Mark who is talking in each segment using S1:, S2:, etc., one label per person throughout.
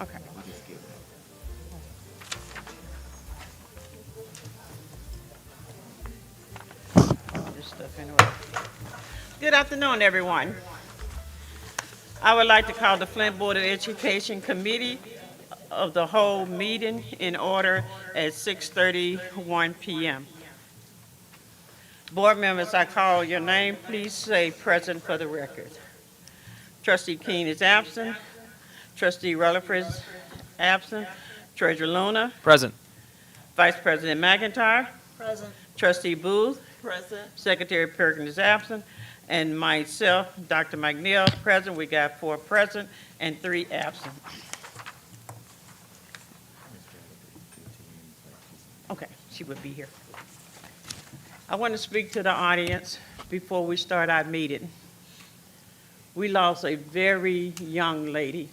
S1: Okay. All this stuff anyway. Good afternoon, everyone. I would like to call the Flint Board of Education Committee of the whole meeting in order at 6:31 p.m. Board members, I call your name. Please say present for the record. Trustee King is absent. Trustee Rutherford is absent. Treasurer Luna.
S2: Present.
S1: Vice President McIntyre.
S3: Present.
S1: Trustee Booth.
S3: Present.
S1: Secretary Perkins is absent. And myself, Dr. McNeil, present. We got 4 present and 3 absent. Okay, she would be here. I want to speak to the audience before we start our meeting. We lost a very young lady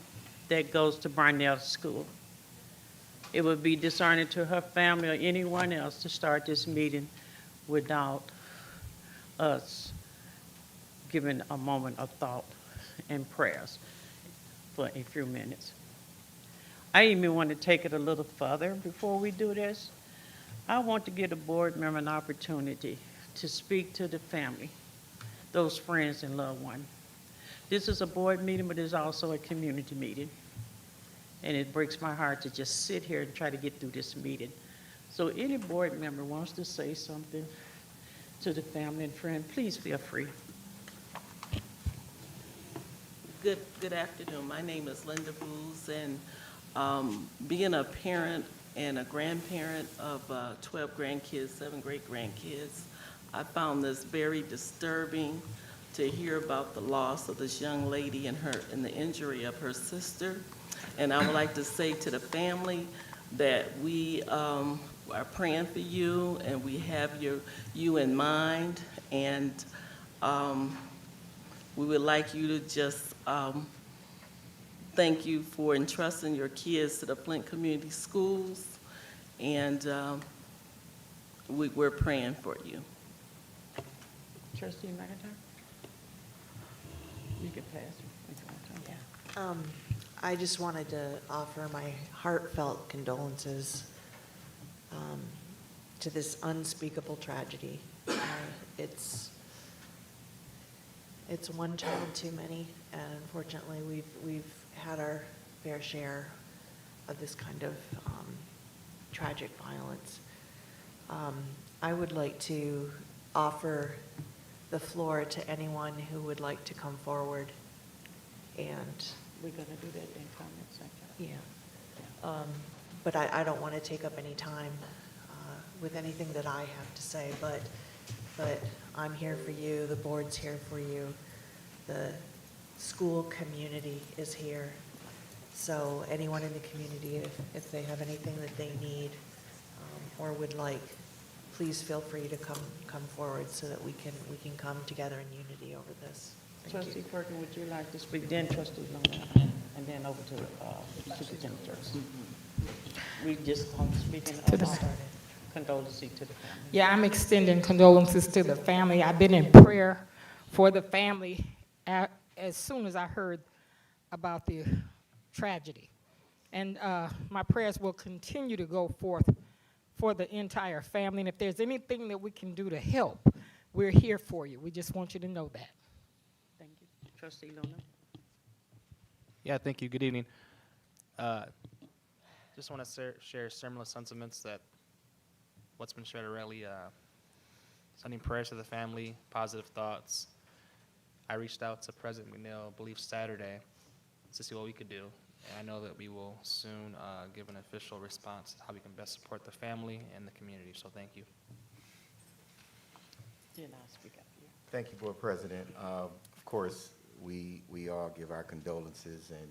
S1: that goes to Barnell School. It would be discerning to her family or anyone else to start this meeting without us giving a moment of thought and prayers for a few minutes. I even want to take it a little further before we do this. I want to give the board member an opportunity to speak to the family, those friends and loved ones. This is a board meeting, but it's also a community meeting. And it breaks my heart to just sit here and try to get through this meeting. So any board member wants to say something to the family and friend, please feel free.
S3: Good afternoon. My name is Linda Booz, and being a parent and a grandparent of 12 grandkids, 7 great-grandkids, I found this very disturbing to hear about the loss of this young lady and the injury of her sister. And I would like to say to the family that we are praying for you, and we have you in mind, and we would like you to just thank you for entrusting your kids to the Flint Community Schools, and we're praying for you.
S1: Trustee McIntyre? You can pass it if you want to.
S4: I just wanted to offer my heartfelt condolences to this unspeakable tragedy. It's one child too many, and unfortunately, we've had our fair share of this kind of tragic violence. I would like to offer the floor to anyone who would like to come forward and.
S1: We're going to do that in comment section.
S4: Yeah. But I don't want to take up any time with anything that I have to say, but I'm here for you, the board's here for you, the school community is here. So anyone in the community, if they have anything that they need or would like, please feel free to come forward so that we can come together in unity over this. Thank
S1: Trustee
S4: you.
S1: Perkins, would you like to speak? Then Trustee Luna, and then over to Superintendent Turks. We just speaking of our condolences to the family.
S5: Yeah, I'm extending condolences to the family. I've been in prayer for the family as soon as I heard about the tragedy. And my prayers will continue to go forth for the entire family. And if there's anything that we can do to help, we're here for you. We just want you to know that.
S1: Thank you. Trustee Luna?
S2: Yeah, thank you. Good evening. Just want to share similar sentiments that what's been shared already. Sending prayers to the family, positive thoughts. I reached out to President McNeil, I believe Saturday, to see what we could do. And I know that we will soon give an official response to how we can best support the family and the community. So thank you.
S1: Then I'll speak up here.
S6: Thank you, Board President. Of course, we all give our condolences, and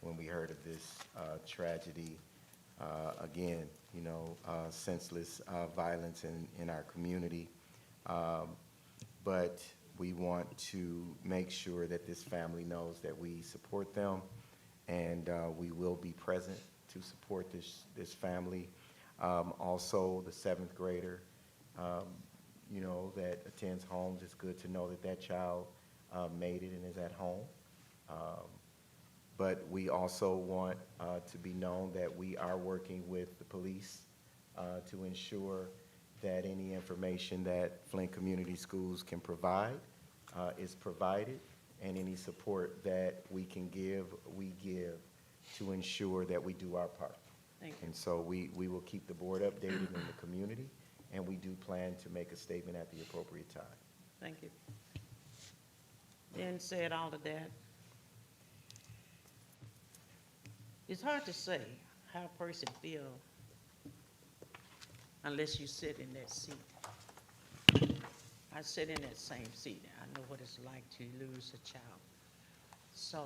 S6: when we heard of this tragedy, again, you know, senseless violence in our community, but we want to make sure that this family knows that we support them, and we will be present to support this family. Also, the 7th grader, you know, that attends homes, it's good to know that that child made it and is at home. But we also want to be known that we are working with the police to ensure that any information that Flint Community Schools can provide is provided, and any support that we can give, we give to ensure that we do our part.
S1: Thank you.
S6: And so we will keep the board updated in the community, and we do plan to make a statement at the appropriate time.
S1: Thank you. Then said all of that. It's hard to say how a person feels unless you sit in that seat. I sit in that same seat. I know what it's like to lose a child. So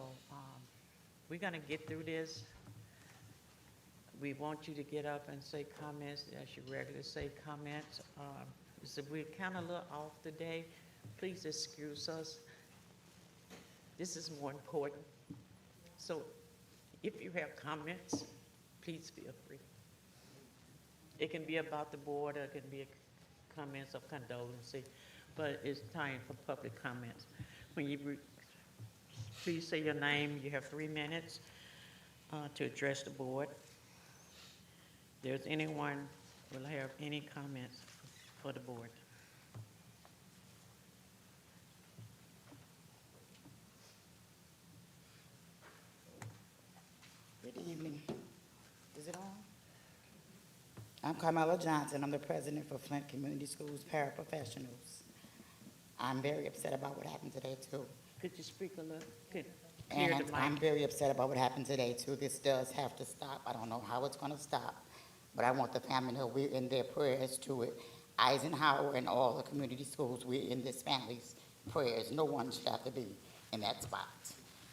S1: we're gonna get through this. We want you to get up and say comments as you regularly say comments. So we're kind of a little off today. Please excuse us. This is more important. So if you have comments, please feel free. It can be about the board, or it can be comments of condolence, but it's time for public comments. When you please say your name. You have 3 minutes to address the board. If there's anyone will have any comments for the board.
S7: Good evening. Is it on? I'm Carmela Johnson. I'm the president for Flint Community Schools Paraprofessionals. I'm very upset about what happened today, too.
S1: Could you speak a little? Could clear
S7: And
S1: the
S7: I'm
S1: mic.
S7: very upset about what happened today, too. This does have to stop. I don't know how it's going to stop, but I want the family to know we're in their prayers to it. Eisenhower and all the community schools, we're in this family's prayers. No one should have to be in that spot.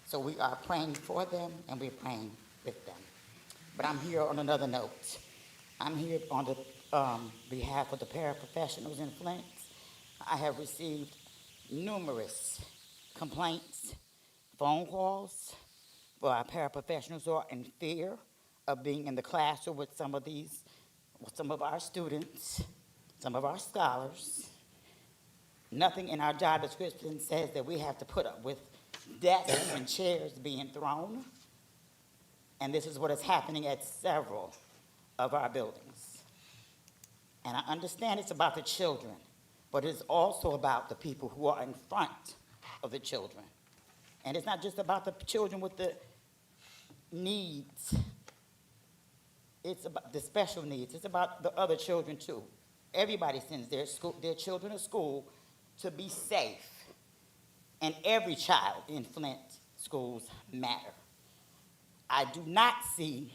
S7: So we are praying for them, and we're praying with them. But I'm here on another note. I'm here on the behalf of the paraprofessionals in Flint. I have received numerous complaints, phone calls, where our paraprofessionals are in fear of being in the classroom with some of our students, some of our scholars. Nothing in our job description says that we have to put up with desks and chairs being thrown. And this is what is happening at several of our buildings. And I understand it's about the children, but it's also about the people who are in front of the children. And it's not just about the children with the needs. It's about the special needs. It's about the other children too. Everybody sends their children to school to be safe. And every child in Flint schools matter. I do not see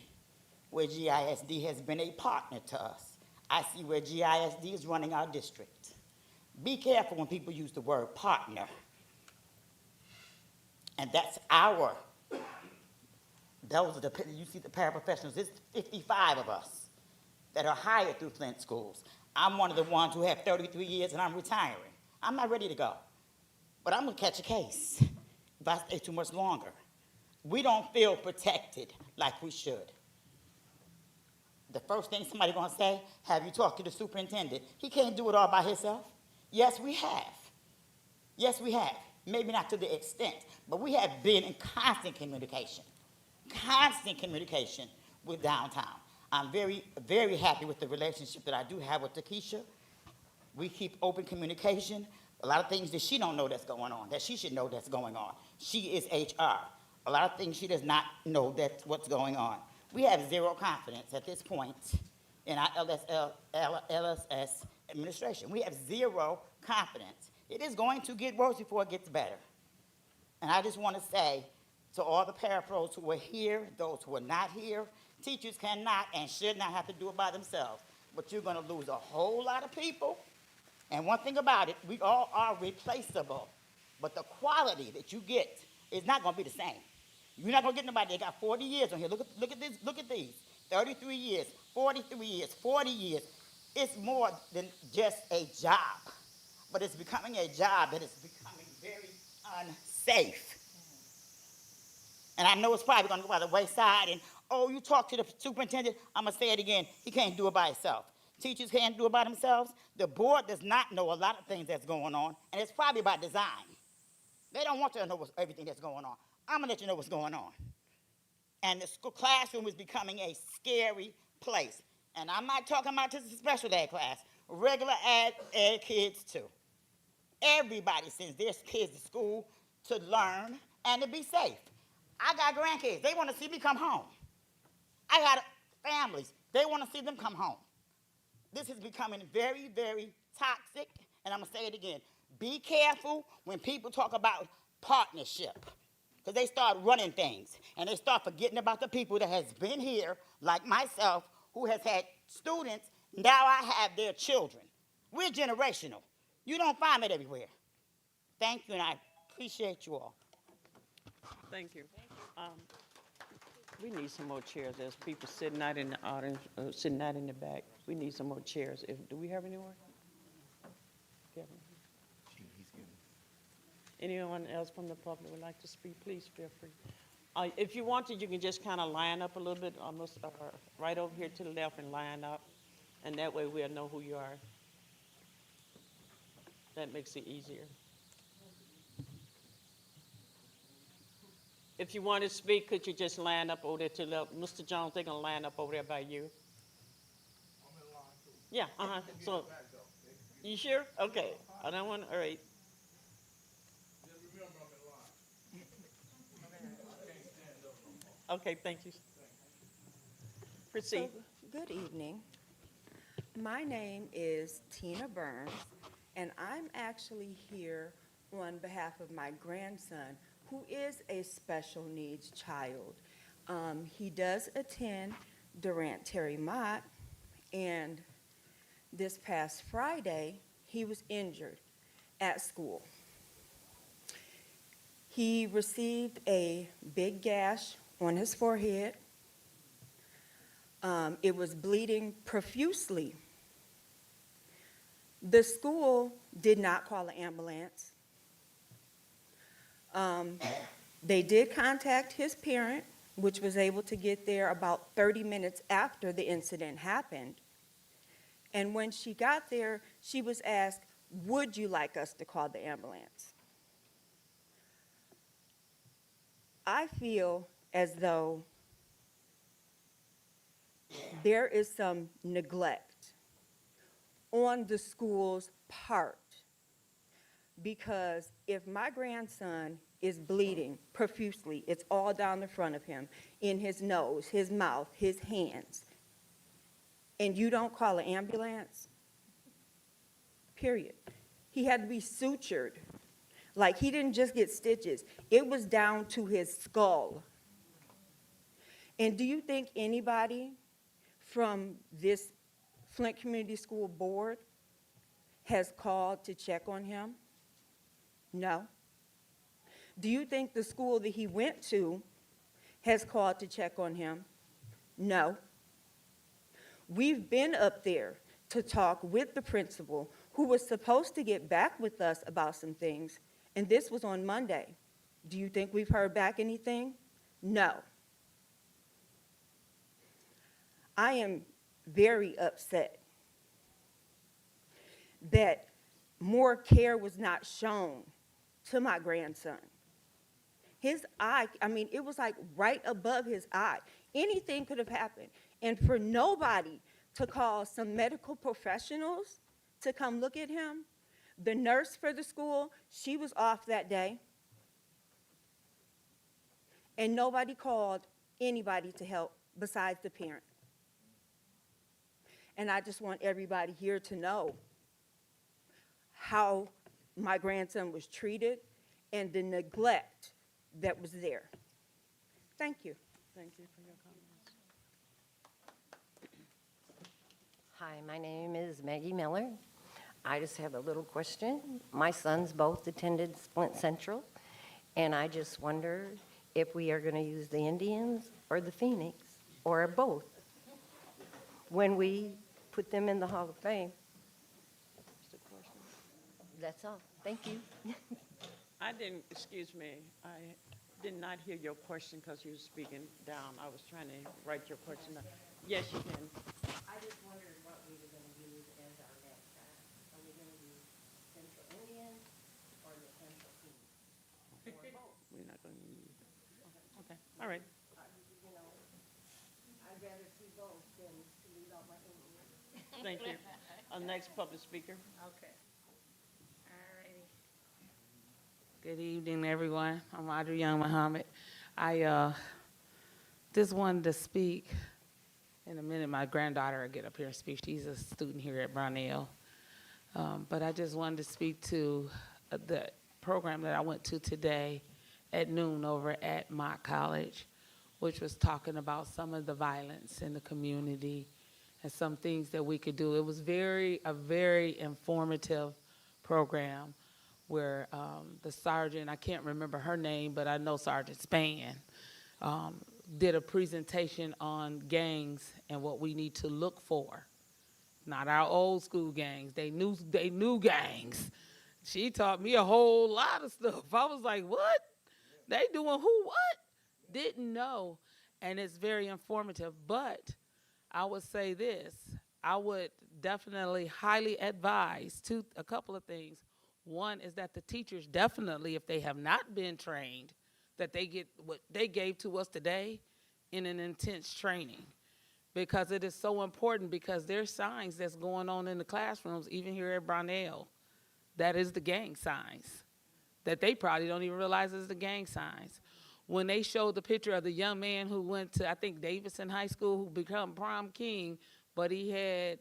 S7: where GISD has been a partner to us. I see where GISD is running our district. Be careful when people use the word partner. And that's you see the paraprofessionals, there's 55 of us that are hired through Flint schools. I'm one of the ones who have 33 years and I'm retiring. I'm not ready to go. But I'm gonna catch a case if I stay too much longer. We don't feel protected like we should. The first thing somebody's gonna say, have you talked to the superintendent? He can't do it all by himself. Yes, we have. Yes, we have. Maybe not to the extent, but we have been in constant communication with downtown. I'm very, very happy with the relationship that I do have with Takesha. We keep open communication. A lot of things that she don't know that's going on, that she should know that's going on. She is HR. A lot of things she does not know that's what's going on. We have zero confidence at this point in our LSS administration. We have zero confidence. It is going to get worse before it gets better. And I just want to say to all the parapros who are here, those who are not here, teachers cannot and should not have to do it by themselves. But you're going to lose a whole lot of people. And one thing about it, we all are replaceable. But the quality that you get is not going to be the same. You're not going to get nobody that got 40 years on here. Look at these. 33 years, 43 years, 40 years. It's more than just a job. But it's becoming a job that is becoming very unsafe. And I know it's probably going to go by the wayside. And, oh, you talk to the superintendent. I'm going to say it again. He can't do it by himself. Teachers can't do it by themselves. The board does not know a lot of things that's going on. And it's probably by design. They don't want you to know everything that's going on. I'm going to let you know what's going on. and the school classroom is becoming a scary place. And I'm not talking about just a special ed class, regular ed kids too. Everybody sends their kids to school to learn and to be safe. I got grandkids. They want to see me come home. I got families. They want to see them come home. This is becoming very, very toxic, and I'm going to say it again. Be careful when people talk about partnership, because they start running things, and they start forgetting about the people that has been here, like myself, who has had students. Now I have their children. We're generational. You don't find it everywhere. Thank you, and I appreciate you all.
S1: Thank you. Um, We need some more chairs. There's people sitting out in the audience, sitting out in the back. We need some more chairs. Do we have any more? Kevin?
S6: He's getting.
S1: Anyone else from the public would like to speak, please feel free. If you want to, you can just kind of line up a little bit, almost right over here to the left and line up, and that way we'll know who you are. That makes it easier. If you want to speak, could you just line up over there to the left? Mr. Jones, they're gonna line up over there by you. I'm in line too. Yeah, so, you sure? Okay, I don't want, all right. Okay, thank you. Proceed.
S8: So, good evening. My name is Tina Burns, and I'm actually here on behalf of my grandson, who is a special needs child. He does attend Durant Terry Mott, and this past Friday, he was injured at school. He received a big gash on his forehead. It was bleeding profusely. The school did not call an ambulance. They did contact his parent, which was able to get there about 30 minutes after the incident happened. And when she got there, she was asked, "Would you like us to call the ambulance?" I feel as though there is some neglect on the school's part, because if my grandson is bleeding profusely, it's all down the front of him, in his nose, his mouth, his hands, and you don't call an ambulance, period. He had to be sutured. Like, he didn't just get stitches. It was down to his skull. And do you think anybody from this Flint Community School Board has called to check on him? No. Do you think the school that he went to has called to check on him? No. We've been up there to talk with the principal, who was supposed to get back with us about some things, and this was on Monday. Do you think we've heard back anything? No. I am very upset that more care was not shown to my grandson. His eye, it was like right above his eye. Anything could have happened. And for nobody to call some medical professionals to come look at him, the nurse for the school, she was off that day. And nobody called anybody to help besides the parent. And I just want everybody here to know how my grandson was treated and the neglect that was there. Thank you.
S1: Thank you for your comments.
S9: Hi, my name is Maggie Miller. I just have a little question. My sons both attended Flint Central, and I just wonder if we are going to use the Indians or the Phoenix, or both, when we put them in the Hall of Fame. That's all. Thank you.
S1: Excuse me, I did not hear your question because you were speaking down. I was trying to write your question down. Yes, you can.
S9: I just wondered what we were going to use as our mascot. Are we going to use Central Indians or the Central Phoenix? Or both?
S1: We're not going to use, okay, all right.
S9: You know,
S1: Thank you. Our next public speaker.
S10: Okay. All righty. Good evening, everyone. I'm Young Muhammad. I just wanted to speak. In a minute, my granddaughter will get up here and speak. She's a student here at Brownell. But I just wanted to speak to the program that I went to today at noon over at Mott College, which was talking about some of the violence in the community and some things that we could do. It was a very informative program where the sergeant, I can't remember her name, but I know Sergeant Span, did a presentation on gangs and what we need to look for. Not our old school gangs. They knew gangs. She taught me a whole lot of stuff. I was like, what? They doing who what? Didn't know. And it's very informative. But I would say this. I would definitely highly advise a couple of things. One is that the teachers definitely, if they have not been trained, that they get what they gave to us today in an intense training. Because it is so important, because there's signs that's going on in the classrooms, even here at Brownell. That is the gang signs that they probably don't even realize is the gang signs. When they showed the picture of the young man who went to, I think, Davidson High School, who became prom king, but he had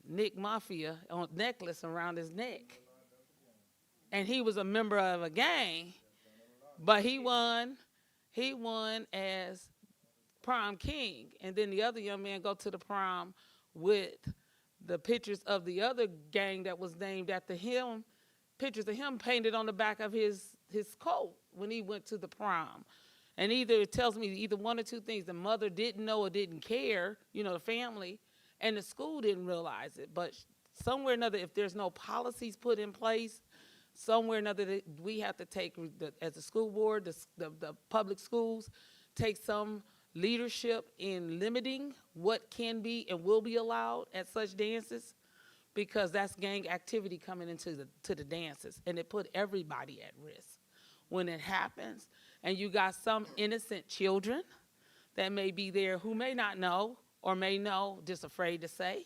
S10: Nick Mafia necklace around his neck. And he was a member of a gang, but he won as prom king. And then the other young man go to the prom with the pictures of the other gang that was named after him, pictures of him painted on the back of his coat when he went to the prom. And it tells me either one or two things. The mother didn't know or didn't care, the family, and the school didn't realize it. But somewhere or another, if there's no policies put in place, somewhere or another, we have to take, as a school board, the public schools, take some leadership in limiting what can be and will be allowed at such dances, because that's gang activity coming into the dances, and it put everybody at risk when it happens. And you got some innocent children that may be there who may not know or may know, just afraid to say.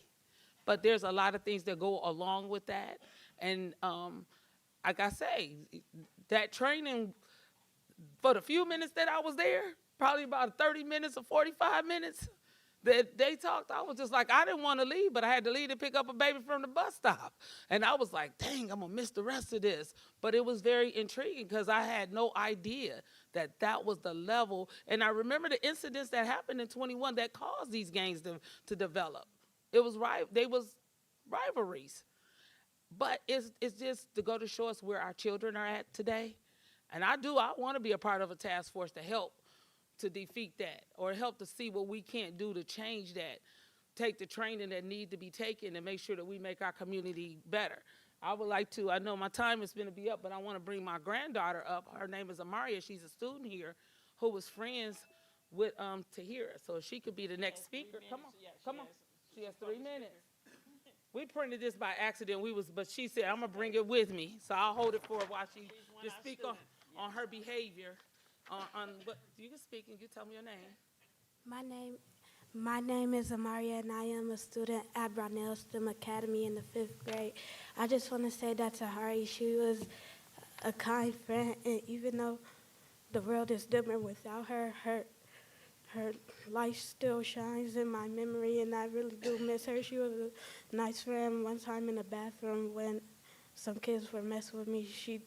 S10: But there's a lot of things that go along with that. And like I say, that training, for the few minutes that I was there, probably about 30 minutes or 45 minutes that they talked, I was just like, I didn't want to leave, but I had to leave to pick up a baby from the bus stop. And I was like, dang, I'm going to miss the rest of this. But it was very intriguing, because I had no idea that was the level. And I remember the incidents that happened in 21 that caused these gangs to develop. They was rivalries. But it's just to go to show us where our children are at today. And I want to be a part of a task force to help to defeat that, or help to see what we can't do to change that. Take the training that need to be taken and make sure that we make our community better. I would like to, I know my time is going to be up, but I want to bring my granddaughter up. Her name is Amaria. She's a student here who was friends with Tahira. So she could be the next speaker. Come on. She has 3 minutes. We printed this by accident. But she said, I'm going to bring it with me. So I'll hold it for her while she just speak on her behavior. On what you can speak, and you tell me your name.
S11: My name is Amaria, and I am a student at Brownell STEM Academy in the 5th grade. I just want to say that to Hari, she was a kind friend, and even though the world is dimmer without her, her light still shines in my memory, and I really do miss her. She was a nice friend. One time in the bathroom when some kids were messing with me, she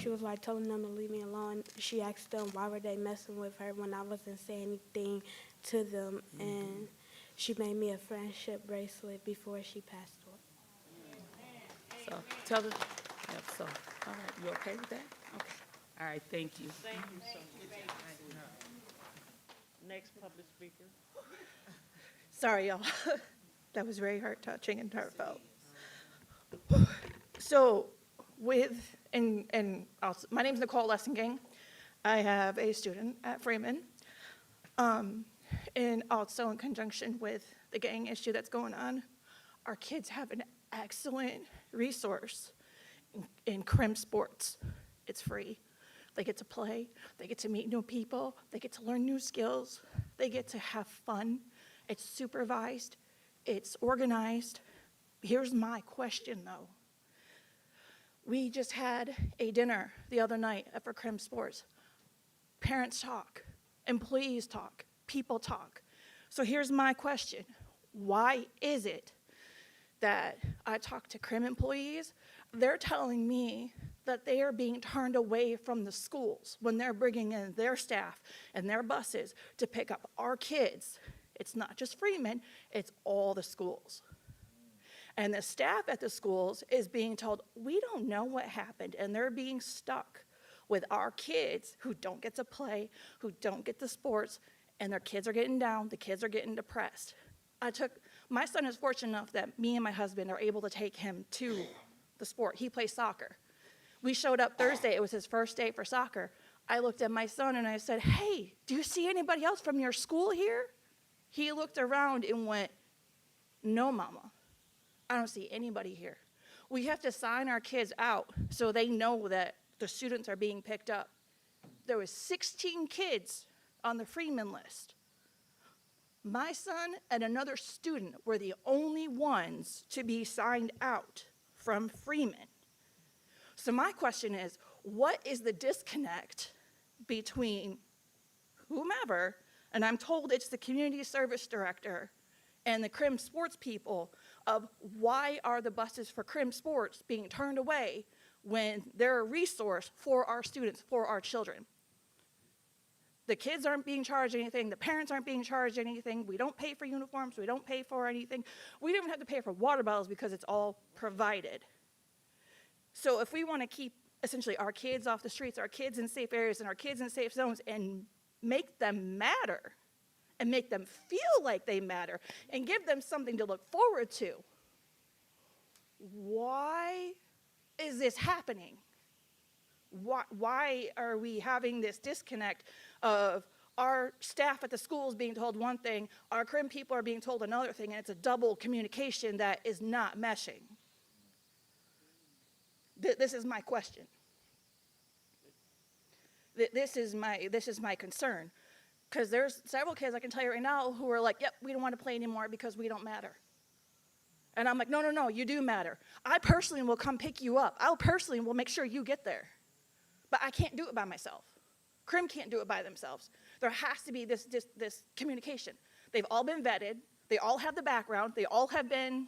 S11: was like telling them to leave me alone. She asked them why were they messing with her when I wasn't saying anything to them, and she made me a friendship bracelet before she passed away.
S10: So tell her. Yep, so, all right, you okay with that? Okay. All right, thank you.
S1: Thank you so much. Next public speaker.
S12: Sorry, y'all. That was very heart-touching and heartfelt. So my name's Nicole Lessingang. I have a student at Freeman. And also in conjunction with the gang issue that's going on, our kids have an excellent resource in Crim Sports. It's free. They get to play, they get to meet new people, they get to learn new skills, they get to have fun. It's supervised, it's organized. Here's my question, though. We just had a dinner the other night for Crim Sports. Parents talk, employees talk, people talk. So here's my question. Why is it that I talk to Crim employees, they're telling me that they are being turned away from the schools when they're bringing in their staff and their buses to pick up our kids? It's not just Freeman, it's all the schools. And the staff at the schools is being told, we don't know what happened, and they're being stuck with our kids who don't get to play, who don't get the sports, and their kids are getting down, the kids are getting depressed. My son is fortunate enough that me and my husband are able to take him to the sport. He plays soccer. We showed up Thursday, it was his first day for soccer. I looked at my son and I said, hey, do you see anybody else from your school here? He looked around and went, no, Mama, I don't see anybody here. We have to sign our kids out so they know that the students are being picked up. There was 16 kids on the Freeman list. My son and another student were the only ones to be signed out from Freeman. So my question is, what is the disconnect between whomever, and I'm told it's the community service director and the Crim Sports people, of why are the buses for Crim Sports being turned away when they're a resource for our students, for our children? The kids aren't being charged anything. The parents aren't being charged anything. We don't pay for uniforms. We don't pay for anything. We don't even have to pay for water bottles because it's all provided. So if we want to keep essentially our kids off the streets, our kids in safe areas, and our kids in safe zones, and make them matter, and make them feel like they matter, and give them something to look forward to, why is this happening? Why are we having this disconnect of our staff at the schools being told one thing, our Crim people are being told another thing, and it's a double communication that is not meshing? This is my question. This is my concern. Because there's several kids I can tell you right now who are like, yep, we don't want to play anymore because we don't matter. And I'm like, no, you do matter. I personally will come pick you up. I personally will make sure you get there. But I can't do it by myself. Crim can't do it by themselves. There has to be this communication. They've all been vetted. They all have the background. They all have been,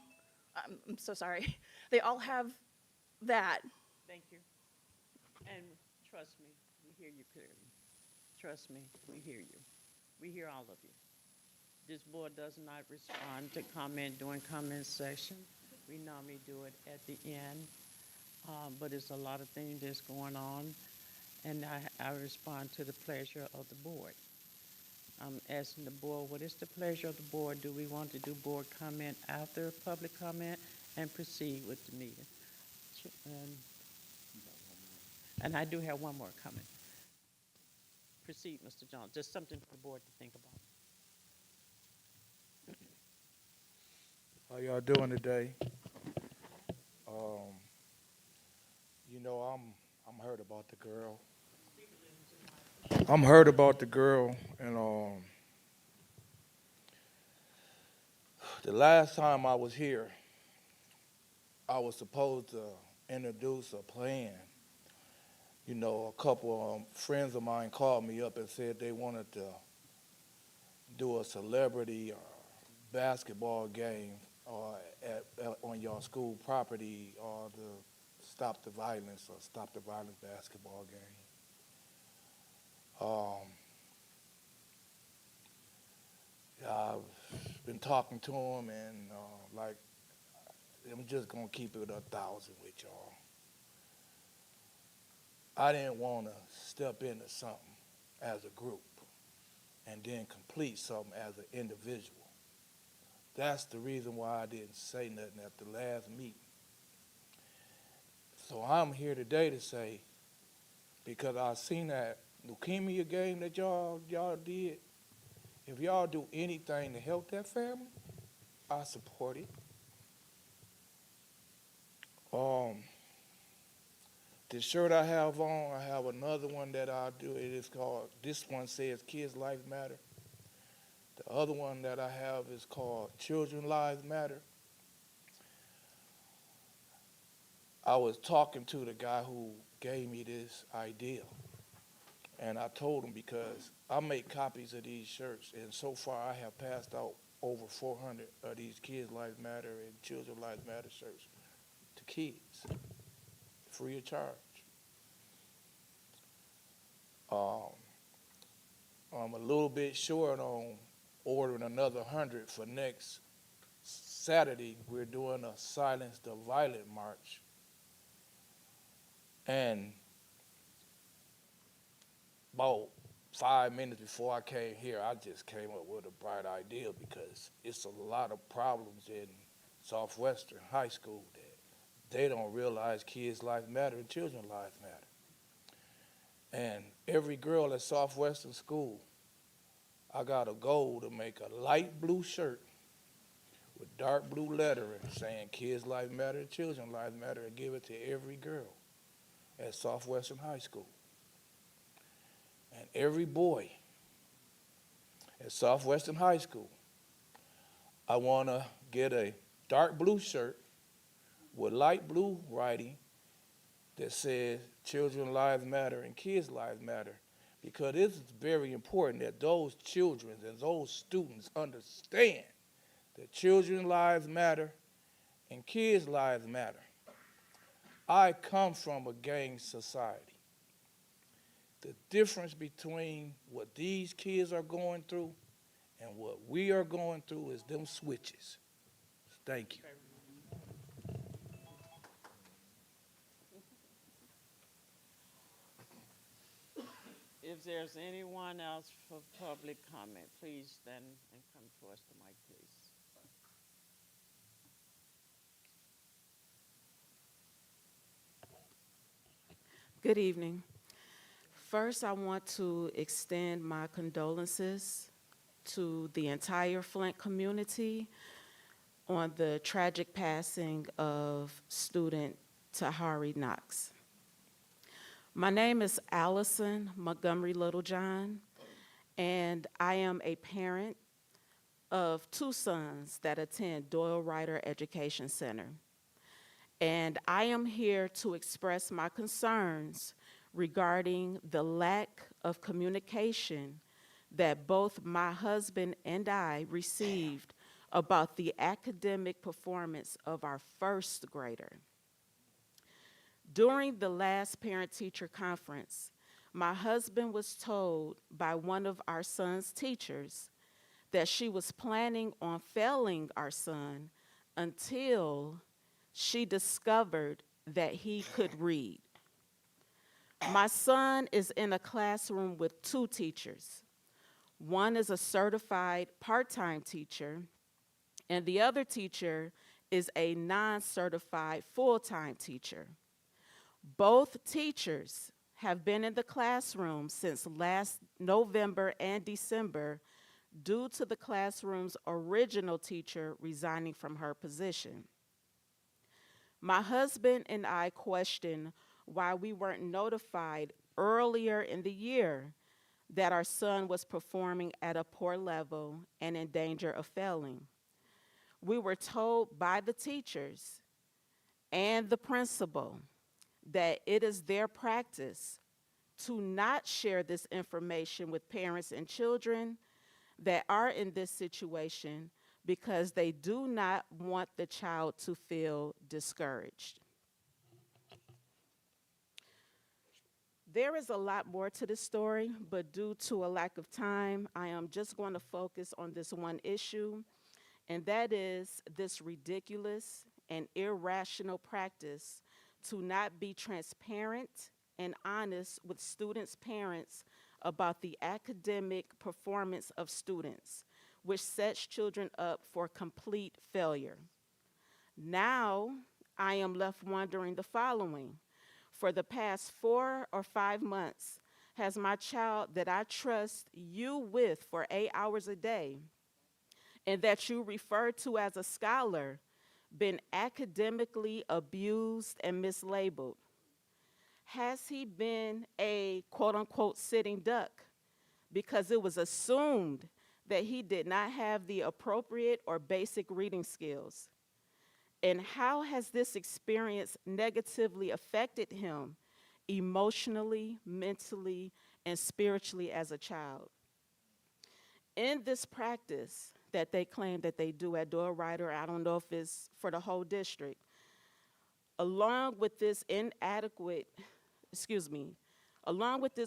S12: I'm so sorry. They all have that.
S1: Thank you. And trust me, we hear you clearly. Trust me, we hear you. We hear all of you. This board does not respond to comment during comment session. We normally do it at the end, but it's a lot of things that's going on, and I respond to the pleasure of the board. I'm asking the board, what is the pleasure of the board? Do we want to do board comment after public comment and proceed with the meeting? And I do have one more comment. Proceed, Mr. Jones. Just something for the board to think about.
S13: How y'all doing today? You know, I'm hurt about the girl. I'm hurt about the girl, and the last time I was here, I was supposed to introduce a plan. You know, a couple of friends of mine called me up and said they wanted to do a celebrity basketball game on your school property to stop the violence or stop the violent basketball game. I've been talking to him, and I'm just gonna keep it 1,000 with y'all. I didn't want to step into something as a group and then complete something as an individual. That's the reason why I didn't say nothing at the last meeting. So I'm here today to say, because I seen that leukemia game that y'all did, if y'all do anything to help that family, I support it. the shirt I have on, I have another one that I do. It is called, this one says Kids Life Matter. The other one that I have is called Children Lives Matter. I was talking to the guy who gave me this idea, and I told him because I make copies of these shirts, and so far I have passed out over 400 of these Kids Lives Matter and Children Lives Matter shirts to kids, free of charge. I'm a little bit short on ordering another 100 for next Saturday. We're doing a Silence the Violent March. And about 5 minutes before I came here, I just came up with a bright idea because it's a lot of problems in Southwestern High School that they don't realize kids' lives matter and children's lives matter. And every girl at Southwestern School, I got a goal to make a light blue shirt with dark blue lettering saying kids' lives matter and children's lives matter and give it to every girl at Southwestern High School. And every boy at Southwestern High School, I want to get a dark blue shirt with light blue writing that says children's lives matter and kids' lives matter, because it is very important that those children and those students understand that children's lives matter and kids' lives matter. I come from a gang society. The difference between what these kids are going through and what we are going through is them switches. Thank you.
S1: If there's anyone else for public comment, please stand and come towards the mic, please.
S10: Good evening. First, I want to extend my condolences to the entire Flint community on the tragic passing of student Tahari Knox. My name is Allison Montgomery Littlejohn, and I am a parent of two sons that attend Doyle Ryder Education Center. And I am here to express my concerns regarding the lack of communication that both my husband and I received about the academic performance of our first grader. During the last parent-teacher conference, my husband was told by one of our son's teachers that she was planning on failing our son until she discovered that he could read. My son is in a classroom with two teachers. One is a certified part-time teacher, and the other teacher is a non-certified full-time teacher. Both teachers have been in the classroom since last November and December due to the classroom's original teacher resigning from her position. My husband and I questioned why we weren't notified earlier in the year that our son was performing at a poor level and in danger of failing. We were told by the teachers and the principal that it is their practice to not share this information with parents and children that are in this situation because they do not want the child to feel discouraged. There is a lot more to the story, but due to a lack of time, I am just going to focus on this one issue, and that is this ridiculous and irrational practice to not be transparent and honest with students' parents about the academic performance of students, which sets children up for complete failure. Now, I am left wondering the following. For the past 4 or 5 months, has my child that I trust you with for 8 hours a day and that you refer to as a scholar been academically abused and mislabeled?
S14: has he been a quote-unquote sitting duck? Because it was assumed that he did not have the appropriate or basic reading skills. And how has this experience negatively affected him emotionally, mentally, and spiritually as a child? In this practice that they claim that they do at Door Rider, I don't know if it's for the whole district, along with this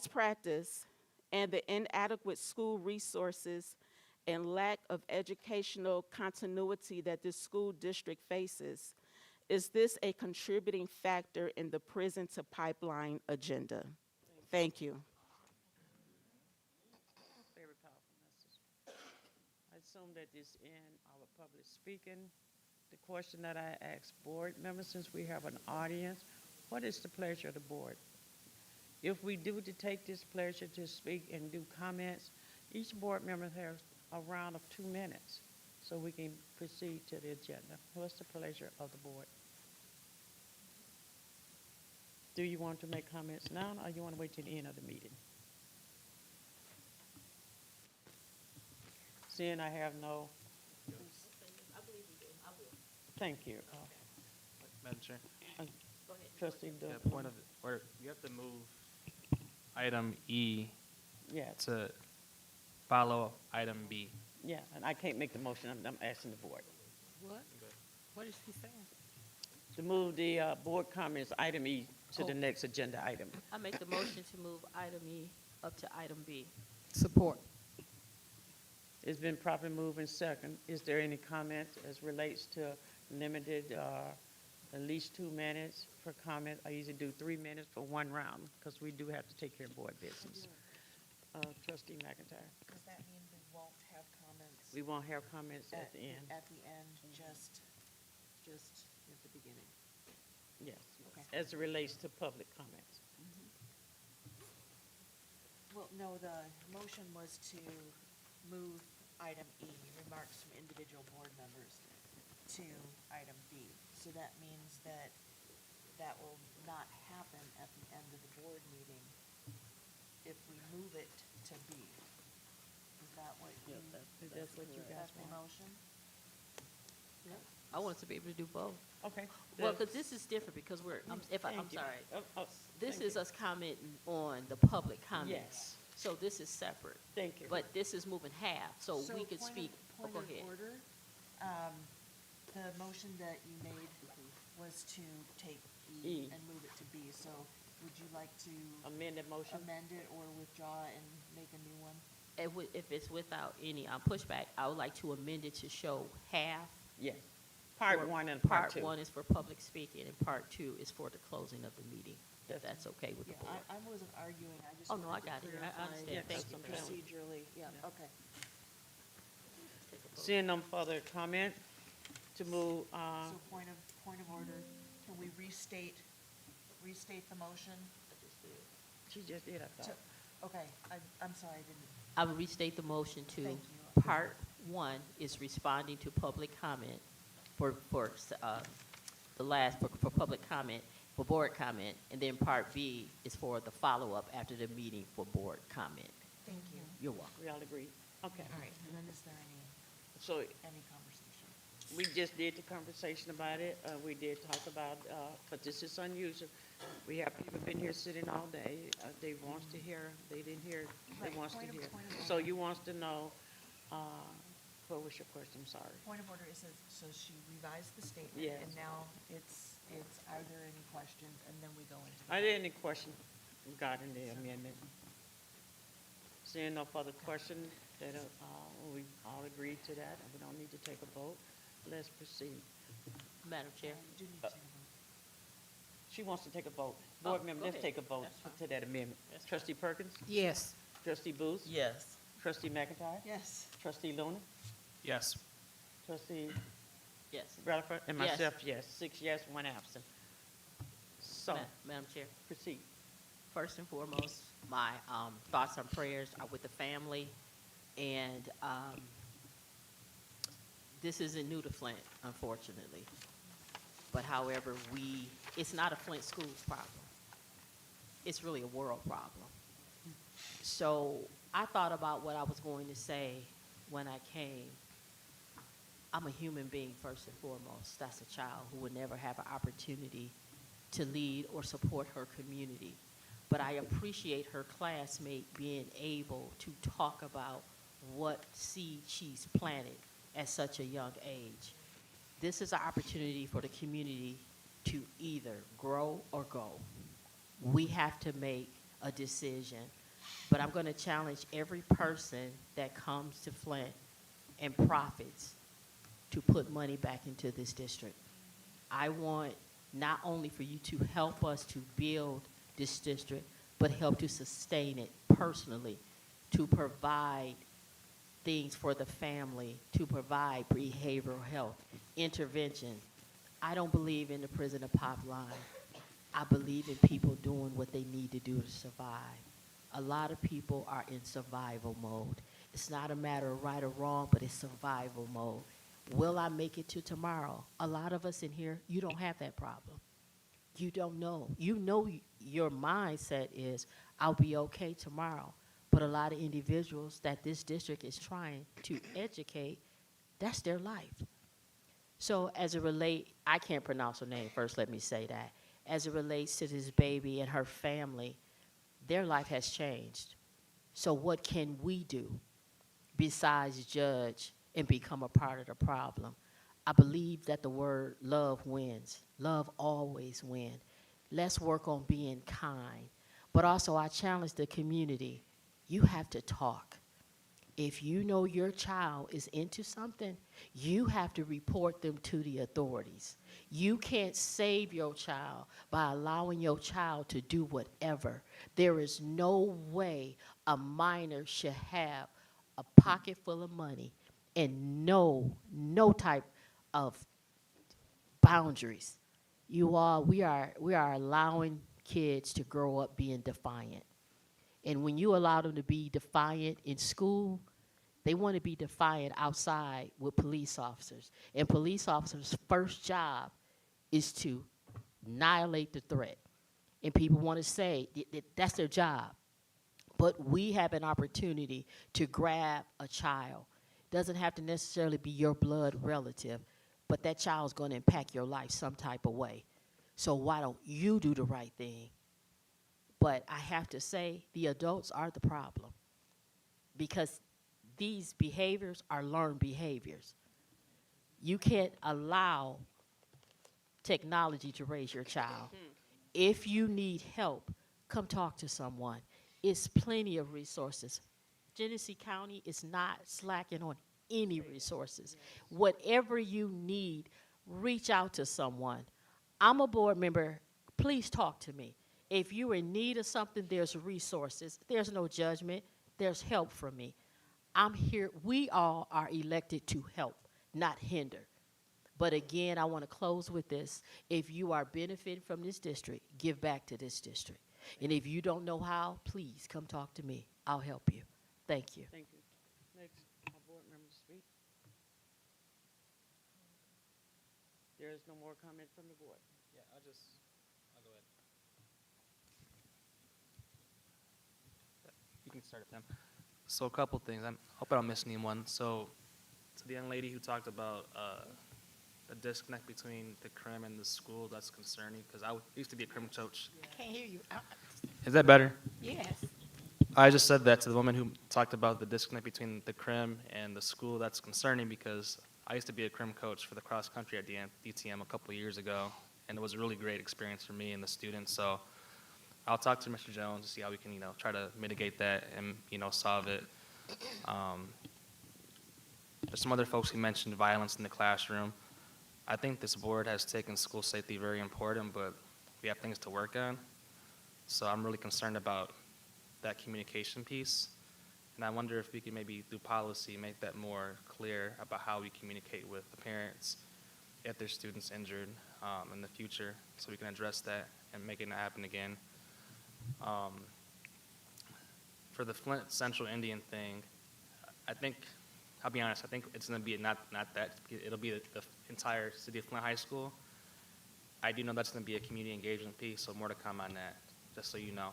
S14: practice and the inadequate school resources and lack of educational continuity that this school district faces, is this a contributing factor in the prison to pipeline agenda? Thank you.
S1: Very powerful message. I assume that this ends our public speaking. The question that I asked board members, since we have an audience, what is the pleasure of the board? If we do to take this pleasure to speak and do comments, each board member has a round of 2 minutes, so we can proceed to the agenda. What's the pleasure of the board? Do you want to make comments now, or you want to wait till the end of the meeting? Seeing I have no. Thank you.
S2: Madam Chair.
S1: Trustee
S2: Yeah,
S1: Duncan.
S2: point of order. You have to move item E
S1: Yes,
S2: to follow item B.
S1: yeah, and I can't make the motion, I'm asking the board.
S10: What? What is he saying?
S1: To move the board comments, item E, to the next agenda item.
S15: I make the motion to move item E up to item B.
S5: Support.
S1: It's been properly moved and second. Is there any comments as relates to limited, at least 2 minutes for comment? I usually do 3 minutes for one round, because we do have to take care of board business. Trustee McIntyre.
S4: Does that mean we won't have comments
S1: We won't have comments at the end.
S4: At the end, just at the beginning?
S1: Yes,
S4: Okay.
S1: as it relates to public comments.
S4: Well, no, the motion was to move item E, remarks from individual board members, to item B. So that means that that will not happen at the end of the board meeting if we move it to B. Is that what you?
S1: That's what you guys
S4: That's the
S1: want.
S4: motion?
S15: I want us to be able to do both.
S1: Okay.
S15: Well, because this is different, because I'm
S1: Thank you.
S15: sorry.
S1: Oh,
S15: This
S1: thank
S15: is
S1: you.
S15: us commenting on the public comments.
S1: Yes.
S15: So this is separate.
S1: Thank you.
S15: But this is moving half, so we could speak.
S4: Point
S15: Go
S4: of
S15: ahead.
S4: order, the motion that you made was to take
S1: E.
S4: E and move it to B. So would you like to
S1: Amended motion?
S4: amend it or withdraw and make a new one?
S15: If it's without any pushback, I would like to amend it to show half.
S1: Yes. Part
S15: for-
S1: one and part two.
S15: Part one is for public speaking, and part two is for the closing of the meeting, if that's okay with the
S4: Yeah,
S15: board.
S4: I wasn't arguing, I just
S15: Oh, no,
S4: wanted
S15: I got
S4: to
S15: it. I
S4: clarify
S15: understand.
S1: Yeah,
S15: Thank you.
S4: procedurally, yeah, okay.
S15: Take a vote.
S1: Seeing no further comment, to move,
S4: So point of order, can we restate the motion?
S1: she just did, I
S4: To-
S1: thought.
S4: Okay, I'm sorry, I didn't,
S15: I will restate the motion to,
S4: Thank you.
S15: part one is responding to public comment for the last, for public comment, for board comment, and then part B is for the follow-up after the meeting for board comment.
S4: thank you.
S15: You're welcome.
S1: We all agree? Okay.
S4: All right, and then is there
S1: So
S4: any conversation?
S1: we just did the conversation about it. We did talk about, but this is unusual. We have people been here sitting all day. They wants to hear, they didn't hear, they
S4: Right,
S1: wants to
S4: point of-
S1: hear.
S4: point of
S1: So
S4: order.
S1: you wants to know, what was your question? I'm sorry.
S4: Point of order is, so she revised the statement.
S1: Yes.
S4: And now it's, are there any questions, and then we go into.
S1: Are there any questions regarding the amendment? Seeing no further question, that, we all agreed to that, and we don't need to take a vote. Let's proceed.
S15: Madam Chair?
S4: Do need to take a vote.
S1: She wants to take a vote. Board
S15: Oh,
S1: member,
S15: go
S1: let's
S15: ahead.
S1: take a vote
S15: That's fine.
S1: to that amendment.
S15: That's fine.
S1: Trustee Perkins?
S5: Yes.
S1: Trustee Booth?
S3: Yes.
S1: Trustee McIntyre?
S4: Yes.
S1: Trustee Luna?
S2: Yes.
S1: Trustee
S15: Yes.
S1: Rutherford? And
S15: Yes.
S1: myself, yes. 6 yes, 1 absent. So,
S15: Madam Chair?
S1: proceed.
S15: First and foremost, my thoughts and prayers are with the family, and this isn't new to Flint, unfortunately. But however, it's not a Flint schools problem. it's really a world problem. So I thought about what I was going to say when I came. I'm a human being first and foremost. That's a child who would never have an opportunity to lead or support her community. But I appreciate her classmate being able to talk about what seed she's planted at such a young age. This is an opportunity for the community to either grow or go. We have to make a decision. But I'm going to challenge every person that comes to Flint and profits to put money back into this district. I want not only for you to help us to build this district, but help to sustain it personally, to provide things for the family, to provide behavioral health, intervention. I don't believe in the prison to pop line. I believe in people doing what they need to do to survive. A lot of people are in survival mode. It's not a matter of right or wrong, but it's survival mode. Will I make it to tomorrow? A lot of us in here, you don't have that problem. You don't know. You know your mindset is, I'll be okay tomorrow. But a lot of individuals that this district is trying to educate, that's their life. So as it relates, I can't pronounce her name first, let me say that. As it relates to this baby and her family, their life has changed. So what can we do besides judge and become a part of the problem? I believe that the word love wins. Love always wins. Let's work on being kind. But also I challenge the community. You have to talk. If you know your child is into something, you have to report them to the authorities. You can't save your child by allowing your child to do whatever. There is no way a minor should have a pocket full of money and no type of boundaries. We are allowing kids to grow up being defiant. And when you allow them to be defiant in school, they want to be defiant outside with police officers. And police officers' first job is to annihilate the threat. And people want to say that's their job. But we have an opportunity to grab a child. Doesn't have to necessarily be your blood relative, but that child's going to impact your life some type of way. So why don't you do the right thing? But I have to say, the adults are the problem because these behaviors are learned behaviors. You can't allow technology to raise your child. If you need help, come talk to someone. It's plenty of resources. Genesee County is not slacking on any resources. Whatever you need, reach out to someone. I'm a board member. Please talk to me. If you're in need of something, there's resources. There's no judgment. There's help from me. I'm here. We all are elected to help, not hinder. But again, I want to close with this. If you are benefiting from this district, give back to this district. And if you don't know how, please come talk to me. I'll help you. Thank you.
S1: Thank you. Next, our board member to speak. There is no more comment from the board.
S2: Yeah, I'll go ahead. You can start it, Pam. So a couple things. I hope I don't miss anyone. So to the young lady who talked about the disconnect between the crim and the school, that's concerning because I used to be a crim coach.
S9: I can't hear you.
S2: Is that better?
S9: Yes.
S2: I just said that to the woman who talked about the disconnect between the crim and the school. That's concerning because I used to be a crim coach for the cross country at DTM a couple of years ago, and it was a really great experience for me and the students. So I'll talk to Mr. Jones to see how we can, try to mitigate that and, solve it. There's some other folks who mentioned violence in the classroom. I think this board has taken school safety very important, but we have things to work on. So I'm really concerned about that communication piece. And I wonder if we could maybe, through policy, make that more clear about how we communicate with the parents if their student's injured in the future, so we can address that and make it not happen again. For the Flint Central Indian thing, I think, I'll be honest, I think it's going to be not that, it'll be the entire city of Flint High School. I do know that's going to be a community engagement piece, so more to come on that. just so you know.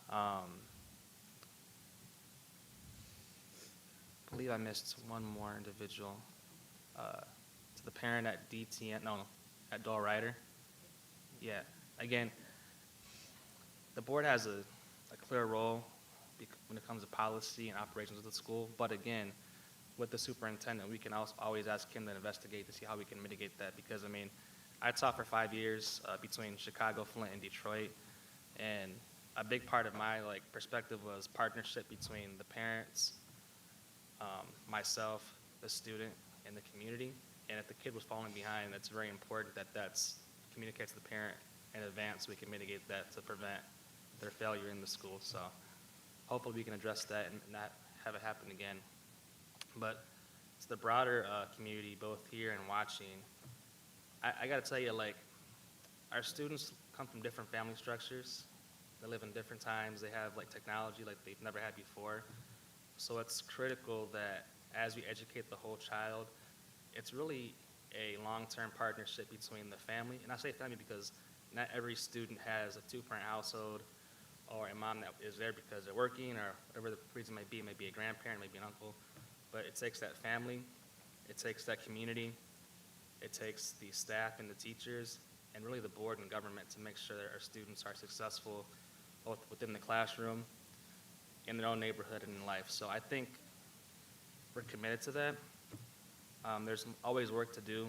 S2: I believe I missed one more individual. To the parent at DTN, no, at Dole Ryder. Yeah, again, the board has a clear role when it comes to policy and operations of the school, but again, with the superintendent, we can also always ask him to investigate to see how we can mitigate that, because, I mean, I taught for 5 years between Chicago, Flint, and Detroit, and a big part of my, perspective was partnership between the parents, myself, the student, and the community, and if the kid was falling behind, it's very important that that's communicated to the parent in advance so we can mitigate that to prevent their failure in the school. So hopefully we can address that and not have it happen again. But to the broader community, both here and watching, I got to tell you, our students come from different family structures. They live in different times. They have technology like they've never had before. So it's critical that as we educate the whole child, it's really a long-term partnership between the family. And I say family because not every student has a two-parent household or a mom that is there because they're working or whatever the reason may be a grandparent, maybe an uncle. But it takes that family, it takes that community, it takes the staff and the teachers, and really the board and government to make sure that our students are successful both within the classroom, in their own neighborhood, and in life. So I think we're committed to that. There's always work to do.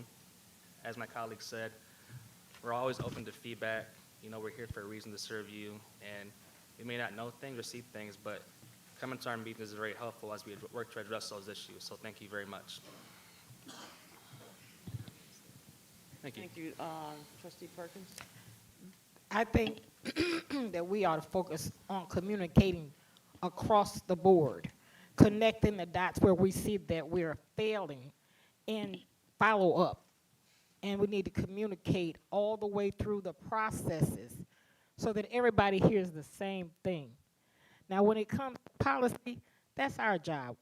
S2: As my colleague said, we're always open to feedback. We're here for a reason to serve you, and we may not know things or see things, but coming to our meetings is very helpful as we work to address those issues. So thank you very much. Thank you.
S1: Thank you, Trustee Perkins.
S5: I think that we ought to focus on communicating across the board, connecting the dots where we see that we're failing in follow-up. And we need to communicate all the way through the processes so that everybody hears the same thing. Now, when it comes to policy, that's our job.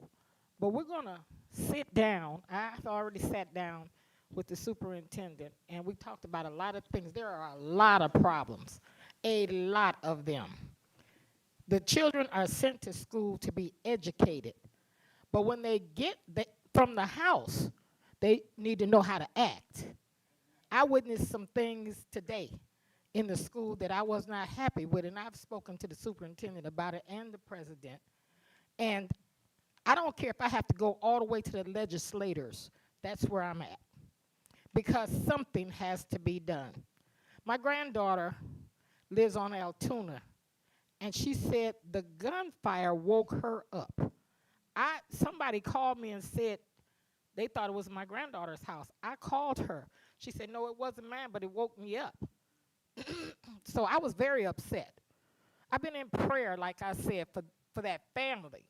S5: But we're going to sit down. I've already sat down with the superintendent, and we talked about a lot of things. There are a lot of problems, a lot of them. The children are sent to school to be educated, but when they get from the house, they need to know how to act. I witnessed some things today in the school that I was not happy with, and I've spoken to the superintendent about it and the president. And I don't care if I have to go all the way to the legislators. That's where I'm at, because something has to be done. My granddaughter lives on Altoona, and she said the gunfire woke her up. Somebody called me and said they thought it was my granddaughter's house. I called her. She said, no, it wasn't mine, but it woke me up. So I was very upset. I've been in prayer, like I said, for that family.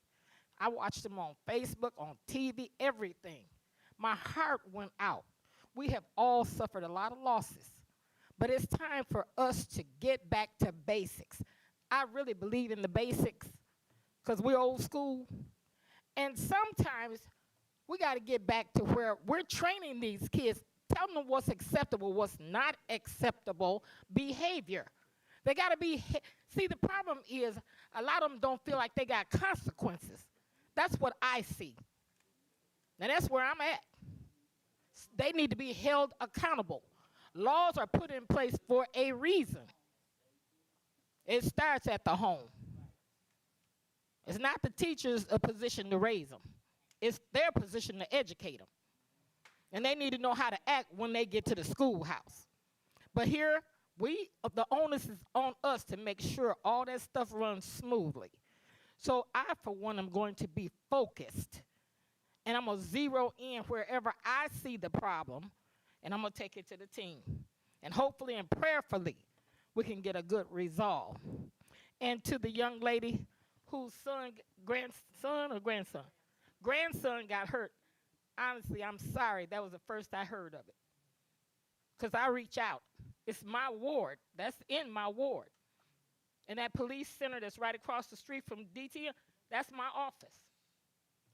S5: I watched them on Facebook, on TV, everything. My heart went out. We have all suffered a lot of losses, but it's time for us to get back to basics. I really believe in the basics because we're old school, and sometimes we got to get back to where we're training these kids, telling them what's acceptable, what's not acceptable behavior. They got to be, see, the problem is a lot of them don't feel like they got consequences. That's what I see. And that's where I'm at. They need to be held accountable. Laws are put in place for a reason. It starts at the home. It's not the teacher's position to raise them. It's their position to educate them. And they need to know how to act when they get to the schoolhouse. But here, the onus is on us to make sure all that stuff runs smoothly. So I, for one, am going to be focused. And I'm going to zero in wherever I see the problem, and I'm going to take it to the team. And hopefully and prayerfully, we can get a good resolve. And to the young lady whose grandson got hurt, honestly, I'm sorry. That was the first I heard of it. Because I reach out. It's my ward. That's in my ward. And that police center that's right across the street from DTN, that's my office.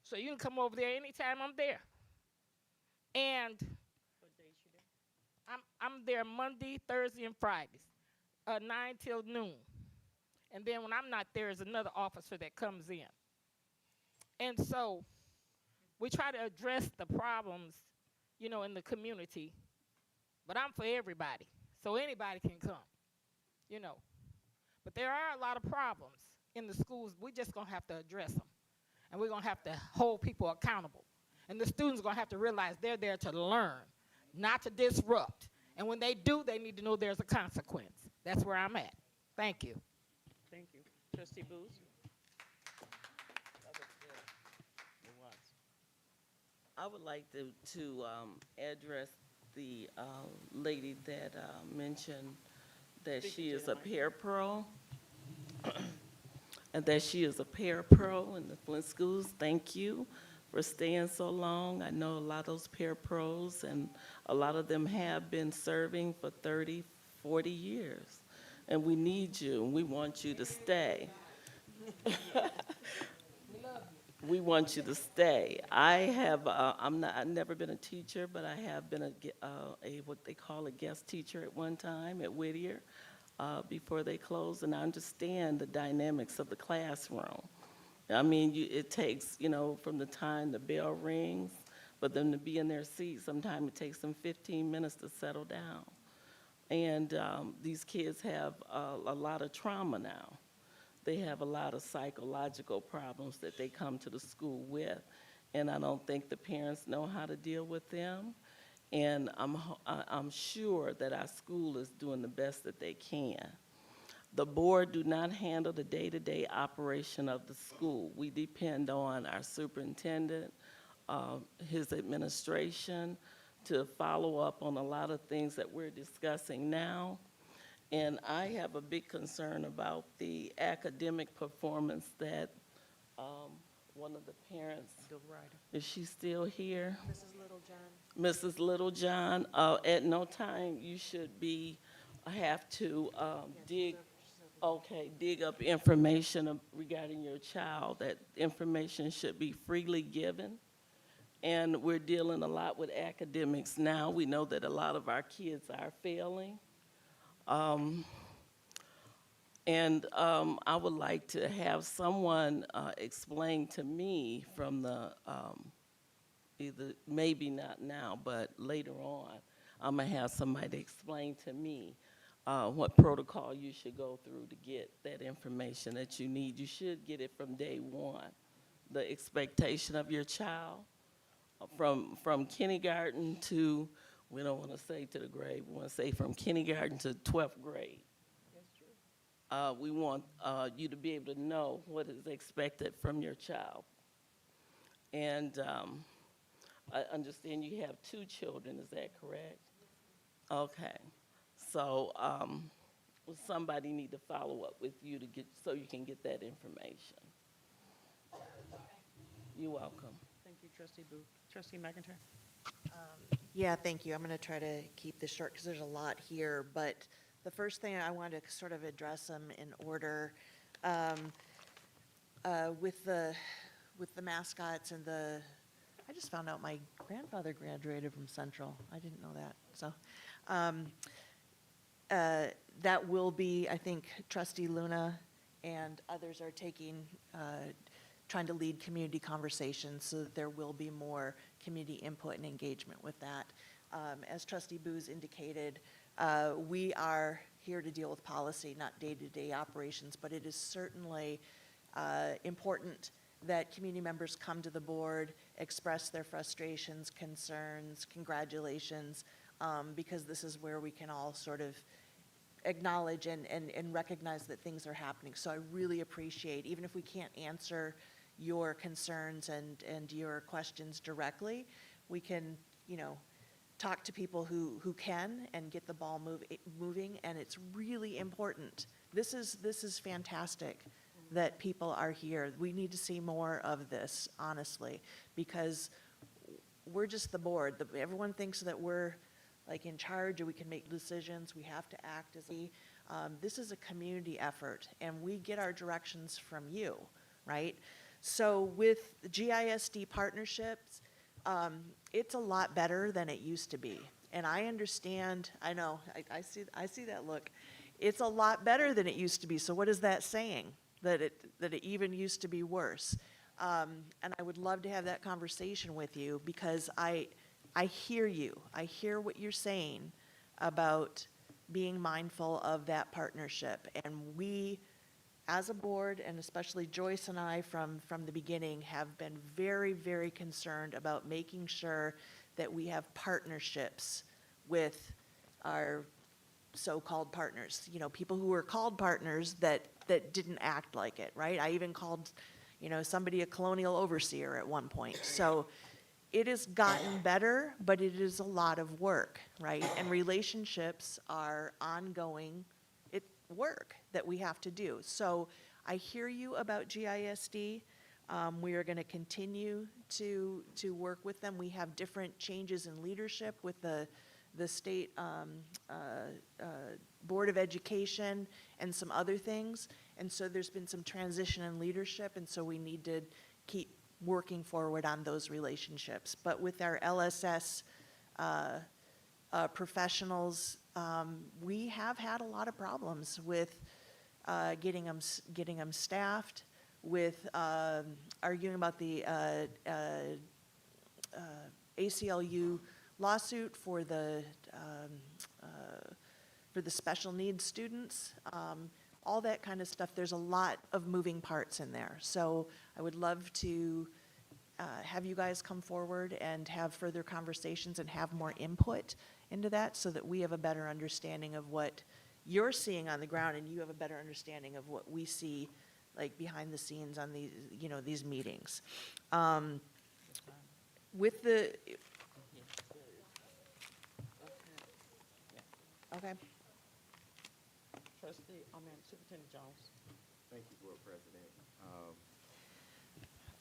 S5: So you can come over there anytime I'm there. And
S1: What days you there?
S5: I'm there Monday, Thursday, and Fridays, 9 till noon. And then when I'm not there, there's another officer that comes in. And so we try to address the problems, in the community. But I'm for everybody, so anybody can come, you know. But there are a lot of problems in the schools. We're just going to have to address them. And we're going to have to hold people accountable. And the students are going to have to realize they're there to learn, not to disrupt. And when they do, they need to know there's a consequence. That's where I'm at. Thank you.
S1: Thank you. Trustee Booth?
S3: I would like to address the lady that mentioned that she is a parapro, and that she is a parapro in the Flint schools. Thank you for staying so long. I know a lot of those parapros, and a lot of them have been serving for 30, 40 years. And we need you, and we want you to stay. We want you to stay. I've never been a teacher, but I have been what they call a guest teacher at one time at Whittier before they closed, and I understand the dynamics of the classroom. I mean, it takes, from the time the bell rings, but them to be in their seat, sometimes it takes them 15 minutes to settle down. And these kids have a lot of trauma now. They have a lot of psychological problems that they come to the school with, and I don't think the parents know how to deal with them. And I'm sure that our school is doing the best that they can. The board do not handle the day-to-day operation of the school. We depend on our superintendent, his administration, to follow up on a lot of things that we're discussing now. And I have a big concern about the academic performance that one of the parents, is she still here?
S4: Mrs. Littlejohn.
S3: Mrs. Littlejohn, at no time you should have to dig up information regarding your child. That information should be freely given. And we're dealing a lot with academics now. We know that a lot of our kids are failing. I would like to have someone explain to me from the, either, maybe not now, but later on, I'm gonna have somebody explain to me what protocol you should go through to get that information that you need. You should get it from day one. The expectation of your child from kindergarten to, we don't want to say to the grade, we want to say from kindergarten to 12th grade. We want you to be able to know what is expected from your child. And I understand you have 2 children, is that correct? Okay. So somebody need to follow up with you so you can get that information. You're welcome.
S1: Thank you, Trustee Booth. Trustee McIntyre?
S4: Yeah, thank you. I'm going to try to keep this short because there's a lot here. But the first thing I wanted to sort of address them in order with the mascots and I just found out my grandfather graduated from Central. I didn't know that. So that will be, I think, Trustee Luna and others are trying to lead community conversations so that there will be more community input and engagement with that. As Trustee Booz indicated, we are here to deal with policy, not day-to-day operations, but it is certainly important that community members come to the board, express their frustrations, concerns, congratulations, because this is where we can all sort of acknowledge and recognize that things are happening. So I really appreciate, even if we can't answer your concerns and your questions directly, we can, talk to people who can and get the ball moving, and it's really important. This is fantastic that people are here. We need to see more of this, honestly, because we're just the board. Everyone thinks that we're like in charge or we can make decisions. We have to act as this is a community effort, and we get our directions from you, right? So with the GISD partnerships, it's a lot better than it used to be. And I understand, I know, I see that look. it's a lot better than it used to be. So what is that saying? That it even used to be worse. And I would love to have that conversation with you because I hear you. I hear what you're saying about being mindful of that partnership. And we, as a board, and especially Joyce and I from the beginning, have been very, very concerned about making sure that we have partnerships with our so-called partners, you know, people who were called partners that didn't act like it, right? I even called, you know, somebody a colonial overseer at one point. So it has gotten better, but it is a lot of work, right? And relationships are ongoing work that we have to do. So I hear you about GISD. We are going to continue to work with them. We have different changes in leadership with the state Board of Education and some other things. And so there's been some transition in leadership, and so we need to keep working forward on those relationships. But with our LSS professionals, we have had a lot of problems with getting them staffed, with arguing about the ACLU lawsuit for the special needs students, all that kind of stuff. There's a lot of moving parts in there. So I would love to have you guys come forward and have further conversations and have more input into that so that we have a better understanding of what you're seeing on the ground and you have a better understanding of what we see like behind the scenes on these, you know, these meetings. With the, okay.
S1: Trustee, Superintendent Jones.
S6: Thank you, Board President.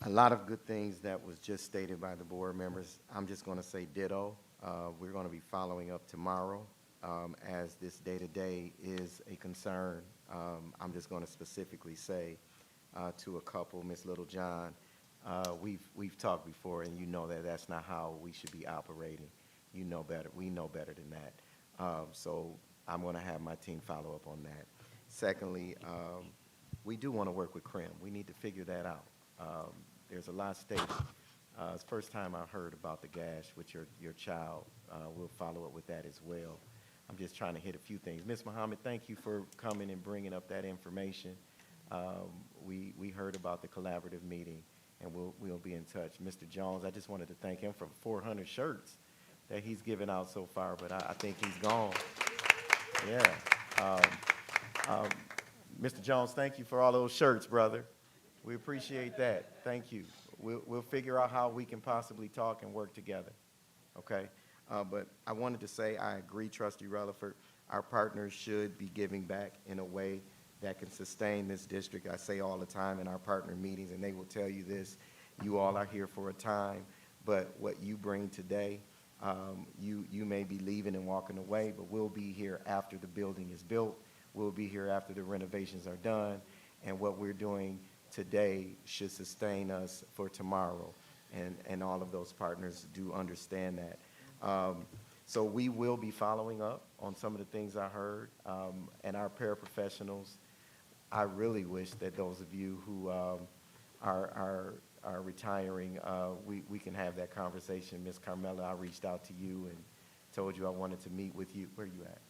S6: A lot of good things that was just stated by the board members. I'm just going to say ditto. We're going to be following up tomorrow as this day-to-day is a concern. I'm just going to specifically say to a couple, Ms. Littlejohn, we've talked before, and you know that that's not how we should be operating. You know better. We know better than that. So I'm going to have my team follow up on that. Secondly, we do want to work with CRIM. We need to figure that out. There's a lot stated. It's the first time I heard about the gash with your child. We'll follow up with that as well. I'm just trying to hit a few things. Ms. Muhammad, thank you for coming and bringing up that information. We heard about the collaborative meeting, and we'll be in touch. Mr. Jones, I just wanted to thank him for 400 shirts that he's given out so far, but I think he's gone. Yeah. Mr. Jones, thank you for all those shirts, brother. We appreciate that. Thank you. We'll figure out how we can possibly talk and work together, okay? But I wanted to say I agree, Trustee Rutherford. Our partners should be giving back in a way that can sustain this district. I say all the time in our partner meetings, and they will tell you this, you all are here for a time, but what you bring today, you may be leaving and walking away, but we'll be here after the building is built. We'll be here after the renovations are done, and what we're doing today should sustain us for tomorrow, and all of those partners do understand that. So we will be following up on some of the things I heard, and our paraprofessionals, I really wish that those of you who are retiring, we can have that conversation. Ms. Carmela, I reached out to you and told you I wanted to meet with you. Where are you at?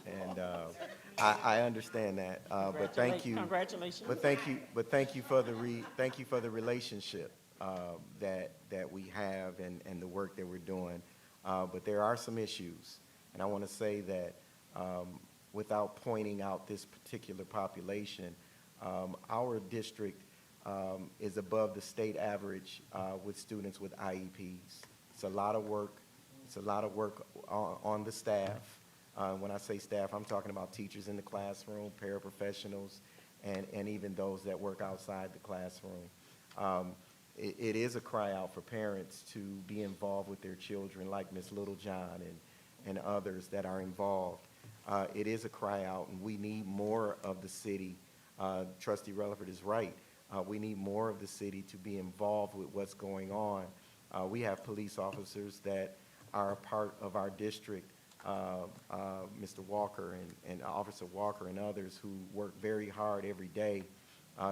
S6: And I understand that, but thank you.
S1: Congratulations.
S6: But thank you for the relationship that we have and the work that we're doing. But there are some issues, and I want to say that without pointing out this particular population, our district is above the state average with students with IEPs. It's a lot of work. It's a lot of work on the staff. When I say staff, I'm talking about teachers in the classroom, paraprofessionals, and even those that work outside the classroom. It is a cry out for parents to be involved with their children, like Ms. Littlejohn and others that are involved. It is a cry out, and we need more of the city. Trustee Rutherford is right. We need more of the city to be involved with what's going on. We have police officers that are a part of our district Mr. Walker and Officer Walker and others who work very hard every day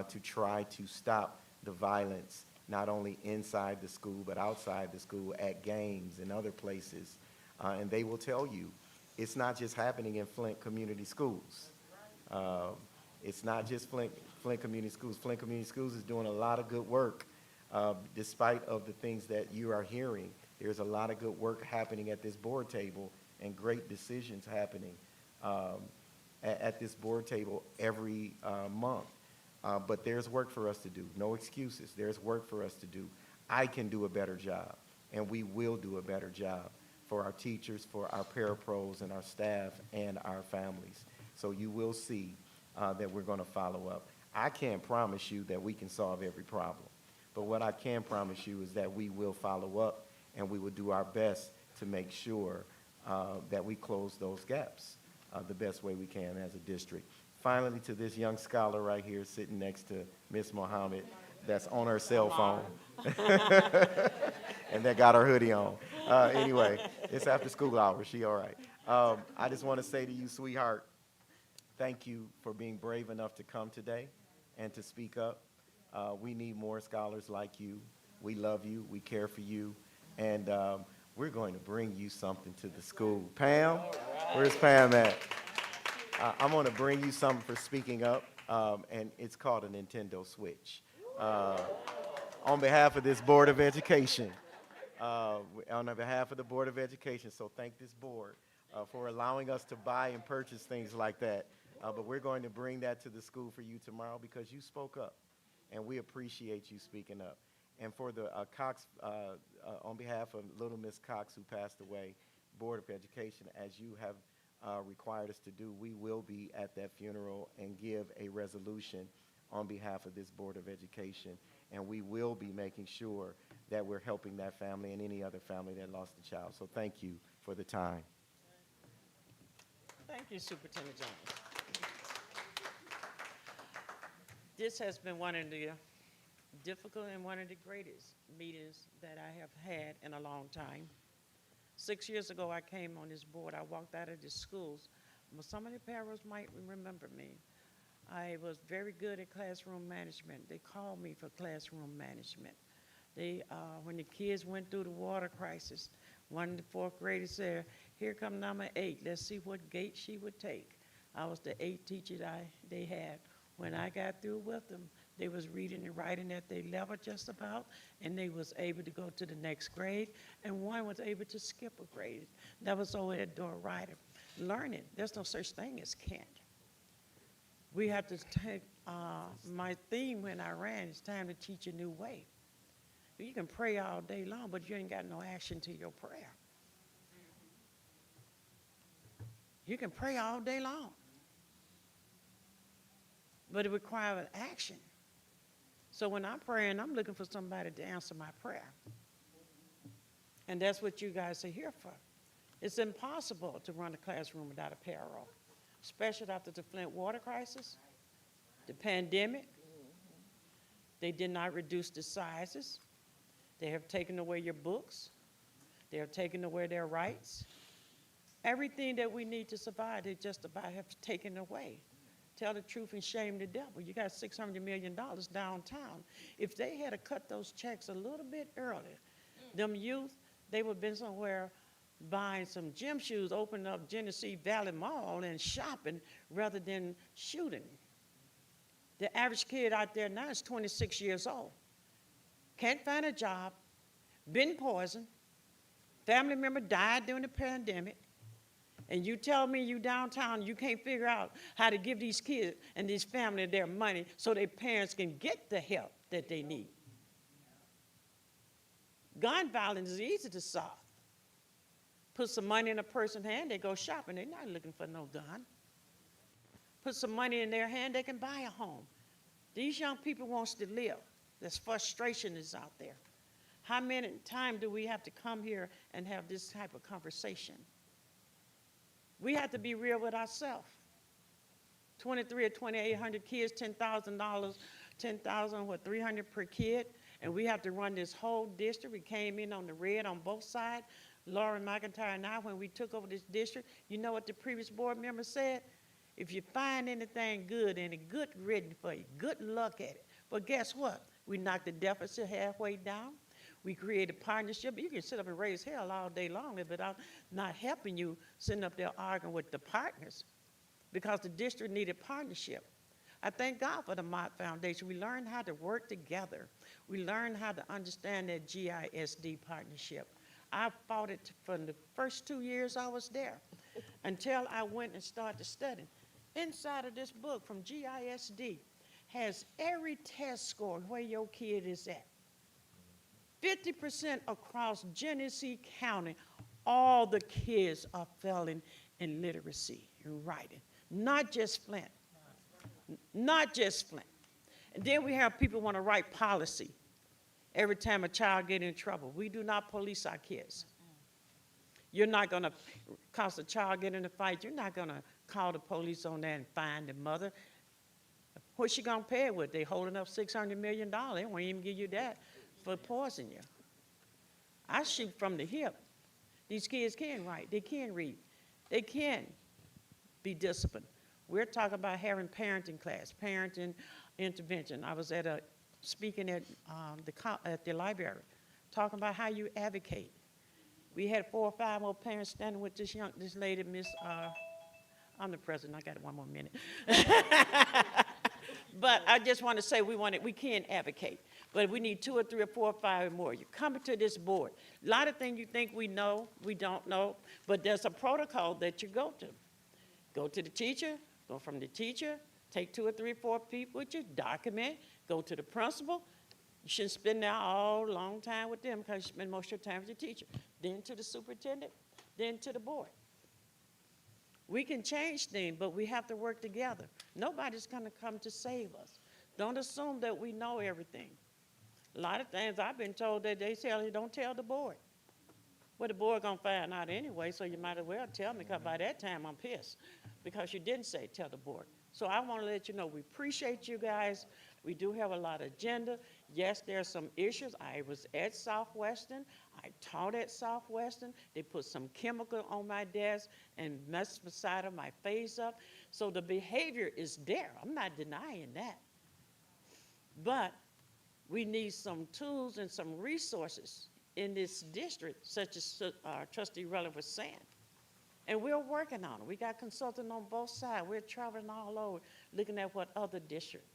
S6: to try to stop the violence, not only inside the school, but outside the school, at games and other places. And they will tell you, it's not just happening in Flint Community Schools. It's not just Flint Community Schools. Flint Community Schools is doing a lot of good work. Despite of the things that you are hearing, there's a lot of good work happening at this board table and great decisions happening at this board table every month. But there's work for us to do. No excuses. There's work for us to do. I can do a better job, and we will do a better job for our teachers, for our parapros and our staff and our families. So you will see that we're going to follow up. I can't promise you that we can solve every problem, but what I can promise you is that we will follow up and we will do our best to make sure that we close those gaps the best way we can as a district. Finally, to this young scholar right here sitting next to Miss Mohammed that's on her cell phone and that got her hoodie on. Anyway, it's after school hours. She all right. I just want to say to you, sweetheart, thank you for being brave enough to come today and to speak up. We need more scholars like you. We love you. We care for you. And we're going to bring you something to the school. Pam? Where's Pam at? I'm going to bring you something for speaking up, and it's called a Nintendo Switch. On behalf of this Board of Education, on behalf of the Board of Education, so thank this board for allowing us to buy and purchase things like that. But we're going to bring that to the school for you tomorrow because you spoke up, and we appreciate you speaking up. And for the Cox, on behalf of little Miss Cox who passed away, Board of Education, as you have required us to do, we will be at that funeral and give a resolution on behalf of this Board of Education. And we will be making sure that we're helping that family and any other family that lost a child. So thank you for the time.
S1: Thank you, Superintendent Jones. This has been one of the difficult and one of the greatest meetings that I have had in a long time. 6 years ago, I came on this board. I walked out of the schools. Well, some of the parents might remember me. I was very good at classroom management. They called me for classroom management. They, when the kids went through the water crisis, one of the fourth graders said, "Here come number 8. Let's see what gate she would take." I was the 8th teacher they had. When I got through with them, they was reading and writing at their level just about, and they was able to go to the next grade, and one was able to skip a grade. That was over at Door Rider. Learning, there's no such thing as can't. We have to take, my theme when I ran, it's time to teach a new way. You can pray all day long, but you ain't got no action to your prayer. You can pray all day long, but it requires action. So when I'm praying, I'm looking for somebody to answer my prayer. And that's what you guys are here for. It's impossible to run a classroom without a parallel, especially after the Flint water crisis, the pandemic. They did not reduce the sizes. They have taken away your books. They have taken away their rights. Everything that we need to survive, they just about have taken away. Tell the truth and shame the devil. You got $600 million downtown. If they had to cut those checks a little bit earlier, them youth, they would have been somewhere buying some gym shoes, opening up Genesee Valley Mall and shopping rather than shooting. The average kid out there now is 26 years old. Can't find a job, been poisoned, family member died during the pandemic, and you tell me you downtown, you can't figure out how to give these kids and these families their money so their parents can get the help that they need. Gun violence is easy to solve. Put some money in a person's hand, they go shopping. They're not looking for no gun. Put some money in their hand, they can buy a home. These young people want to live. This frustration is out there. How many times do we have to come here and have this type of conversation? We have to be real with ourselves. 23 or 2,800 kids, $10,000, 10,000, what, 300 per kid, and we have to run this whole district. We came in on the red on both sides. Lauren McIntyre and I, when we took over this district, you know what the previous board member said? If you find anything good in it, good written for you, good luck at it. But guess what? We knocked the deficit halfway down. We created partnership. You can sit up and raise hell all day long, but I'm not helping you sitting up there arguing with the partners because the district needed partnership. I thank God for the Mott Foundation. We learned how to work together. We learned how to understand that GISD partnership. I fought it from the first 2 years I was there until I went and started studying. Inside of this book from GISD has every test score where your kid is at. 50% across Genesee County, all the kids are failing in literacy and writing, not just Flint. Not just Flint. And then we have people want to write policy every time a child get in trouble. We do not police our kids. You're not going to, cause a child get in a fight, you're not going to call the police on that and find the mother. What's she going to pay it with? They holding up $600 million. They won't even give you that for poison you. I shoot from the hip. These kids can write. They can read. They can be disciplined. We're talking about having parenting class, parenting intervention. I was at speaking at the library, talking about how you advocate. We had 4 or 5 more parents standing with this lady, Miss, I'm the president, I got 1 more minute. But I just want to say we can advocate, but we need 2 or 3 or 4 or 5 more. You're coming to this board. A lot of things you think we know, we don't know, but there's a protocol that you go to. Go to the teacher, go from the teacher, take 2 or 3 or 4 people with you, document, go to the principal. You shouldn't spend there all long time with them because you spend most of your time with your teacher. Then to the superintendent, then to the board. We can change things, but we have to work together. Nobody's going to come to save us. Don't assume that we know everything. A lot of things I've been told that they tell you, don't tell the board. Well, the board going to find out anyway, so you might as well tell me, because by that time I'm pissed because you didn't say tell the board. So I want to let you know we appreciate you guys. We do have a lot of agenda. Yes, there are some issues. I was at Southwestern. I taught at Southwestern. They put some chemical on my desk and messed the side of my face up. So the behavior is there. I'm not denying that. But we need some tools and some resources in this district, such as Trustee Rutherford was saying. And we're working on it. We got consultants on both sides. We're traveling all over, looking at what other districts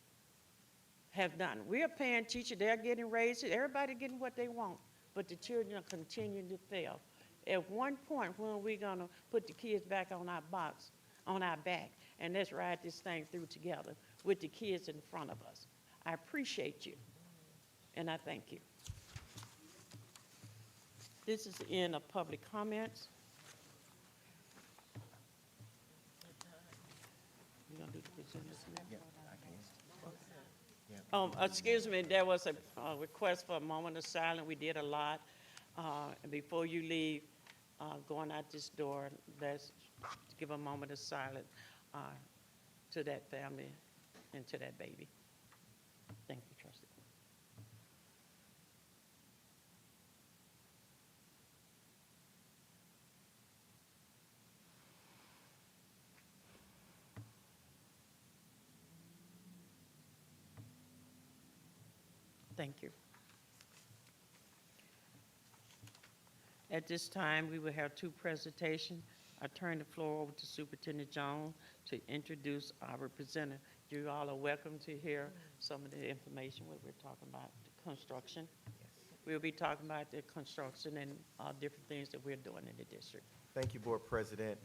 S1: have done. We're paying teachers, they're getting raises, everybody getting what they want, but the children are continuing to fail. At one point, when are we gonna put the kids back on our back, and let's ride this thing through together with the kids in front of us. I appreciate you, and I thank you. This is the end of public comments. You gonna do the presenters now? Excuse me, there was a request for a moment of silence. We did a lot. And before you leave, going out this door, let's give a moment of silence to that family and to that baby. Thank you, Trustee. Thank you. At this time, we will have 2 presentations. I turn the floor over to Superintendent Jones to introduce our presenter. You all are welcome to hear some of the information what we're talking about, the construction. We'll be talking about the construction and different things that we're doing in the district.
S6: Thank you, Board President.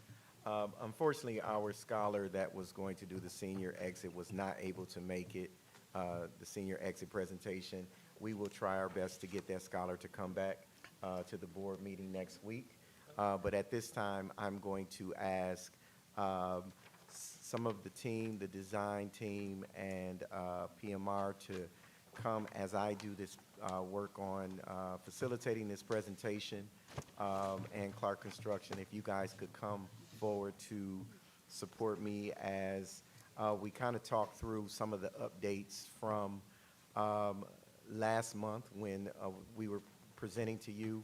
S6: Unfortunately, our scholar that was going to do the senior exit was not able to make it, the senior exit presentation. We will try our best to get that scholar to come back to the board meeting next week. But at this time, I'm going to ask some of the team, the design team, and PMR to come as I do this work on facilitating this presentation, and Clark Construction, if you guys could come forward to support me as we kind of talk through some of the updates from last month when we were presenting to you.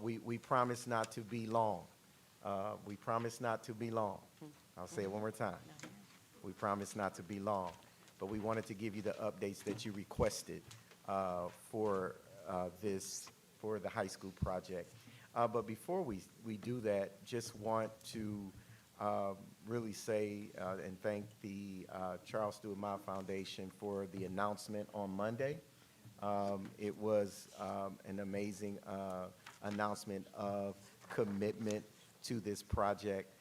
S6: We promise not to be long. We promise not to be long. I'll say it one more time. We promise not to be long. But we wanted to give you the updates that you requested for the high school project. But before we do that, just want to really say and thank the Charles Stewart Mott Foundation for the announcement on Monday. It was an amazing announcement of commitment to this project.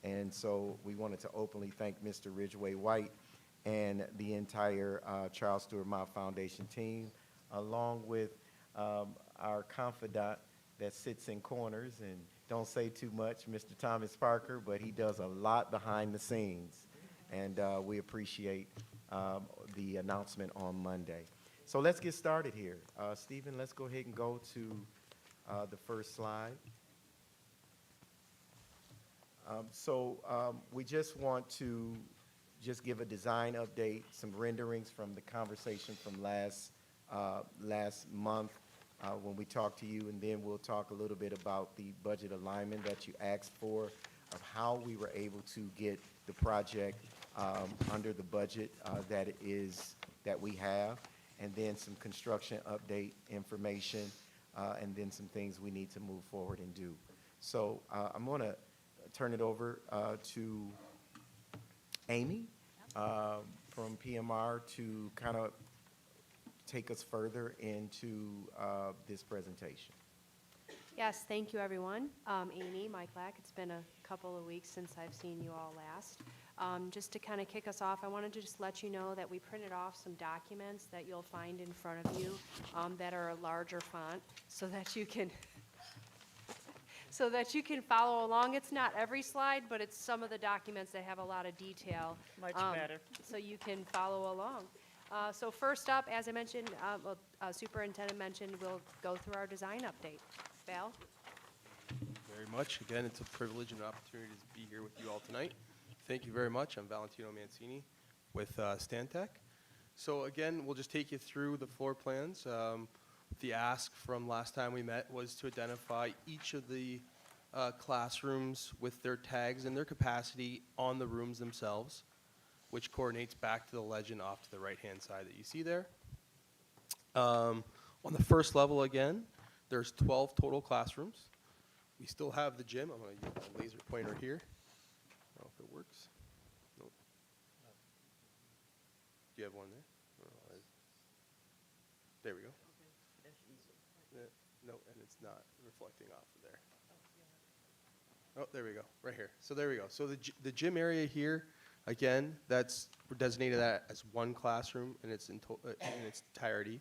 S6: And so we wanted to openly thank Mr. Ridgway White and the entire Charles Stewart Mott Foundation team, along with our confidant that sits in corners and don't say too much, Mr. Thomas Parker, but he does a lot behind the scenes. And we appreciate the announcement on Monday. So let's get started here. Stephen, let's go ahead and go to the first slide. We just want to just give a design update, some renderings from the conversation from last month when we talked to you, and then we'll talk a little bit about the budget alignment that you asked for, of how we were able to get the project under the budget that we have, and then some construction update information, and then some things we need to move forward and do. So I'm going to turn it over to Amy from PMR to kind of take us further into this presentation.
S16: Yes, thank you, everyone. Amy, Mike Lack, it's been a couple of weeks since I've seen you all last. Just to kind of kick us off, I wanted to just let you know that we printed off some documents that you'll find in front of you that are a larger font so that you can follow along. It's not every slide, but it's some of the documents that have a lot of detail.
S1: Much better.
S16: So you can follow along. So first up, as I mentioned, Superintendent mentioned, we'll go through our design update. Val?
S17: Very much. Again, it's a privilege and an opportunity to be here with you all tonight. Thank you very much. I'm Valentino Mancini with Stantec. So again, we'll just take you through the floor plans. The ask from last time we met was to identify each of the classrooms with their tags and their capacity on the rooms themselves, which coordinates back to the legend off to the right-hand side that you see there. On the first level, again, there's 12 total classrooms. We still have the gym. I'm going to use my laser pointer here. I don't know if it works. Nope. Do you have one there? There we go. No, and it's not reflecting off of there. Oh, there we go, right here. So there we go. So the gym area here, again, that's designated as one classroom in its entirety.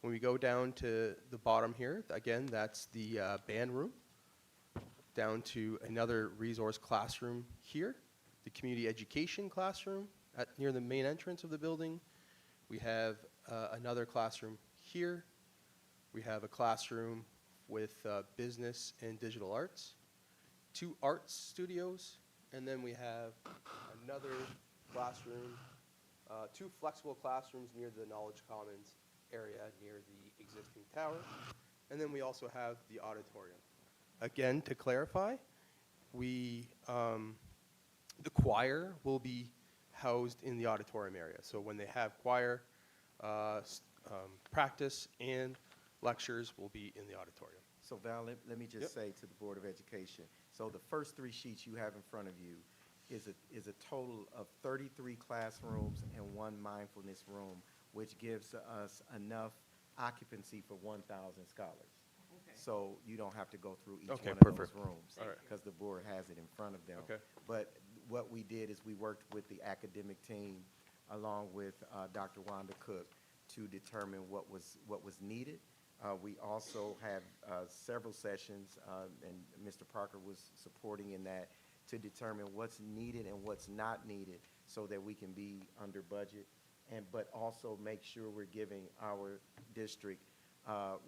S17: When we go down to the bottom here, again, that's the band room. Down to another resource classroom here, the community education classroom near the main entrance of the building. We have another classroom here. We have a classroom with business and digital arts, 2 arts studios, and then we have another classroom, 2 flexible classrooms near the Knowledge Commons area near the existing tower. And then we also have the auditorium. Again, to clarify, the choir will be housed in the auditorium area. So when they have choir practice and lectures will be in the auditorium.
S6: So Val, let me just say to the Board of Education, so the first 3 sheets you have in front of you is a total of 33 classrooms and 1 mindfulness room, which gives us enough occupancy for 1,000 scholars. Okay. So you don't have to go through each one of those rooms because the board has it in front of them.
S17: Okay.
S6: But what we did is we worked with the academic team along with Dr. Wanda Cook to determine what was needed. We also had several sessions, and Mr. Parker was supporting in that, to determine what's needed and what's not needed so that we can be under budget, but also make sure we're giving our district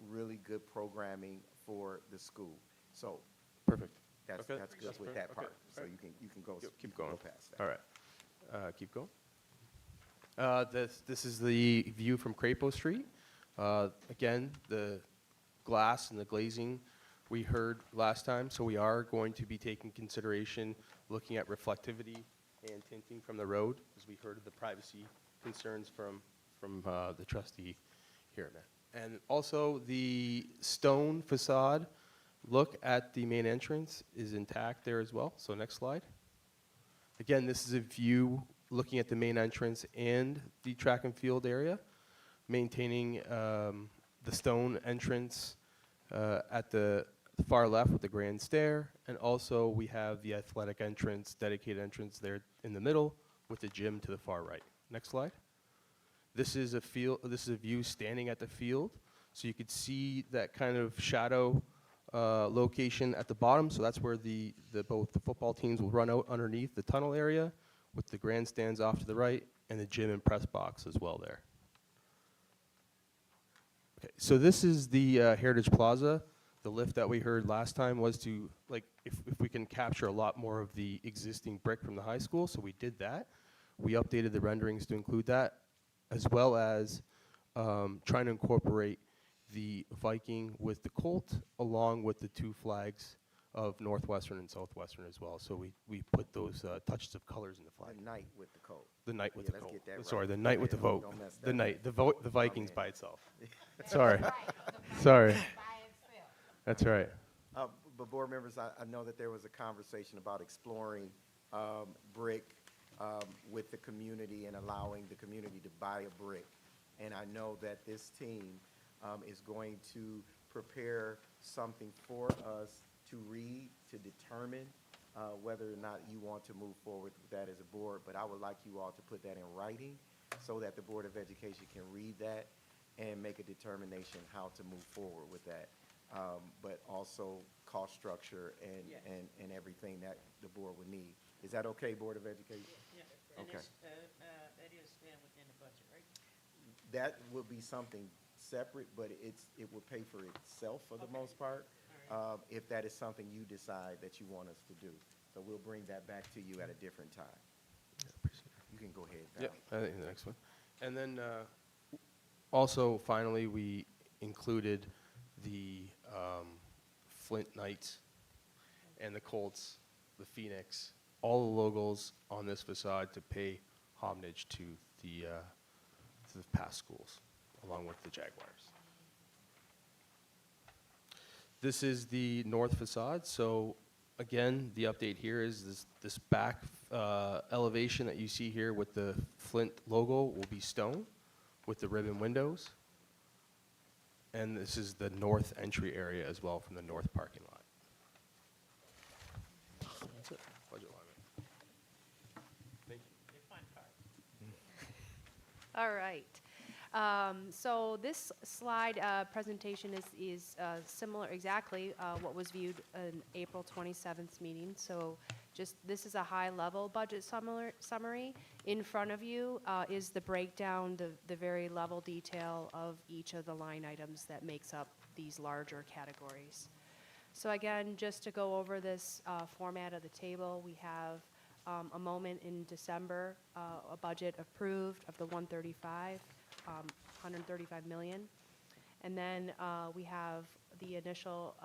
S6: really good programming for the school. So
S17: Perfect.
S6: that's
S17: Okay.
S6: good
S17: That's
S6: with
S17: perfect.
S6: that part.
S17: Okay.
S6: So
S17: All right.
S6: you can go
S17: Keep going.
S6: go past that.
S17: All right. Keep going. This is the view from Crapo Street. Again, the glass and the glazing we heard last time, so we are going to be taking consideration, looking at reflectivity and tinting from the road, as we heard of the privacy concerns from the trustee here, man. And also, the stone facade look at the main entrance is intact there as well. So next slide. Again, this is a view looking at the main entrance and the track and field area, maintaining the stone entrance at the far left with the grand stair, and also we have the athletic entrance, dedicated entrance there in the middle with the gym to the far right. Next slide. This is a field. This is a view standing at the field, so you could see that kind of shadow location at the bottom. So that's where both the football teams will run out underneath the tunnel area, with the grandstands off to the right, and the gym and press box as well there. Okay, so this is the Heritage Plaza. The lift that we heard last time was to, like, if we can capture a lot more of the existing brick from the high school, so we did that. We updated the renderings to include that, as well as trying to incorporate the Viking with the Colt, along with the two flags of Northwestern and Southwestern as well. So we put those touches of colors in the flag.
S6: The knight with the coat.
S17: The knight with
S6: Yeah,
S17: the
S6: let's
S17: Colt.
S6: get that right.
S17: Sorry, the knight with the
S6: Yeah,
S17: vote.
S6: don't mess
S17: The
S6: that
S17: knight,
S6: up.
S17: the Vikings
S6: man.
S17: by itself. Sorry. Sorry. That's right.
S6: But board members, I know that there was a conversation about exploring brick with the community and allowing the community to buy a brick. And I know that this team is going to prepare something for us to read, to determine whether or not you want to move forward with that as a board. But I would like you all to put that in writing so that the Board of Education can read that and make a determination how to move forward with that. But also cost structure and everything that the board would need. Is that okay, Board of Education?
S1: Yeah, and
S6: Okay.
S1: that is staying within the budget, right?
S6: That will be something separate, but it will pay for itself for the most part, if that is something you decide that you want us to do. So we'll bring that back to you at a different time. You can go ahead.
S17: Yep, I think the next one. And then also, finally, we included the Flint Knights and the Colts, the Phoenix, all the logos on this facade to pay homage to the past schools, along with the Jaguars. This is the north facade. So again, the update here is this back elevation that you see here with the Flint logo will be stone with the ribbon windows. And this is the north entry area as well from the north parking lot. That's it. Budget line. Thank you.
S18: All right. So this slide presentation is similar exactly what was viewed in April 27th meeting. So just this is a high-level budget summary. In front of you is the breakdown, the very level detail of each of the line items that makes up these larger categories. So again, just to go over this format of the table, we have a moment in December, a budget approved of the 135 million. And then we have the initial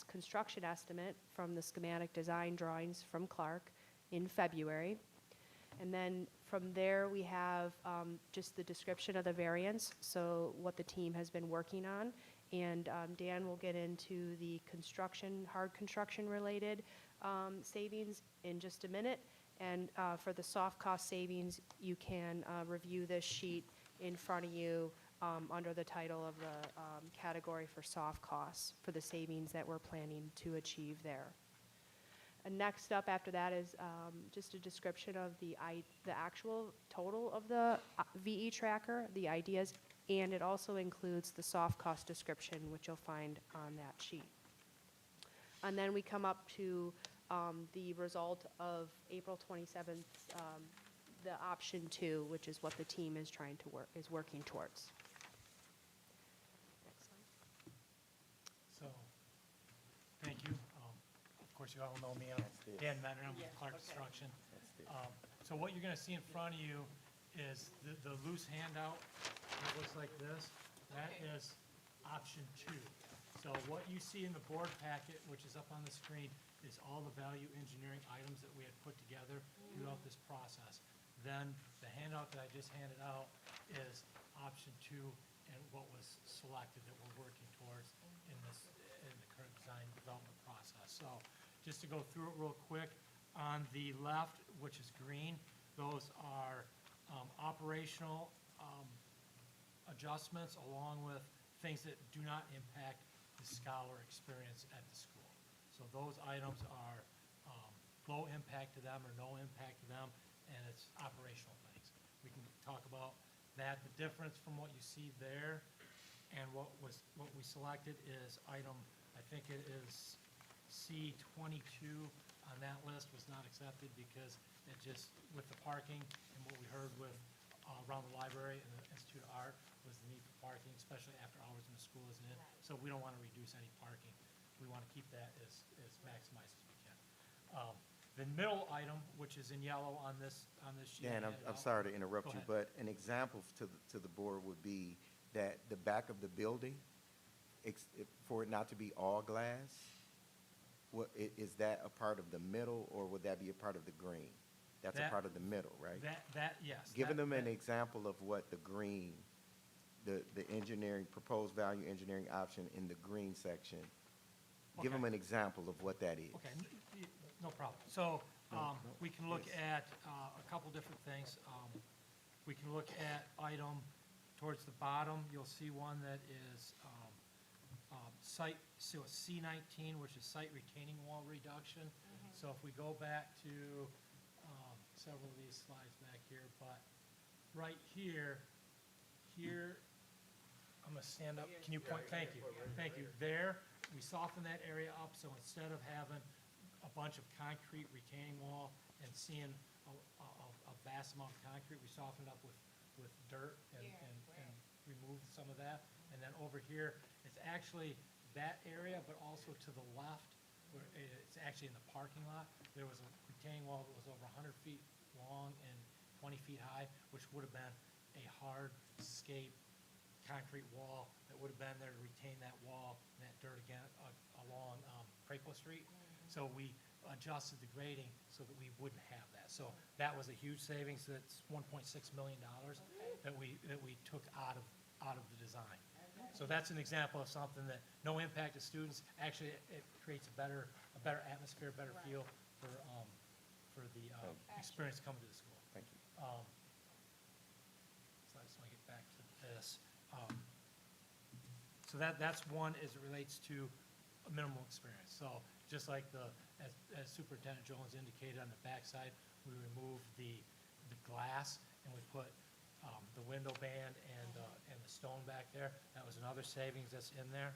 S18: construction estimate from the schematic design drawings from Clark in February. And then from there, we have just the description of the variance, so what the team has been working on. And Dan will get into the hard construction related savings in just a minute. And for the soft cost savings, you can review this sheet in front of you under the title of the category for soft costs for the savings that we're planning to achieve there. And next up after that is just a description of the actual total of the VE tracker, the ideas, and it also includes the soft cost description, which you'll find on that sheet. And then we come up to the result of April 27th, the option 2, which is what the team is working towards. Next slide.
S19: So, thank you. Of course, you all know me. I'm Dan Menner. I'm with Clark Construction. So what you're going to see in front of you is the loose handout. It looks like this. That is option 2. So what you see in the board packet, which is up on the screen, is all the value engineering items that we had put together throughout this process. Then the handout that I just handed out is option 2 and what was selected that we're working towards in the current design development process. So just to go through it real quick, on the left, which is green, those are operational adjustments along with things that do not impact the scholar experience at the school. So those items are low impact to them or no impact to them, and it's operational things. We can talk about that. The difference from what you see there and what we selected is item, I think it is C22 on that list was not accepted because it just, with the parking and what we heard with around the library and the Institute of Art was the need for parking, especially after hours when the school isn't in. So we don't want to reduce any parking. We want to keep that as maximized as we can. The middle item, which is in yellow on this sheet.
S6: Dan,
S19: I
S6: I'm
S19: handed
S6: I'm
S19: out.
S6: sorry to interrupt
S19: Go
S6: you,
S19: ahead.
S6: but an example to the board would be that the back of the building, for it not to be all glass, is that a part of the middle, or would that be a part of the green? That's a
S19: That-
S6: part of the middle, right?
S19: Yes.
S6: Giving
S19: that-
S6: them an
S19: that-
S6: example of what the green, the engineering, proposed value engineering option in the green section, give
S19: Okay.
S6: them an example of what that is.
S19: Okay, no problem. So we can look at a couple different things. We can look at item towards the bottom. You'll see one that is site, so it's C19, which is site retaining wall reduction. So if we go back to several of these slides back here, but right here, I'm going to stand up. Can you point? Thank you. Thank you. There, we soften that area up, so instead of having a bunch of concrete retaining wall and seeing a vast amount of concrete, we softened up with dirt and removed some of that. And then over here, it's actually that area, but also to the left, where it's actually in the parking lot. There was a retaining wall that was over 100 feet long and 20 feet high, which would have been a hardscape concrete wall that would have been there to retain that wall and that dirt again along Crapo Street. So we adjusted the grading so that we wouldn't have that. So that was a huge savings. That's $1.6 million that we took out of the design. So that's an example of something that no impact to students. Actually, it creates a better atmosphere, better feel for the experience coming to the school.
S6: Thank you.
S19: So I just want to get back to this. So that's one as it relates to a minimal experience. So just like as Superintendent Jones indicated on the backside, we removed the glass and we put the window band and the stone back there. That was another savings that's in there.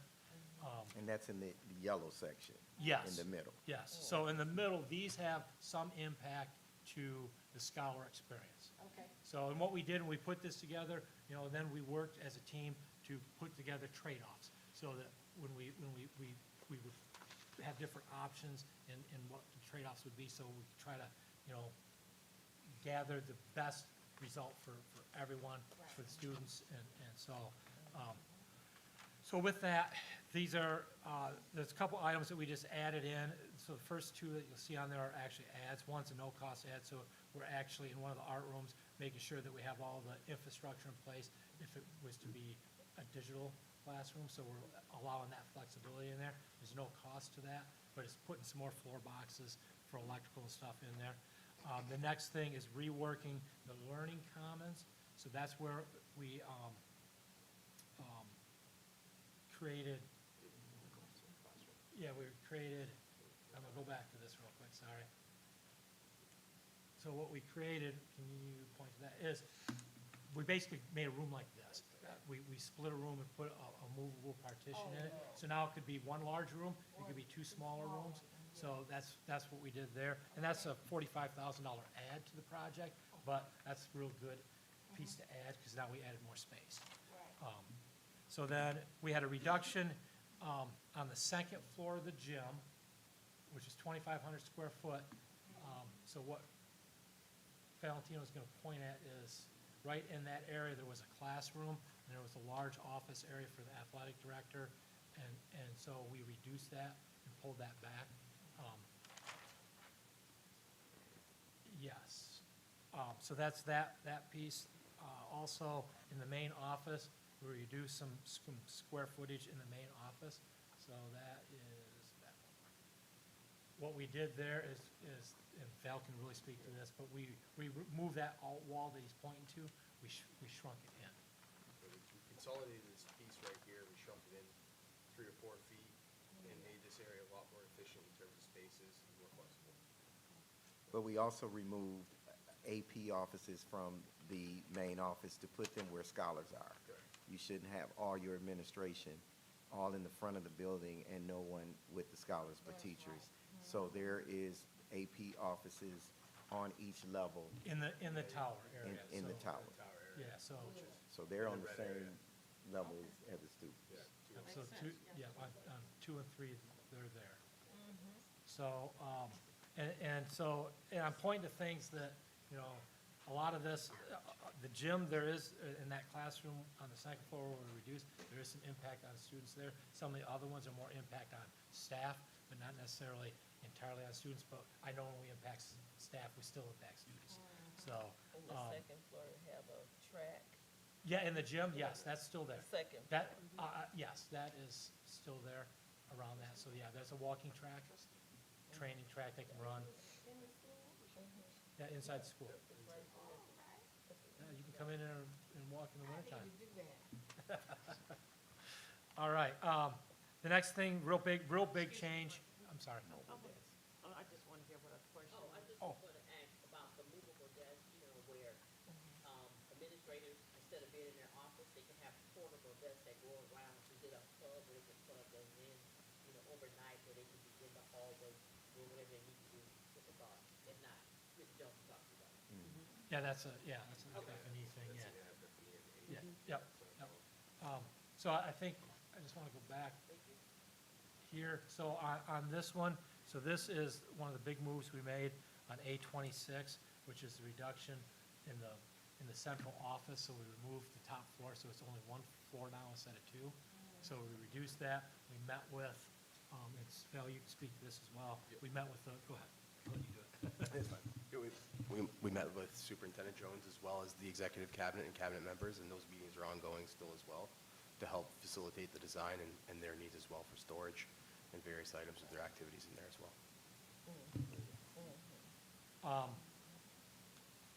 S6: And that's in the yellow section?
S19: Yes.
S6: In the middle?
S19: Yes. So in the middle, these have some impact to the scholar experience.
S18: Okay.
S19: So, and what we did when we put this together, then we worked as a team to put together trade-offs, so that when we would have different options in what the trade-offs would be, so we could try to, gather the best result for everyone, for the students, and so. So with that, these are, there's a couple items that we just added in. So the first two that you'll see on there are actually ads. One's a no-cost ad, so we're actually in one of the art rooms making sure that we have all the infrastructure in place if it was to be a digital classroom. So we're allowing that flexibility in there. There's no cost to that, but it's putting some more floor boxes for electrical and stuff in there. The next thing is reworking the learning commons. So that's where we created, I'm gonna go back to this real quick, sorry. So what we created, can you point to that, is we basically made a room like this. We split a room and put a movable partition in it. So now it could be one large room, it could be two smaller rooms. So that's what we did there. And that's a $45,000 add to the project, but that's a real good piece to add because now we added more space. So then we had a reduction on the second floor of the gym, which is 2,500 square foot. So what Valentino's going to point at is right in that area there was a classroom and there was a large office area for the athletic director And so we reduced that and pulled that back. Yes. So that's that piece. Also, in the main office, we reduced some square footage in the main office. So that is that one. What we did there is, and Val can really speak to this, but we removed that alt wall that he's pointing to. We shrunk it in.
S17: So we consolidated this piece right here, we shrunk it in 3 or 4 feet, and made this area a lot more efficient in terms of spaces and more flexible.
S6: But we also removed AP offices from the main office to put them where scholars are.
S17: Correct.
S6: You shouldn't have all your administration all in the front of the building and no one with the scholars but teachers. So there is AP offices on each level
S19: In the tower area.
S6: in the
S19: so-
S6: tower.
S19: Yeah, so,
S6: So they're on the same level as the students.
S19: so two, yeah, on 2 and 3, they're there. So, and I'm pointing to things that, you know, a lot of this, the gym, there is, in that classroom on the second floor where we reduced, there is some impact on students there. Some of the other ones are more impact on staff, but not necessarily entirely on students, but I know when we impact staff, we still impact students. So,
S3: And the second floor have a track.
S19: yeah, in the gym, yes, that's still there.
S3: Second.
S19: That, yes, that is still there around that. So, yeah, there's a walking track, training track they can run. Yeah, inside the school. Yeah, you can come in there and walk in the wintertime. All right, the next thing, real big change, I'm sorry.
S15: I just want to hear what a question. I just
S19: Oh.
S15: want to ask about the movable desk, where administrators, instead of being in their office, they can have portable desks that go around to get a plug where they can plug them in, overnight, where they can be in the hallway, or whatever they need to do with the guard. If not, Ms. Jones talked about it.
S19: Yeah, that's an FF&E thing, yeah. Yeah, yep. So I think, I just want to go back here. So on this one, so this is one of the big moves we made on A26, which is the reduction in the central office. So we removed the top floor, so it's only 1 floor now instead of 2. So we reduced that. We met with, Val, you can speak to this as well. We met with go ahead, I'll let you do it.
S17: It's fine. We met with Superintendent Jones as well as the executive cabinet and cabinet members, and those meetings are ongoing still as well to help facilitate the design and their needs as well for storage and various items of their activities in there as well.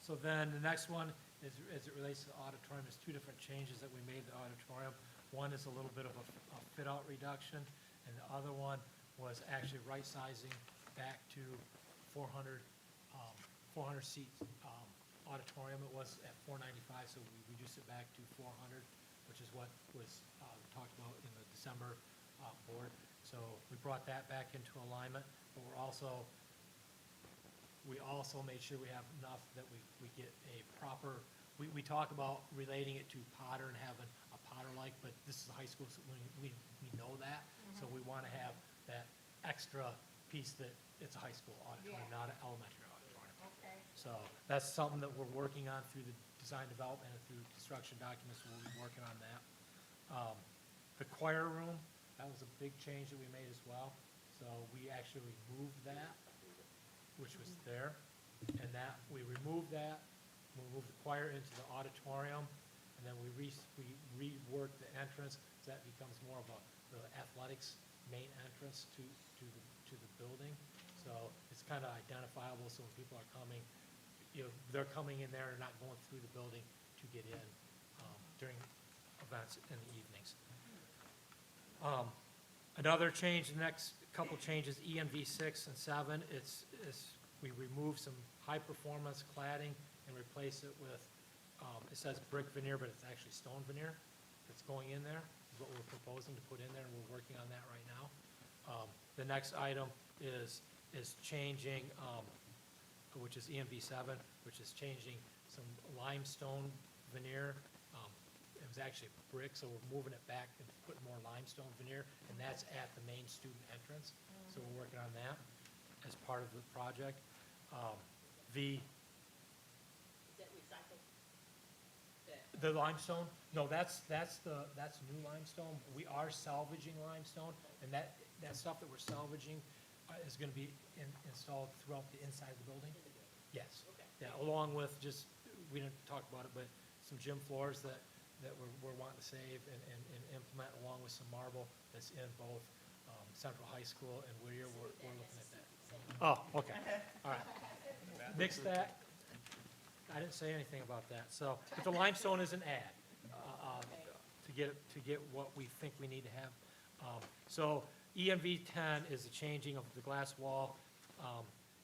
S19: So then the next one is, as it relates to the auditorium, there's 2 different changes that we made to the auditorium. One is a little bit of a fit-out reduction, and the other one was actually right-sizing back to 400 seat auditorium. It was at 495, so we reduced it back to 400, which is what was talked about in the December board. So we brought that back into alignment, but we also made sure we have enough that we get a proper, we talk about relating it to Potter and having a Potter-like, but this is a high school, so we know that. So we want to have that extra piece that it's a high school auditorium, not an elementary auditorium. So that's something that we're working on through the design development and through construction documents. We'll be working on that. The choir room, that was a big change that we made as well. So we actually removed that, which was there. And that, we removed that, we moved the choir into the auditorium, and then we reworked the entrance, so that becomes more of the athletics main entrance to the building. So it's kind of identifiable, so when people are coming, they're coming in there and not going through the building to get in during events in the evenings. Another change, the next couple changes, EMV 6 and 7, we removed some high-performance cladding and replace it with, it says brick veneer, but it's actually stone veneer that's going in there, is what we're proposing to put in there, and we're working on that right now. The next item is changing, which is EMV 7, which is changing some limestone veneer. It was actually brick, so we're moving it back and putting more limestone veneer, and that's at the main student entrance. So we're working on that as part of the project.
S15: Is that recycled?
S19: The limestone, no, that's new limestone. We are salvaging limestone, and that stuff that we're salvaging is gonna be installed throughout the inside of the building? Yes. Yeah, along with just, we didn't talk about it, but some gym floors that we're wanting to save and implement, along with some marble that's in both Central High School and Whittier. We're looking at that. Oh, okay, all right. Nix that. I didn't say anything about that, so, but the limestone is an add, to get what we think we need to have. So EMV 10 is the changing of the glass wall,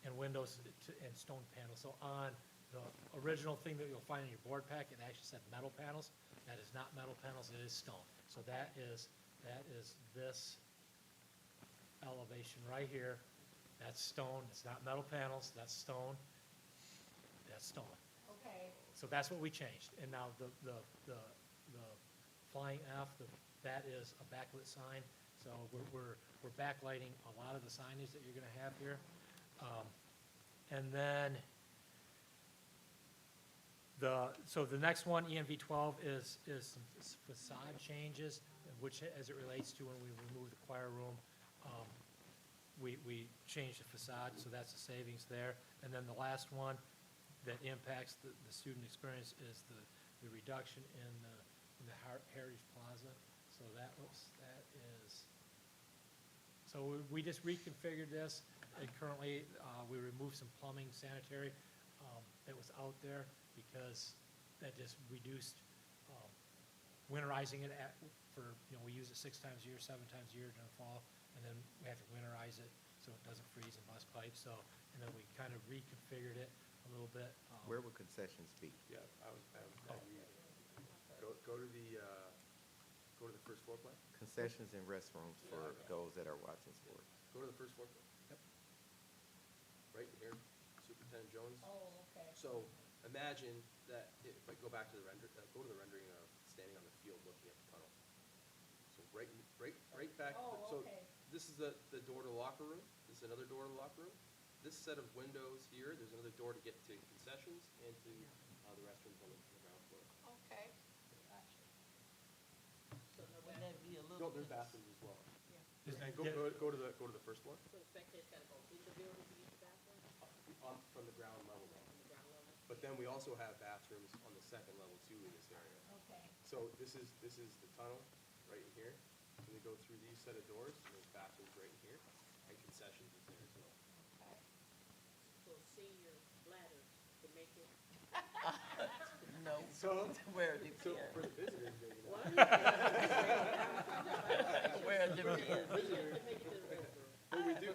S19: and windows and stone panels. So on the original thing that you'll find in your board pack, it actually said metal panels. That is not metal panels, it is stone. So that is this elevation right here. That's stone, it's not metal panels, that's stone, that's stone.
S9: Okay.
S19: So that's what we changed. And now the Flying F, that is a backlit sign. So we're backlighting a lot of the signage that you're gonna have here. And then so the next one, EMV 12, is some facade changes, which as it relates to when we remove the choir room, we changed the facade, so that's a savings there. And then the last one that impacts the student experience is the reduction in the Heritage Plaza. So so we just reconfigured this, and currently we removed some plumbing, sanitary that was out there, because that just reduced winterizing it we use it 6 times a year, 7 times a year during the fall, and then we have to winterize it so it doesn't freeze and bust pipes. So, and then we kind of reconfigured it a little bit.
S6: Where would concessions be?
S17: Yeah, go to the first floor plan.
S6: Concessions and restrooms for those that are watching sports.
S17: Go to the first floor plan.
S19: Yep.
S17: Right here, Superintendent Jones.
S9: Oh, okay.
S17: So imagine that, if I go back to the go to the rendering of standing on the field looking at the tunnel. So right back,
S9: Oh,
S17: so
S9: okay.
S17: this is the door to the locker room. This is another door to the locker room. This set of windows here, there's another door to get to concessions and to the restrooms on the ground floor.
S9: Okay. Gotcha.
S3: Wouldn't that be a
S17: No,
S3: little
S17: there's
S3: bit?
S17: bathrooms as well.
S19: Is that-
S17: Go to the first floor.
S15: So the spectators gotta go in the building to use the bathroom?
S17: From the ground level though. But then we also have bathrooms on the second level too in this area.
S9: Okay.
S17: So this is the tunnel right in here. And we go through these set of doors, and there's bathrooms right in here, and concessions is there as well.
S9: Okay.
S15: So senior bladders to make it.
S3: No,
S17: So,
S3: where it
S17: so
S3: depends,
S17: for the visitors, maybe not.
S3: where it depends.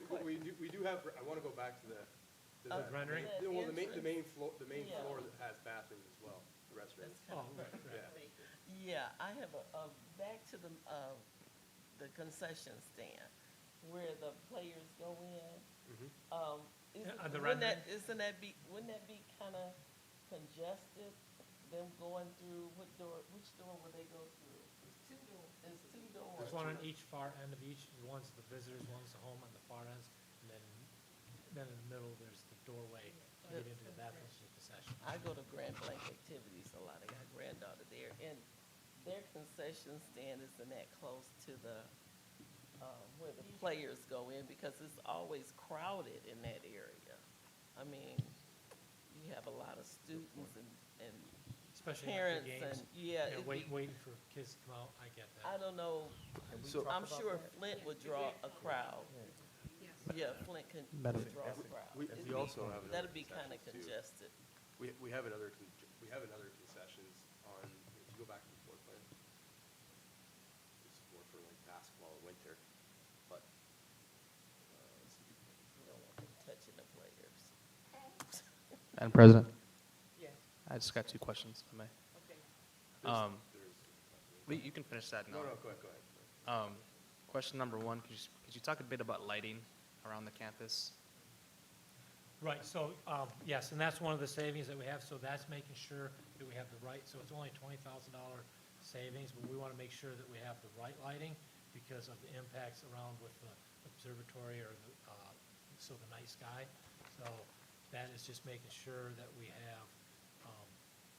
S17: But we do have, I wanna go back to the
S19: rendering?
S17: well, the main
S3: entrance.
S17: floor
S3: Yeah.
S17: that has bathrooms as well, the restrooms.
S3: That's kind
S19: Oh,
S3: of,
S19: right, right.
S17: Yeah.
S3: yeah, I have back to the concession stand, where the players go in.
S17: Mhm.
S19: The
S3: Wouldn't
S19: rendering?
S3: wouldn't that be kind of congested, them going through, which door would they go through? There's two doors.
S19: There's one on each far end of each. One's the visitors, one's the home on the far ends, and then in the middle, there's the doorway to get into the bathrooms and concession.
S3: I go to Grand Blanc activities a lot. I got a granddaughter there, and their concession stand isn't that close to the, where the players go in, because it's always crowded in that area. I mean, you have a lot of students and
S19: Especially
S3: parents
S19: after
S3: and,
S19: games.
S3: yeah.
S19: Yeah,
S3: it'd be-
S19: waiting for kids to come out. I get
S3: I
S19: that.
S3: don't know,
S17: So-
S3: I'm sure Flint would draw a crowd. Yeah, Flint would draw a crowd. It'd
S17: We
S3: be-
S17: also have another
S3: That'd be kind of
S17: concessions, too.
S3: congested.
S17: We have another concessions on, if you go back to the floor plan. It's more for like basketball in winter, but,
S3: You don't want them touching the players.
S2: Madam President,
S15: Yes,
S2: I just got 2 questions, if I may.
S15: okay.
S2: Um,
S17: there's,
S2: you can finish that now.
S17: no, go ahead.
S2: Question number 1, could you talk a bit about lighting around the campus?
S19: Right, so, yes, and that's one of the savings that we have, so that's making sure that we have the right, so it's only $20,000 savings, but we want to make sure that we have the right lighting because of the impacts around with the observatory or the night sky. So that is just making sure that we have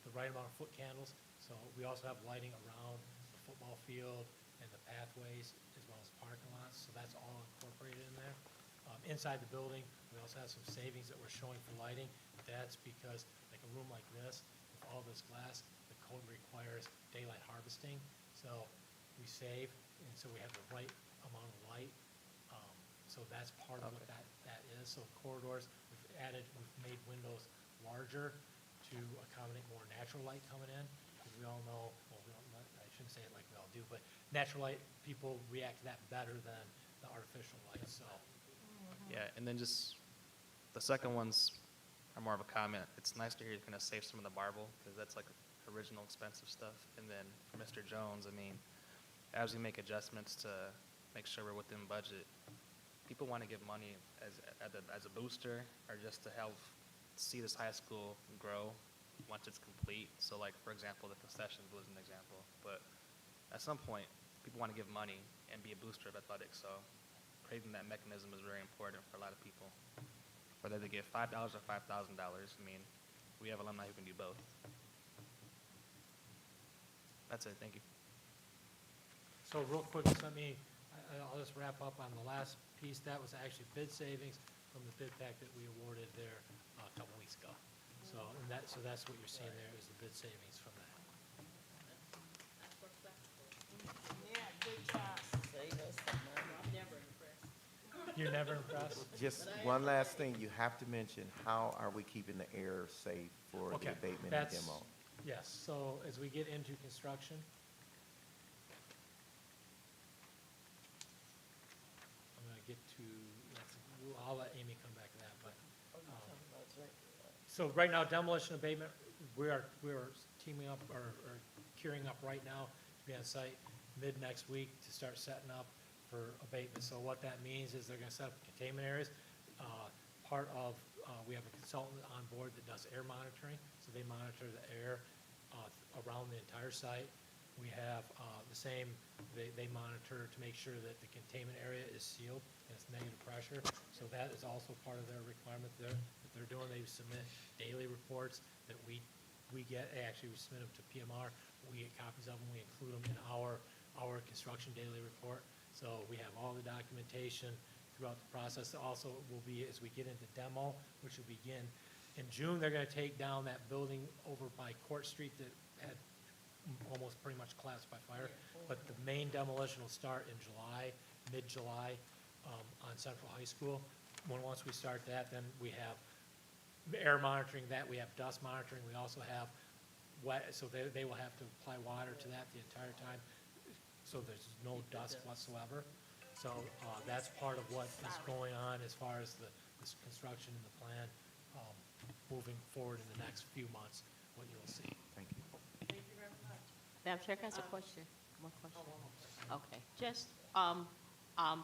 S19: the the right amount of foot candles. So we also have lighting around the football field and the pathways as well as parking lots. So that's all incorporated in there. Inside the building, we also have some savings that we're showing for lighting. That's because like a room like this, with all this glass, the code requires daylight harvesting. So we save, and so we have the right amount of light. So that's part of what that is. So corridors, we've made windows larger to accommodate more natural light coming in. Because we all know, well, I shouldn't say it like we all do, but natural light, people react to that better than the artificial light, so.
S2: Yeah, and then just, the second ones are more of a comment. It's nice to hear you're gonna save some of the marble, because that's like original expensive stuff. And then for Mr. Jones, I mean, as we make adjustments to make sure we're within budget, people want to give money as a booster or just to help see this high school grow once it's complete. So like, for example, the concession was an example. But at some point, people want to give money and be a booster of athletics. So creating that mechanism is very important for a lot of people. Whether they give $5 or $5,000, I mean, we have alumni who can do both. That's it, thank you.
S19: So real quick, I'll just wrap up on the last piece. That was actually bid savings from the bid pack that we awarded there a couple weeks ago. So, so that's what you're seeing there is the bid savings from that.
S14: Yeah, good job.
S3: Save us some money.
S14: I'm never impressed.
S19: You're never impressed?
S6: Just one last thing, you have to mention, how are we keeping the air safe for the
S19: Okay,
S6: abatement and
S19: that's-
S6: demo?
S19: Yes, so as we get into construction, I'm gonna get to, I'll let Amy come back to that, but, so right now demolition abatement, we are teaming up or queuing up right now to be on site mid next week to start setting up for abatement. So what that means is they're gonna set up containment areas. We have a consultant on board that does air monitoring, so they monitor the air around the entire site. We have the same, they monitor to make sure that the containment area is sealed and it's negative pressure. So that is also part of their requirement there that they're doing. They submit daily reports that we get. Actually, we submit them to PMR. We get copies of them. We include them in our construction daily report. So we have all the documentation throughout the process. Also will be as we get into demo, which will begin in June. They're going to take down that building over by Court Street that had almost pretty much collapsed by fire. But the main demolition will start in July, mid-July, on Central High School. Once we start that, then we have air monitoring that, we have dust monitoring, we also have wet, so they will have to apply water to that the entire time, so there's no dust whatsoever. So that's part of what is going on as far as this construction and the plan moving forward in the next few months, what you'll see.
S6: Thank you.
S15: Madam Chair, can I ask a question? One question. Okay, just,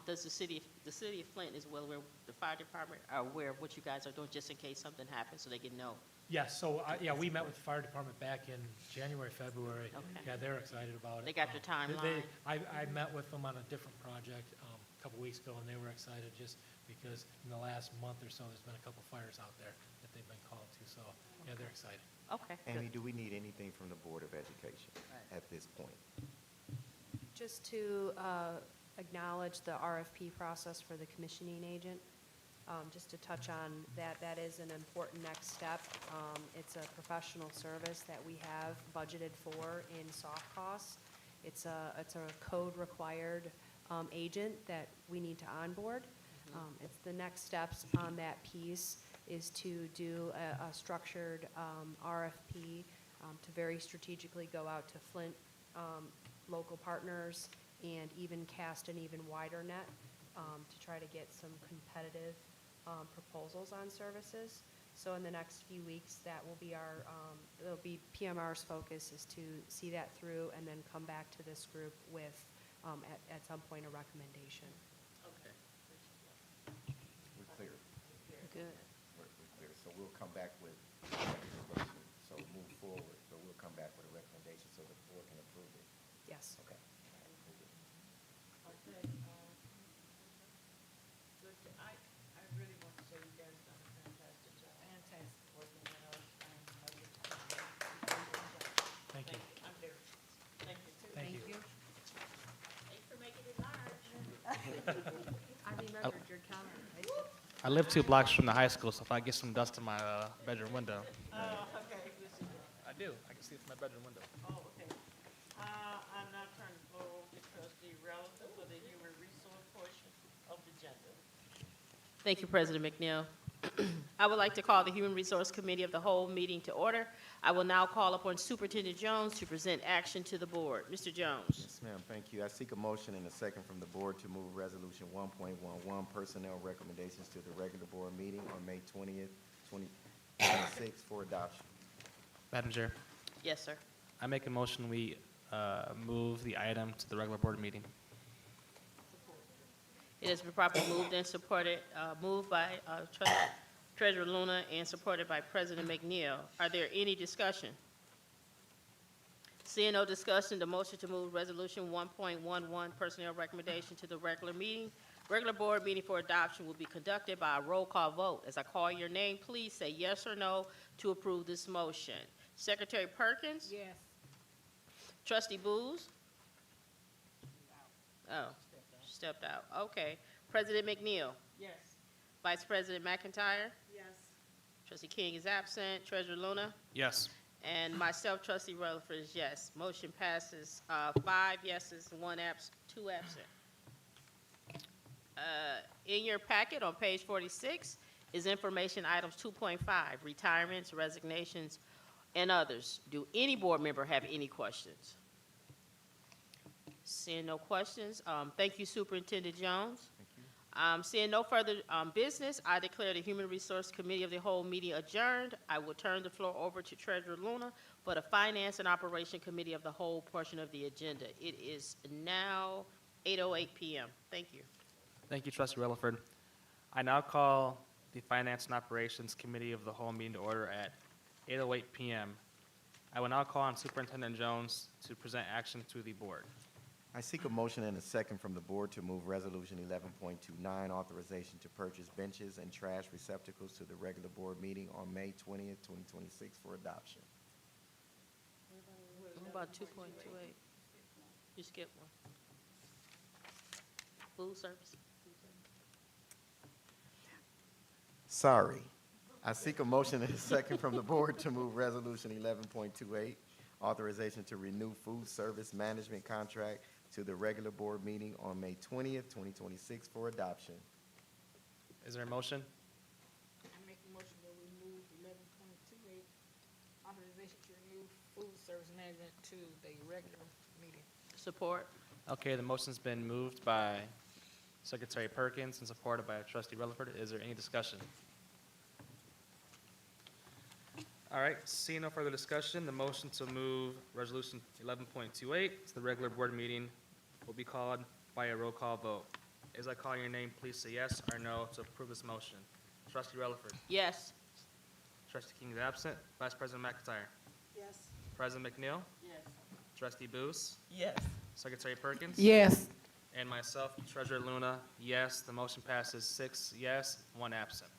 S15: does the city of Flint is well aware, the fire department are aware of what you guys are doing, just in case something happens, so they can know?
S19: Yes, so, we met with the fire department back in January, February.
S15: Okay.
S19: Yeah, they're excited about it.
S15: They got your timeline?
S19: I met with them on a different project a couple weeks ago, and they were excited just because in the last month or so, there's been a couple fires out there that they've been called to, so, yeah, they're excited.
S15: Okay,
S6: Amy,
S15: good.
S6: do we need anything from the Board of Education at this point?
S18: Just to acknowledge the RFP process for the commissioning agent, just to touch on that, that is an important next step. It's a professional service that we have budgeted for in soft costs. It's a code-required agent that we need to onboard. It's the next steps on that piece is to do a structured RFP to very strategically go out to Flint local partners and even cast an even wider net to try to get some competitive proposals on services. So in the next few weeks, that will be it'll be PMR's focus is to see that through and then come back to this group with, at some point, a recommendation.
S15: Okay.
S6: We're clear.
S15: Good.
S6: We're clear. So we'll come back with a recommendation. So move forward. So we'll come back with a recommendation so the board can approve it.
S18: Yes.
S6: Okay.
S1: Okay, good. I really want to say you guys done a fantastic job.
S10: Fantastic working with us.
S2: I live 2 blocks from the high school, so if I get some dust in my bedroom window,
S1: Okay.
S2: I do. I can see it from my bedroom window.
S1: Oh, okay. I'm now turning the floor over to trustee relative for the human resource portion of the agenda. Thank you, President McNeil. I would like to call the Human Resource Committee of the whole meeting to order. I will now call upon Superintendent Jones to present action to the board. Mr. Jones.
S6: Yes, ma'am, thank you. I seek a motion and a second from the board to move Resolution 1.11, personnel recommendations to the regular board meeting on May 20th, 2026 for adoption.
S2: Madam Chair,
S1: Yes, sir.
S2: I make a motion we move the item to the regular board meeting.
S1: It has been properly moved and supported, moved by Treasurer Luna and supported by President McNeil. Are there any discussion? Seeing no discussion, the motion to move Resolution 1.11 personnel recommendation to the regular board meeting for adoption will be conducted by a roll call vote. As I call your name, please say yes or no to approve this motion. Secretary Perkins?
S5: Yes.
S1: Trustee Booz? Oh, stepped out. Okay. President McNeil?
S5: Yes.
S1: Vice President McIntyre?
S8: Yes.
S1: Trustee King is absent. Treasurer Luna?
S2: Yes.
S1: And myself, Trustee Rutherford, is yes. Motion passes 5 yeses, 2 absent. In your packet on page 46 is information items 2.5, retirements, resignations, and others. Do any board member have any questions? Seeing no questions, thank you, Superintendent Jones. Seeing no further business, I declare the Human Resource Committee of the whole meeting adjourned. I will turn the floor over to Treasurer Luna for the Finance and Operation Committee of the whole portion of the agenda. It is now 8:08 p.m. Thank you.
S2: Thank you, Trustee Rutherford. I now call the Finance and Operations Committee of the whole meeting to order at 8:08 p.m. I will now call on Superintendent Jones to present action to the board.
S6: I seek a motion and a second from the board to move Resolution 11.29, authorization to purchase benches and trash receptacles to the regular board meeting on May 20th, 2026 for adoption.
S1: What about 2.28? You skipped one. Food service.
S6: Sorry. I seek a motion and a second from the board to move Resolution 11.28, authorization to renew food service management contract to the regular board meeting on May 20th, 2026 for adoption.
S2: Is there a motion?
S5: I make a motion that we move 11.28, authorization to renew food service management to the regular meeting.
S1: Support.
S2: Okay, the motion's been moved by Secretary Perkins and supported by Trustee Rutherford. Is there any discussion? All right, seeing no further discussion, the motion to move Resolution 11.28 to the regular board meeting will be called by a roll call vote. As I call your name, please say yes or no to approve this motion. Trustee Rutherford.
S1: Yes.
S2: Trustee King is absent. Vice President McIntyre.
S8: Yes.
S2: President McNeil.
S1: Yes.
S2: Trustee Booz.
S3: Yes.
S2: Secretary Perkins.
S5: Yes.
S2: And myself, Treasurer Luna, yes. The motion passes 6 yes, 1 absent.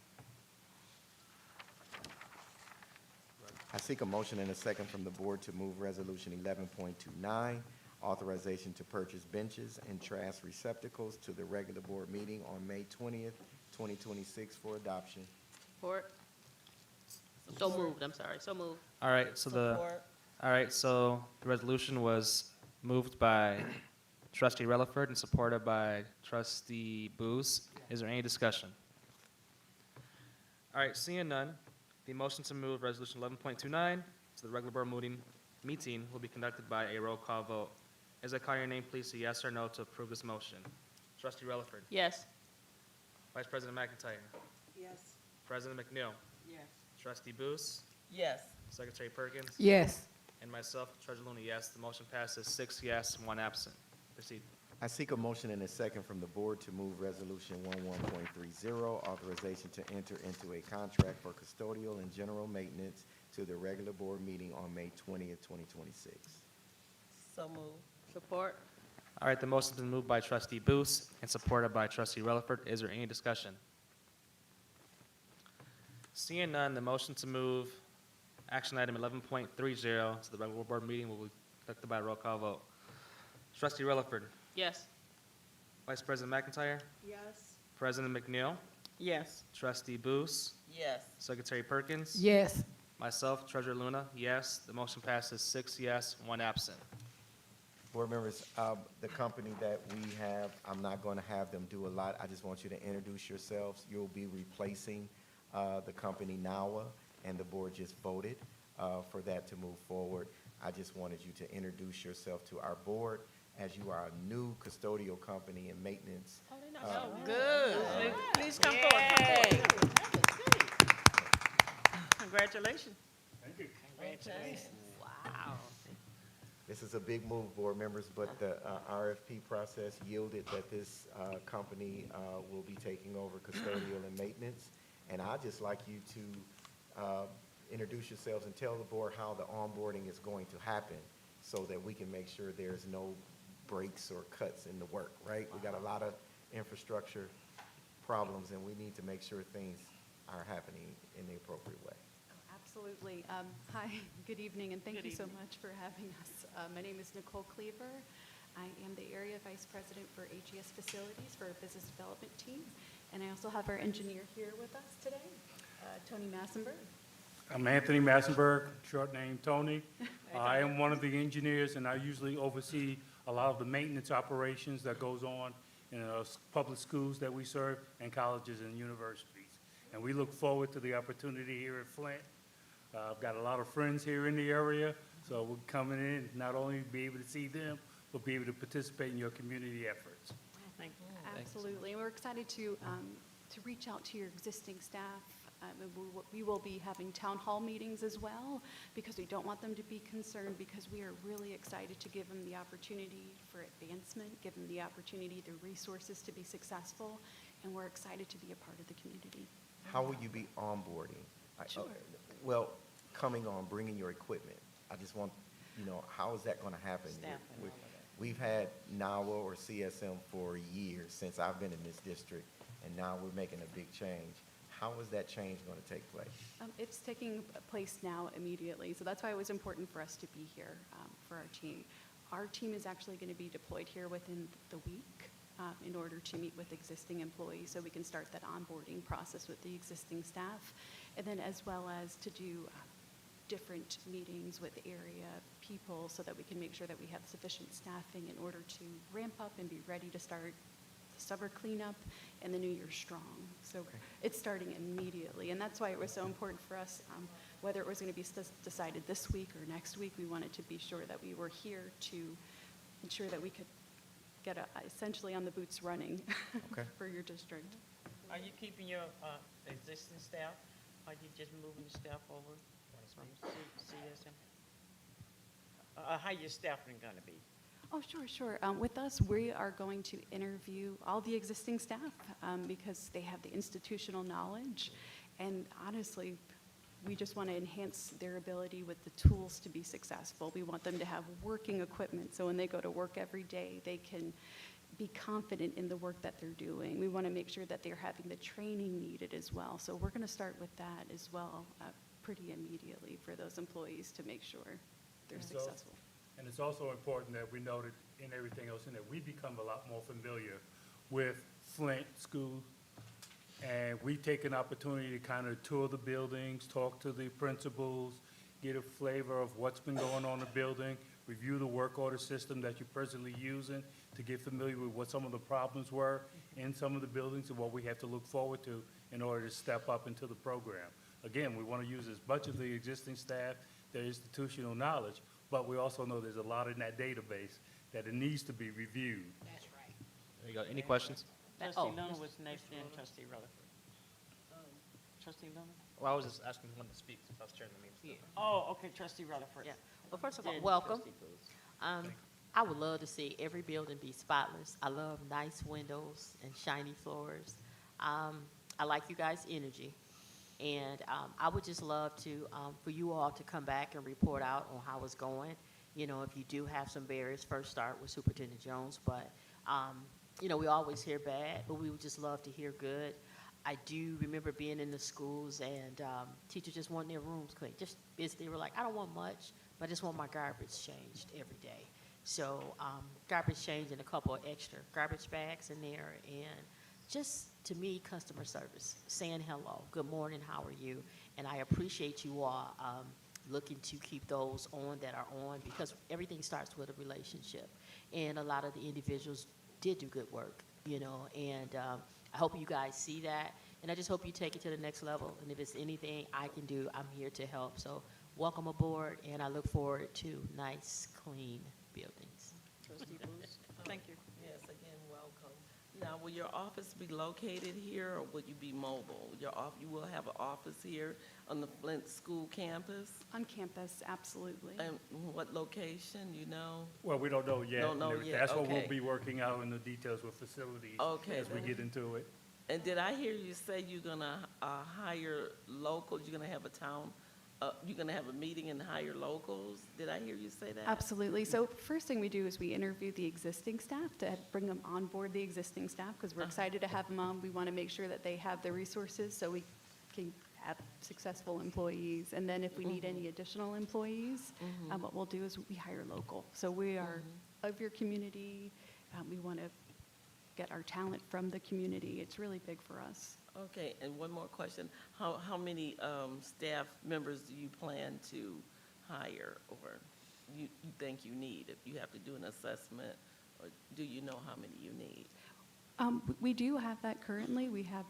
S6: I seek a motion and a second from the board to move Resolution 11.29, authorization to purchase benches and trash receptacles to the regular board meeting on May 20th, 2026 for adoption.
S1: Support. So moved, I'm sorry, so moved.
S2: All right, so the resolution was moved by Trustee Relaford and supported by Trustee Booz. Is there any discussion? All right, seeing none, the motion to move Resolution 11.29 to the regular board meeting will be conducted by a roll call vote. As I call your name, please say yes or no to approve this motion. Trustee Relaford.
S1: Yes.
S2: Vice President McIntyre.
S8: Yes.
S2: President McNeil.
S1: Yes.
S2: Trustee Booz.
S3: Yes.
S2: Secretary Perkins.
S5: Yes.
S2: And myself, Treasurer Luna, yes. The motion passes 6 yes, 1 absent. Proceed.
S6: I seek a motion and a second from the board to move Resolution 11.30, authorization to enter into a contract for custodial and general maintenance to the regular board meeting on May 20th, 2026.
S3: So moved.
S1: Support.
S2: All right, the motion's been moved by Trustee Booz and supported by Trustee Relaford. Is there any discussion? Seeing none, the motion to move action item 11.30 to the regular board meeting will be conducted by a roll call vote. Trustee Relaford.
S1: Yes.
S2: Vice President McIntyre.
S8: Yes.
S2: President McNeil.
S1: Yes.
S2: Trustee Booth,
S3: Yes.
S2: Secretary Perkins.
S5: Yes.
S2: Myself, Treasurer Luna, yes. The motion passes 6 yes, 1 absent.
S6: Board members, the company that we have, I'm not going to have them do a lot. I just want you to introduce yourselves. You'll be replacing the company NAWA, and the board just voted for that to move forward. I just wanted you to introduce yourself to our board as you are a new custodial company and maintenance.
S1: Good. Please come forward. Congratulations.
S15: Wow.
S6: This is a big move, board members, but the RFP process yielded that this company will be taking over custodial and maintenance. And I'd just like you to introduce yourselves and tell the board how the onboarding is going to happen so that we can make sure there's no breaks or cuts in the work, right? We got a lot of infrastructure problems, and we need to make sure things are happening in the appropriate way.
S20: Absolutely. Hi, good evening, and thank
S1: Good
S20: you so
S1: evening.
S20: much for having us. My name is Nicole Cleaver. I am the Area Vice President for HES Facilities for our Business Development Team, and I also have our engineer here with us today, Tony Massenberg.
S21: I'm Anthony Massenberg, short name Tony. I am one of the engineers, and I usually oversee a lot of the maintenance operations that goes on in public schools that we serve and colleges and universities. And we look forward to the opportunity here at Flint. I've got a lot of friends here in the area, so we're coming in not only be able to see them, but be able to participate in your community efforts.
S1: Thank you.
S20: Absolutely. And we're excited to reach out to your existing staff. We will be having town hall meetings as well, because we don't want them to be concerned, because we are really excited to give them the opportunity for advancement, give them the opportunity, the resources to be successful, and we're excited to be a part of the community.
S6: How will you be onboarding?
S20: Sure.
S6: Well, coming on, bringing your equipment. I just want, how is that going to happen?
S1: Staffing, all of
S6: We've had NAWA or CSM for years since I've been in this district, and now we're making a big change. How is that change going to take place?
S20: It's taking place now immediately, so that's why it was important for us to be here for our team. Our team is actually going to be deployed here within the week in order to meet with existing employees, so we can start that onboarding process with the existing staff, and then as well as to do different meetings with area people so that we can make sure that we have sufficient staffing in order to ramp up and be ready to start the summer cleanup and the new year strong. So it's starting immediately, and that's why it was so important for us, whether it was going to be decided this week or next week, we wanted to be sure that we were here to ensure that we could get essentially on the boots running for your district.
S1: Are you keeping your existing staff? Are you just moving the staff over from CSM? How your staffing going to be?
S20: Oh, sure. With us, we are going to interview all the existing staff because they have the institutional knowledge. And honestly, we just want to enhance their ability with the tools to be successful. We want them to have working equipment, so when they go to work every day, they can be confident in the work that they're doing. We want to make sure that they're having the training needed as well. So we're going to start with that as well pretty immediately for those employees to make sure they're successful.
S21: And it's also important that we noted in everything else in that we become a lot more familiar with Flint School. And we take an opportunity to kind of tour the buildings, talk to the principals, get a flavor of what's been going on in the building, review the work order system that you're presently using to get familiar with what some of the problems were in some of the buildings and what we have to look forward to in order to step up into the program. Again, we want to use as much of the existing staff, their institutional knowledge, but we also know there's a lot in that database that it needs to be reviewed.
S2: There you go. Any questions?
S1: Trustee Luna was next, then Trustee Rutherford. Trustee Luna?
S2: Well, I was just asking one to speak since I was chairing the meeting.
S1: Oh, okay, Trustee Rutherford.
S15: Yeah. Well, first of all,
S1: Then
S15: welcome.
S1: Trustee Booth.
S15: I would love to see every building be spotless. I love nice windows and shiny floors. I like you guys' energy. And I would just love to, for you all to come back and report out on how it's going. If you do have some barriers, first start with Superintendent Jones. But, we always hear bad, but we would just love to hear good. I do remember being in the schools and teachers just wanting their rooms clean. They were like, I don't want much, but I just want my garbage changed every day. So garbage change and a couple of extra garbage bags in there, and just to me, customer service, saying hello, good morning, how are you? And I appreciate you all looking to keep those on that are on, because everything starts with a relationship. And a lot of the individuals did do good work, you know, and I hope you guys see that. And I just hope you take it to the next level. And if it's anything I can do, I'm here to help. So welcome aboard, and I look forward to nice, clean buildings.
S3: Trustee Bruce? Thank you. Yes, again, welcome. Now, will your office be located here, or will you be mobile? You will have an office here on the Flint School campus?
S20: On campus, absolutely.
S3: And what location, you know?
S21: Well, we don't know yet.
S3: Don't
S21: and
S3: know
S21: everything.
S3: yet,
S21: That's what
S3: okay.
S21: we'll be working out in the details with facilities
S3: Okay,
S21: as we
S3: then.
S21: get into it.
S3: And did I hear you say you're gonna hire locals, you're gonna have a town, you're gonna have a meeting and hire locals? Did I hear you say that?
S20: Absolutely. So first thing we do is we interview the existing staff to bring them on board, the existing staff, because we're excited to have them on. We want to make sure that they have the resources so we can have successful employees. And then if we need any additional employees, what we'll do is we hire local. So we are of your community. We want to get our talent from the community. It's really big for us.
S3: Okay, and one more question. How many staff members do you plan to hire, or you think you need? If you have to do an assessment, or do you know how many you need?
S20: We do have that currently. We have,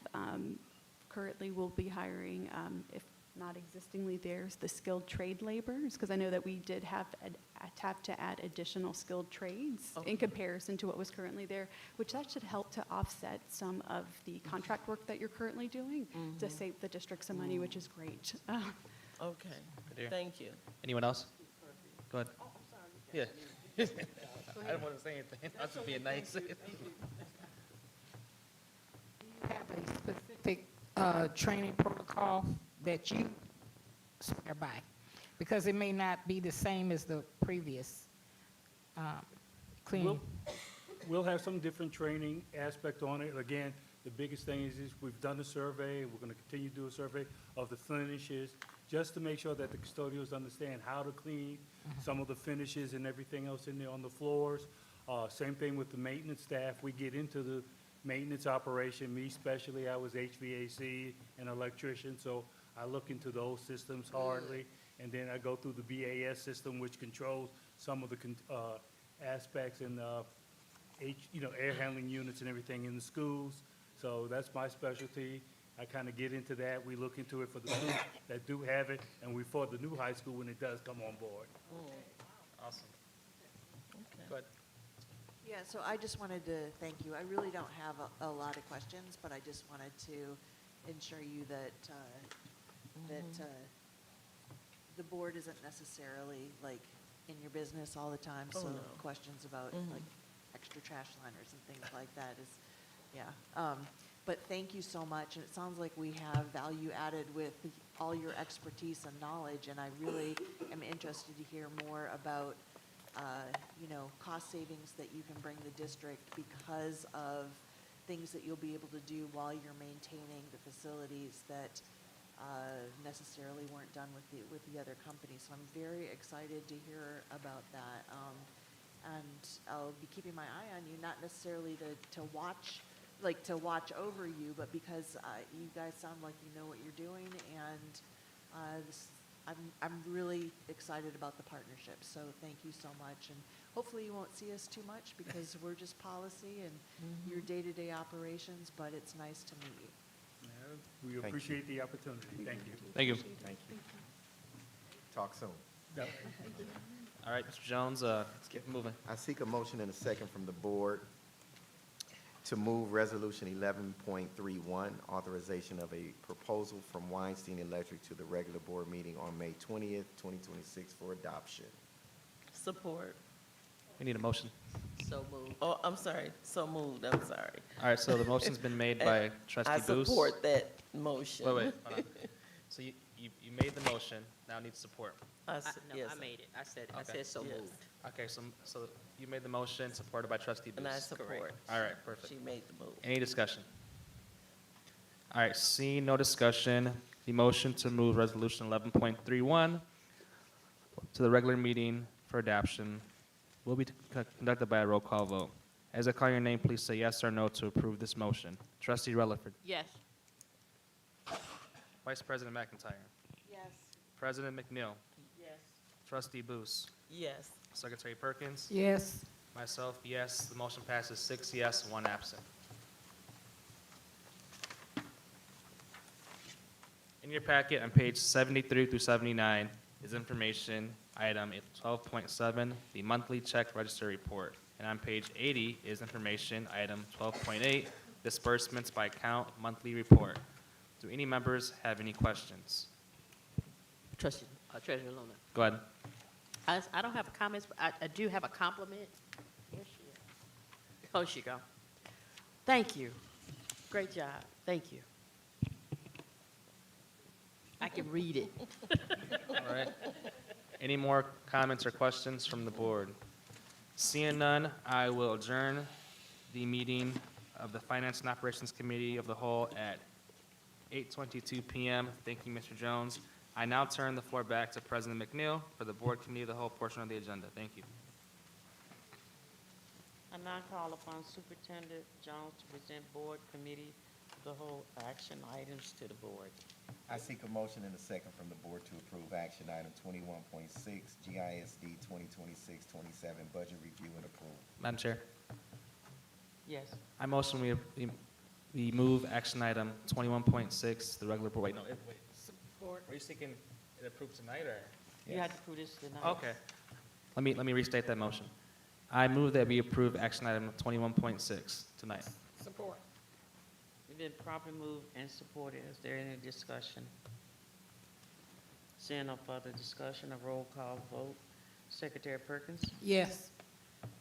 S20: currently we'll be hiring, if not existingly, there's the skilled trade laborers, because I know that we did have to add additional skilled trades in comparison to what was currently there, which that should help to offset some of the contract work that you're currently doing to save the district some money, which is great.
S3: Okay,
S2: Dear.
S3: thank you.
S2: Anyone else? Go ahead. Oh, I'm sorry. Yeah. I don't want to say anything. I'm just being nice.
S5: Have a specific training protocol that you swear by, because it may not be the same as the previous cleaning.
S21: We'll have some different training aspect on it. Again, the biggest thing is we've done a survey. We're going to continue to do a survey of the finishes, just to make sure that the custodials understand how to clean some of the finishes and everything else in there on the floors. Same thing with the maintenance staff. We get into the maintenance operation. Me especially, I was HVAC and electrician, so I look into those systems hardly. And then I go through the BAS system, which controls some of the aspects in air handling units and everything in the schools. So that's my specialty. I kind of get into that. We look into it for the schools that do have it, and we for the new high school when it does come on board.
S2: Awesome.
S3: Okay.
S2: Go ahead.
S4: Yeah, so I just wanted to thank you. I really don't have a lot of questions, but I just wanted to ensure you that, the board isn't necessarily like in your business all the time, so
S3: no.
S4: questions about like extra trash liners and things like that is, yeah. But thank you so much, and it sounds like we have value added with all your expertise and knowledge, and I really am interested to hear more about cost savings that you can bring the district because of things that you'll be able to do while you're maintaining the facilities that necessarily weren't done with the other companies. So I'm very excited to hear about that. And I'll be keeping my eye on you, not necessarily to watch over you, but because you guys sound like you know what you're doing, and I'm really excited about the partnership. So thank you so much, and hopefully you won't see us too much because we're just policy and your day-to-day operations, but it's nice to meet you.
S21: We
S6: you.
S21: appreciate the opportunity. Thank you.
S2: Thank you.
S6: Thank you. Talk soon.
S21: Yep.
S2: All right, Mr. Jones, let's get moving.
S6: I seek a motion and a second from the board to move Resolution 11.31, authorization of a proposal from Weinstein Electric to the regular board meeting on May 20th, 2026 for adoption.
S3: Support.
S2: We need a motion.
S15: So moved.
S3: Oh, I'm sorry, so moved, I'm sorry.
S2: All right, so the motion's been made by Trustee
S3: I
S2: Booth.
S3: support that motion.
S2: Wait, hold on. So you made the motion, now need support.
S15: No,
S3: Yes,
S15: I made it. I said
S2: Okay.
S15: so
S3: Yes.
S15: moved.
S2: Okay, so you made the motion, supported by Trustee Booth.
S3: and I support.
S2: All right, perfect.
S3: She made the move.
S2: Any discussion? All right, seeing no discussion, the motion to move Resolution 11.31 to the regular meeting for adoption will be conducted by a roll call vote. As I call your name, please say yes or no to approve this motion. Trustee Relaford.
S15: Yes.
S2: Vice President McIntyre.
S3: Yes.
S2: President McNeil.
S3: Yes.
S2: Trustee Booth.
S3: Yes.
S2: Secretary Perkins.
S5: Yes.
S2: Myself, yes. The motion passes 6 yes, 1 absent. In your packet on page 73 through 79 is information item 12.7, the monthly check register report. And on page 80 is information item 12.8, disbursements by account monthly report. Do any members have any questions?
S15: Treasurer Luna.
S2: Go ahead.
S15: I don't have comments, but I do have a compliment. Here she is. Oh, she go. Thank you. Great job. Thank you. I can read it.
S2: All right. Any more comments or questions from the board? Seeing none, I will adjourn the meeting of the Finance and Operations Committee of the Whole at 8:22 p.m. Thank you, Mr. Jones. I now turn the floor back to President McNeil for the Board Committee of the Whole portion of the agenda. Thank you.
S1: I now call upon Superintendent Jones to present Board Committee of the Whole action items to the board.
S6: I seek a motion and a second from the board to approve action item 21.6, GISD 2026-27, budget review and approval.
S2: Madam Chair,
S1: Yes.
S2: I motion we move action item 21.6, the regular board. Wait, no, wait. Support. Are you seeking it approved tonight or?
S1: You have to prove this tonight.
S2: Okay. Let me restate that motion. I move that we approve action item 21.6 tonight.
S5: Support.
S1: It's been properly moved and supported. Is there any discussion? Seeing no further discussion, a roll call vote. Secretary Perkins?
S5: Yes.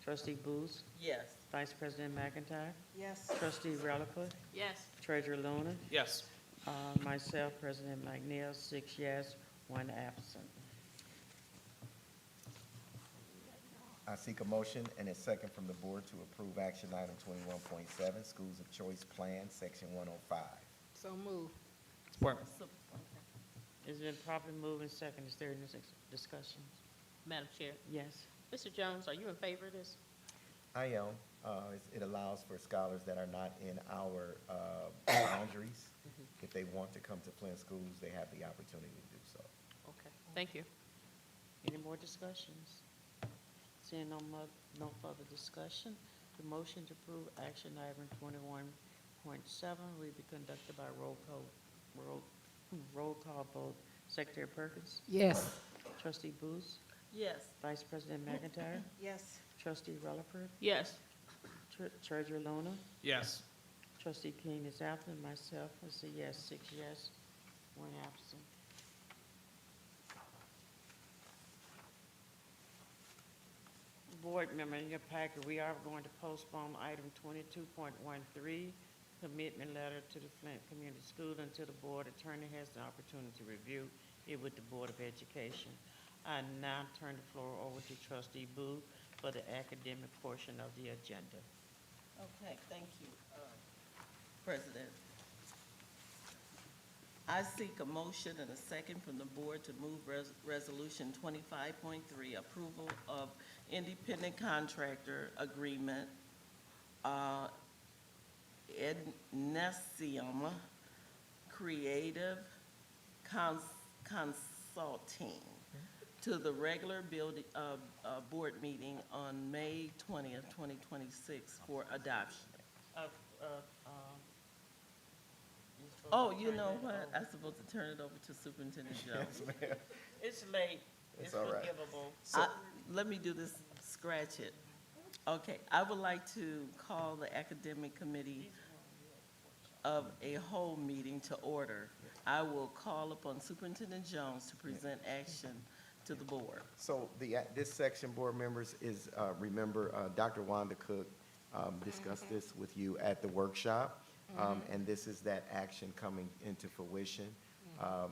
S1: Trustee Booth?
S3: Yes.
S1: Vice President McIntyre?
S3: Yes.
S1: Trustee Relaford?
S15: Yes.
S1: Treasurer Luna?
S2: Yes.
S1: Myself, President McNeil, 6 yes, 1 absent.
S6: I seek a motion and a second from the board to approve action item 21.7, Schools of Choice Plan, Section 105.
S5: So move.
S2: Support.
S1: It's been properly moved and second. Is there any discussion?
S15: Madam Chair.
S1: Yes.
S15: Mr. Jones, are you in favor of this?
S6: I am. It allows for scholars that are not in our boundaries. If they want to come to Flint schools, they have the opportunity to do so.
S15: Okay, thank you.
S1: Any more discussions? Seeing no further discussion, the motion to approve action item 21.7 will be conducted by roll call vote. Secretary Perkins?
S5: Yes.
S1: Trustee Booth?
S3: Yes.
S1: Vice President McIntyre?
S3: Yes.
S1: Trustee Relaford?
S15: Yes.
S1: Treasurer Luna?
S2: Yes.
S1: Trustee King is absent. Myself is a yes, 6 yes, 1 absent. Board member, in your packet, we are going to postpone item 22.13, commitment letter to the Flint Community School until the board attorney has the opportunity to review it with the Board of Education. I now turn the floor over to Trustee Booth for the academic portion of the agenda.
S3: Okay, thank you, President. I seek a motion and a second from the board to move resolution 25.3, approval of independent contractor agreement, Ednesium Creative Consulting to the regular board meeting on May 20th, 2026 for adoption. Oh, you know what? I'm supposed to turn it over to Superintendent Jones.
S1: It's late.
S6: It's all right.
S1: forgivable.
S3: Let me do this, scratch it. Okay, I would like to call the academic committee of a whole meeting to order. I will call upon Superintendent Jones to present action to the board.
S6: So this section, board members, is, remember, Dr. Wanda Cook discussed this with you at the workshop, and this is that action coming into fruition.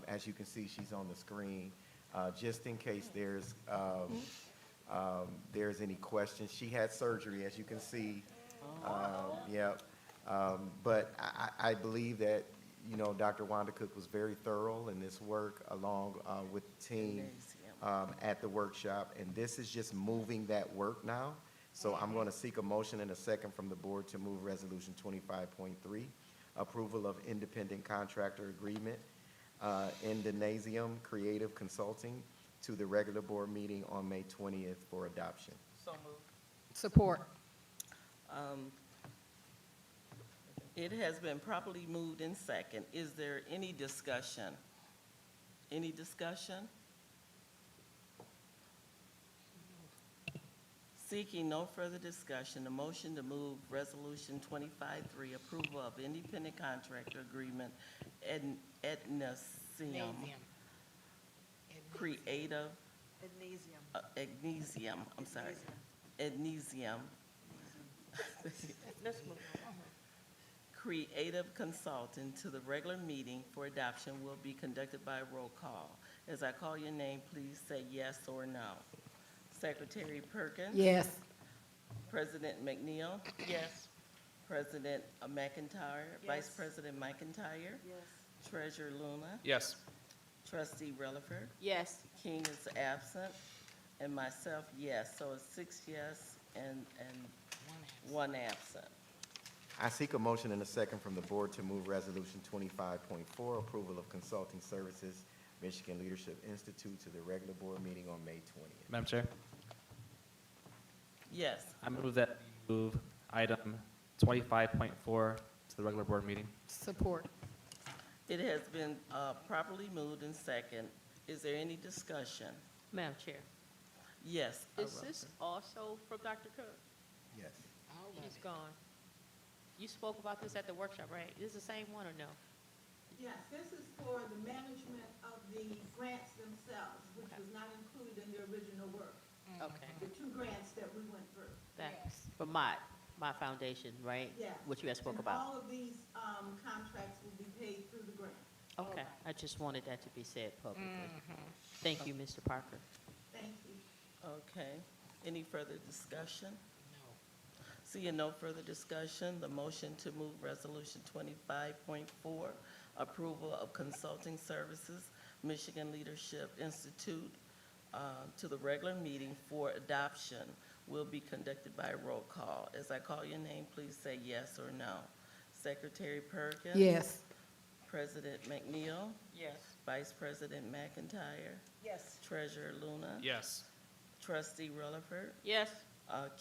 S6: As you can see, she's on the screen. Just in case there's any questions, she had surgery, as you can see. Yep. But I believe that, you know, Dr. Wanda Cook was very thorough in this work along with the team at the workshop, and this is just moving that work now. So I'm going to seek a motion and a second from the board to move Resolution 25.3, approval of independent contractor agreement, Indonesium Creative Consulting, to the regular board meeting on May 20th for adoption.
S1: So moved.
S5: Support.
S3: It has been properly moved in second. Is there any discussion? Any discussion? Seeking no further discussion, the motion to move Resolution 25-3, approval of independent contractor agreement, Etnasium Creative, Etnesium, I'm sorry, Etnesium. Creative Consultant to the regular meeting for adoption will be conducted by roll call. As I call your name, please say yes or no. Secretary Perkins?
S5: Yes.
S3: President McNeil?
S1: Yes.
S3: President McIntyre? Vice President McIntyre?
S1: Yes.
S3: Treasurer Luna?
S2: Yes.
S3: Trustee Relaford?
S15: Yes.
S3: King is absent, and myself, yes. So it's 6 yes and 1 absent.
S6: I seek a motion and a second from the board to move Resolution 25.4, approval of consulting services, Michigan Leadership Institute, to the regular board meeting on May 20th.
S2: Madam Chair,
S3: Yes.
S2: I move that we move item 25.4 to the regular board meeting.
S5: Support.
S3: It has been properly moved in second. Is there any discussion?
S15: Madam Chair,
S3: Yes.
S15: is this also from Dr. Cook?
S6: Yes.
S15: He's gone. You spoke about this at the workshop, right? Is this the same one or no?
S7: Yes, this is for the management of the grants themselves, which was not included in the original work.
S15: Okay.
S7: The 2 grants that we went through.
S15: That's for my foundation, right?
S7: Yes.
S15: What you had spoke
S7: And
S15: about.
S7: all of these contracts will be paid through the grant.
S15: Okay, I just wanted that to be said publicly. Thank you, Mr. Parker.
S7: Thank you.
S3: Okay. Any further discussion? No. Seeing no further discussion, the motion to move Resolution 25.4, approval of consulting services, Michigan Leadership Institute, to the regular meeting for adoption will be conducted by roll call. As I call your name, please say yes or no. Secretary Perkins?
S5: Yes.
S3: President McNeil?
S1: Yes.
S3: Vice President McIntyre?
S1: Yes.
S3: Treasurer Luna?
S2: Yes.
S3: Trustee Relaford?
S15: Yes.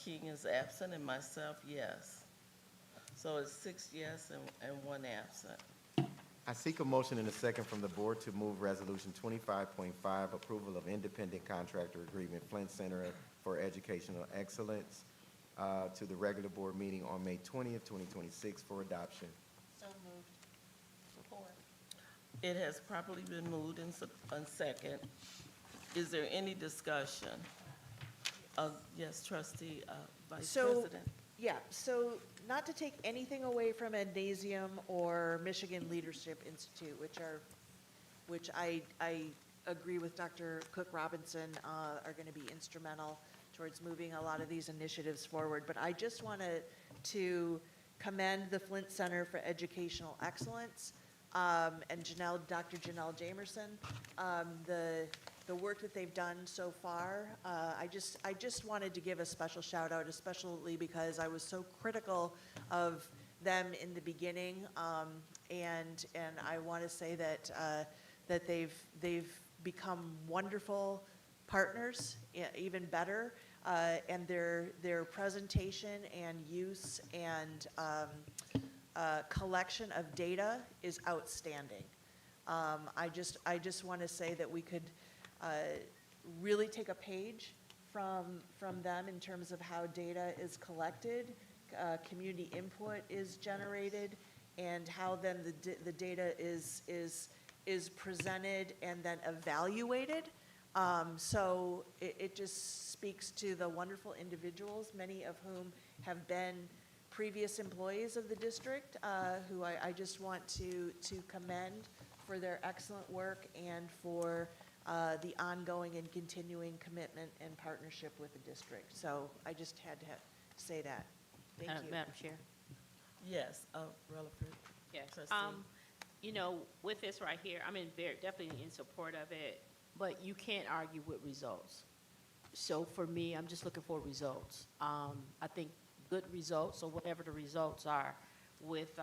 S3: King is absent, and myself, yes. So it's 6 yes and 1 absent.
S6: I seek a motion and a second from the board to move Resolution 25.5, approval of independent contractor agreement, Flint Center for Educational Excellence, to the regular board meeting on May 20th, 2026 for adoption.
S1: So moved. Support.
S3: It has properly been moved in second. Is there any discussion? Yes, Trustee Vice
S4: So-
S3: President.
S4: Yeah, so not to take anything away from Etnasium or Michigan Leadership Institute, which I agree with Dr. Cook Robinson, are going to be instrumental towards moving a lot of these initiatives forward. But I just wanted to commend the Flint Center for Educational Excellence and Dr. Janelle Jamerson, the work that they've done so far. I just wanted to give a special shout out, especially because I was so critical of them in the beginning, and I want to say that they've become wonderful partners, even better, and their presentation and use and collection of data is outstanding. I just want to say that we could really take a page from them in terms of how data is collected, community input is generated, and how then the data is presented and then evaluated. So it just speaks to the wonderful individuals, many of whom have been previous employees of the district, who I just want to commend for their excellent work and for the ongoing and continuing commitment and partnership with the district. So I just had to say that. Thank you.
S15: Madam Chair.
S3: Yes, Relaford.
S15: Yes.
S3: Trustee.
S15: With this right here, I'm definitely in support of it, but you can't argue with results. So for me, I'm just looking for results. I think good results, or whatever the results are, with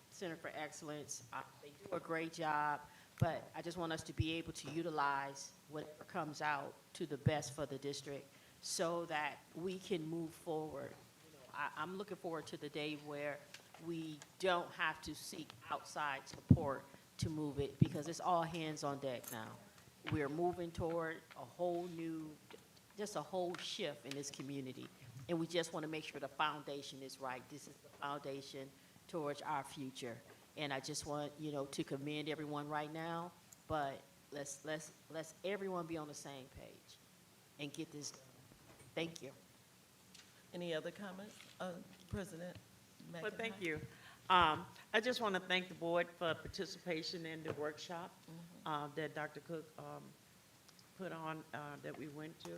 S15: Center for Excellence. They do a great job, but I just want us to be able to utilize whatever comes out to the best for the district so that we can move forward. I'm looking forward to the day where we don't have to seek outside support to move it, because it's all hands on deck now. We're moving toward a whole new, just a whole shift in this community. And we just want to make sure the foundation is right. This is the foundation towards our future. And I just want, to commend everyone right now, but let's everyone be on the same page and get this done. Thank you.
S3: Any other comments? President McIntyre?
S1: Well, thank you. I just want to thank the board for participation in the workshop that Dr. Cook put on, that we went to.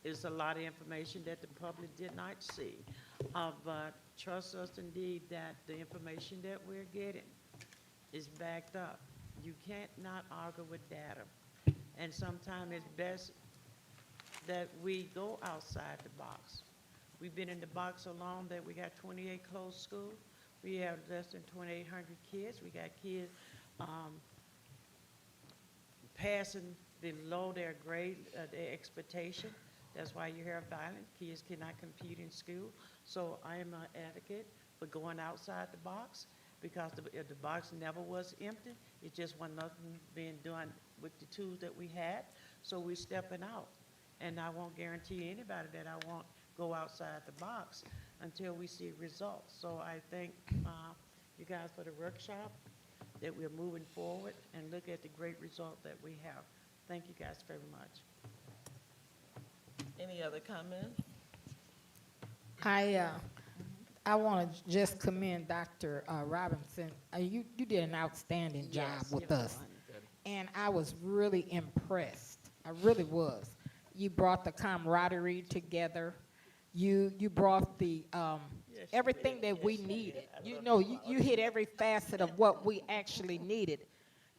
S1: It's a lot of information that the public did not see. But trust us indeed that the information that we're getting is backed up. You can't not argue with data. And sometimes it's best that we go outside the box. We've been in the box so long that we got 28 closed schools. We have less than 2,800 kids. We got kids passing below their grade, their expectation. That's why you hear violent. Kids cannot compete in school. So I am an advocate for going outside the box, because the box never was empty. It just wasn't nothing being done with the tools that we had. So we're stepping out. And I won't guarantee anybody that I won't go outside the box until we see results. So I thank you guys for the workshop, that we're moving forward and look at the great result that we have. Thank you guys very much.
S3: Any other comments?
S5: I want to just commend Dr. Robinson. You did an outstanding job with us. And I was really impressed. I really was. You brought the camaraderie together. You brought the everything that we needed. You hit every facet of what we actually needed,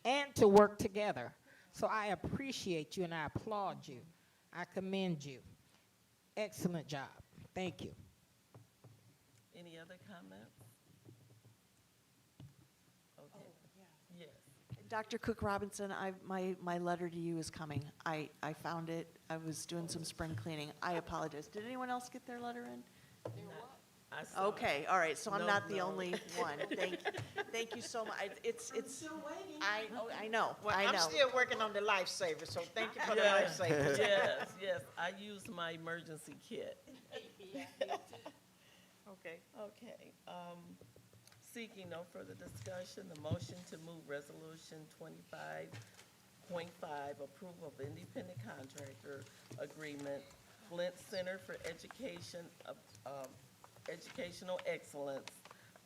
S5: and to work together. So I appreciate you and I applaud you. I commend you. Excellent job. Thank you.
S3: Any other comments? Okay. Yes.
S4: Dr. Cook Robinson, my letter to you is coming. I found it. I was doing some spring cleaning. I apologize. Did anyone else get their letter in?
S3: I saw it.
S4: Okay, all right, so I'm
S3: No,
S4: not the
S3: no.
S4: only one. Thank you so much. It's,
S7: Still waiting.
S4: I know,
S1: Well,
S4: I
S1: I'm
S4: know.
S1: still working on the lifesaver, so thank you for the
S3: Yes,
S1: lifesaver.
S3: yes. I used my emergency kit.
S1: Okay.
S3: Okay. Seeking no further discussion, the motion to move resolution 25.5, approval of independent contractor agreement, Flint Center for Educational Excellence,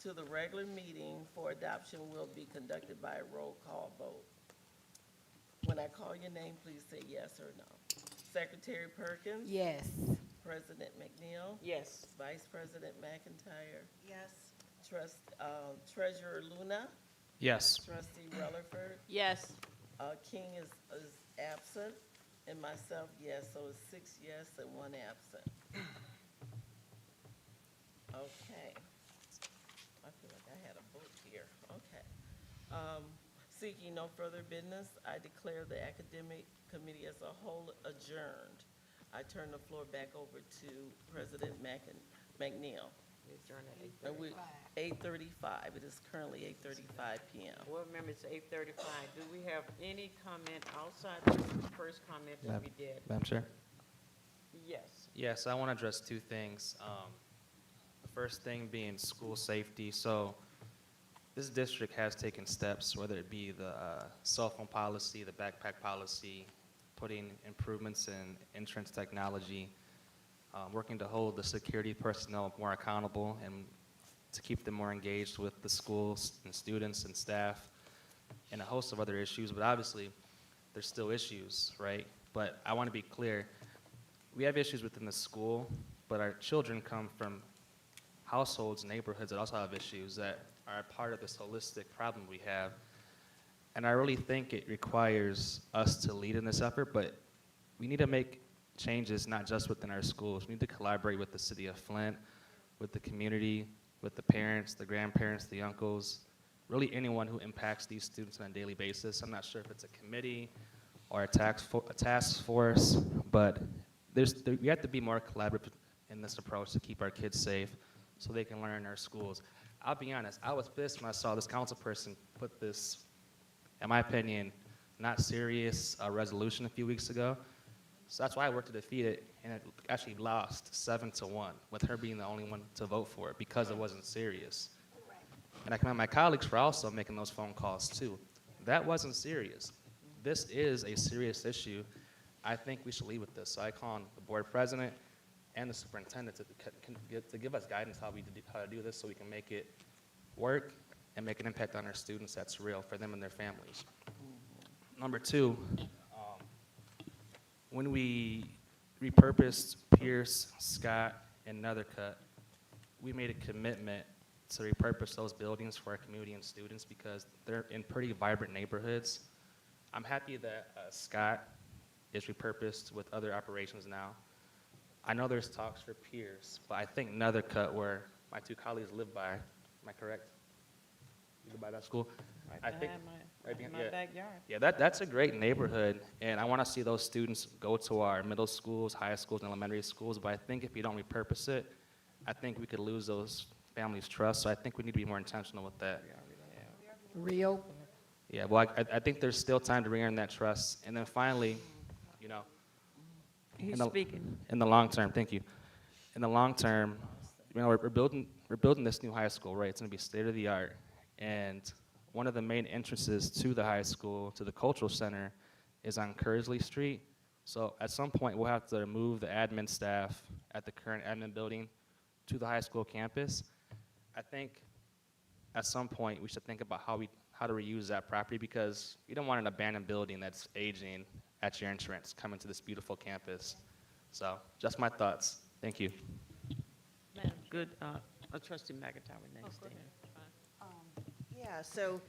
S3: to the regular meeting for adoption will be conducted by a roll call vote. When I call your name, please say yes or no. Secretary Perkins?
S5: Yes.
S3: President McNeil?
S1: Yes.
S3: Vice President McIntyre?
S4: Yes.
S3: Treasurer Luna?
S2: Yes.
S3: Trustee Rutherford?
S15: Yes.
S3: King is absent, and myself, yes, so it's 6 yes and 1 absent. Okay. I feel like I had a book here, okay. Seeking no further business, I declare the academic committee as a whole adjourned. I turn the floor back over to President McNeil. And we, 8:35, it is currently 8:35 PM.
S1: Well, remember, it's 8:35. Do we have any comment outside the first comment that we did?
S2: Madam Chair?
S1: Yes.
S2: Yes, I want to address two things. The first thing being school safety. So this district has taken steps, whether it be the cell phone policy, the backpack policy, putting improvements in entrance technology, working to hold the security personnel more accountable and to keep them more engaged with the schools and students and staff, and a host of other issues. But obviously, there's still issues, right? But I want to be clear. We have issues within the school, but our children come from households, neighborhoods that also have issues that are part of this holistic problem we have. And I really think it requires us to lead in this effort, but we need to make changes not just within our schools. We need to collaborate with the city of Flint, with the community, with the parents, the grandparents, the uncles, really anyone who impacts these students on a daily basis. I'm not sure if it's a committee or a task force, but we have to be more collaborative in this approach to keep our kids safe so they can learn in our schools. I'll be honest, I was pissed when I saw this council person put this, in my opinion, not serious resolution a few weeks ago. So that's why I worked to defeat it, and it actually lost 7-1, with her being the only one to vote for it because it wasn't serious. And I commend my colleagues for also making those phone calls too. That wasn't serious. This is a serious issue. I think we should lead with this. So I call on the board president and the superintendent to give us guidance how to do this so we can make it work and make an impact on our students that's real for them and their families. Number two, when we repurposed Pierce, Scott, and Nethercutt, we made a commitment to repurpose those buildings for our community and students because they're in pretty vibrant neighborhoods. I'm happy that Scott is repurposed with other operations now. I know there's talks for Pierce, but I think Nethercutt, where my two colleagues live by, am I correct? You live by that school? I think right behind
S1: my backyard.
S2: Yeah, that's a great neighborhood, and I want to see those students go to our middle schools, high schools, and elementary schools, but I think if you don't repurpose it, I think we could lose those families' trust, so I think we need to be more intentional with that.
S5: Reopen.
S2: Yeah, well, I think there's still time to re-earn that trust. And then finally, you know,
S1: He's speaking.
S2: in the long term, thank you. In the long term, you know, we're building this new high school, right? It's going to be state of the art, and one of the main entrances to the high school, to the cultural center, is on Kersley Street. So at some point, we'll have to move the admin staff at the current admin building to the high school campus. I think at some point we should think about how to reuse that property because you don't want an abandoned building that's aging at your entrance coming to this beautiful campus. So just my thoughts. Thank you.
S1: Madam, good. Trustee McIntyre, next thing.
S4: Yeah, so,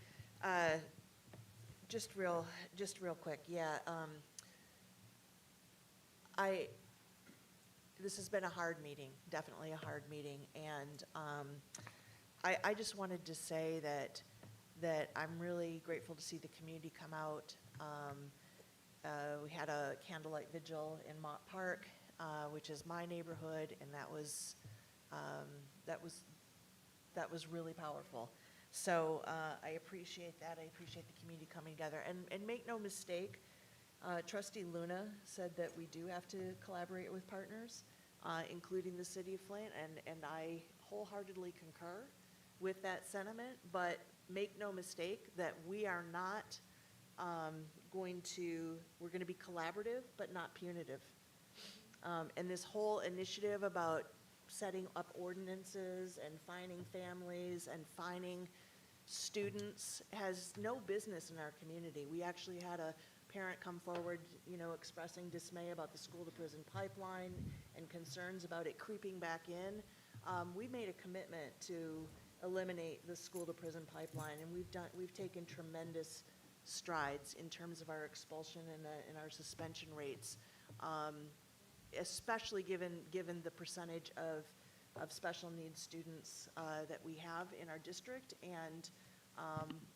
S4: just real quick, yeah, this has been a hard meeting, definitely a hard meeting, and, I just wanted to say that I'm really grateful to see the community come out. We had a candlelight vigil in Mott Park, which is my neighborhood, and that was really powerful. So I appreciate that. I appreciate the community coming together. And make no mistake, Trustee Luna said that we do have to collaborate with partners, including the city of Flint, and I wholeheartedly concur with that sentiment. But make no mistake that we are not we're going to be collaborative, but not punitive. And this whole initiative about setting up ordinances and fining families and fining students has no business in our community. We actually had a parent come forward, expressing dismay about the school-to-prison pipeline and concerns about it creeping back in. We made a commitment to eliminate the school-to-prison pipeline, and we've taken tremendous strides in terms of our expulsion and our suspension rates. Especially given the percentage of special needs students that we have in our district, and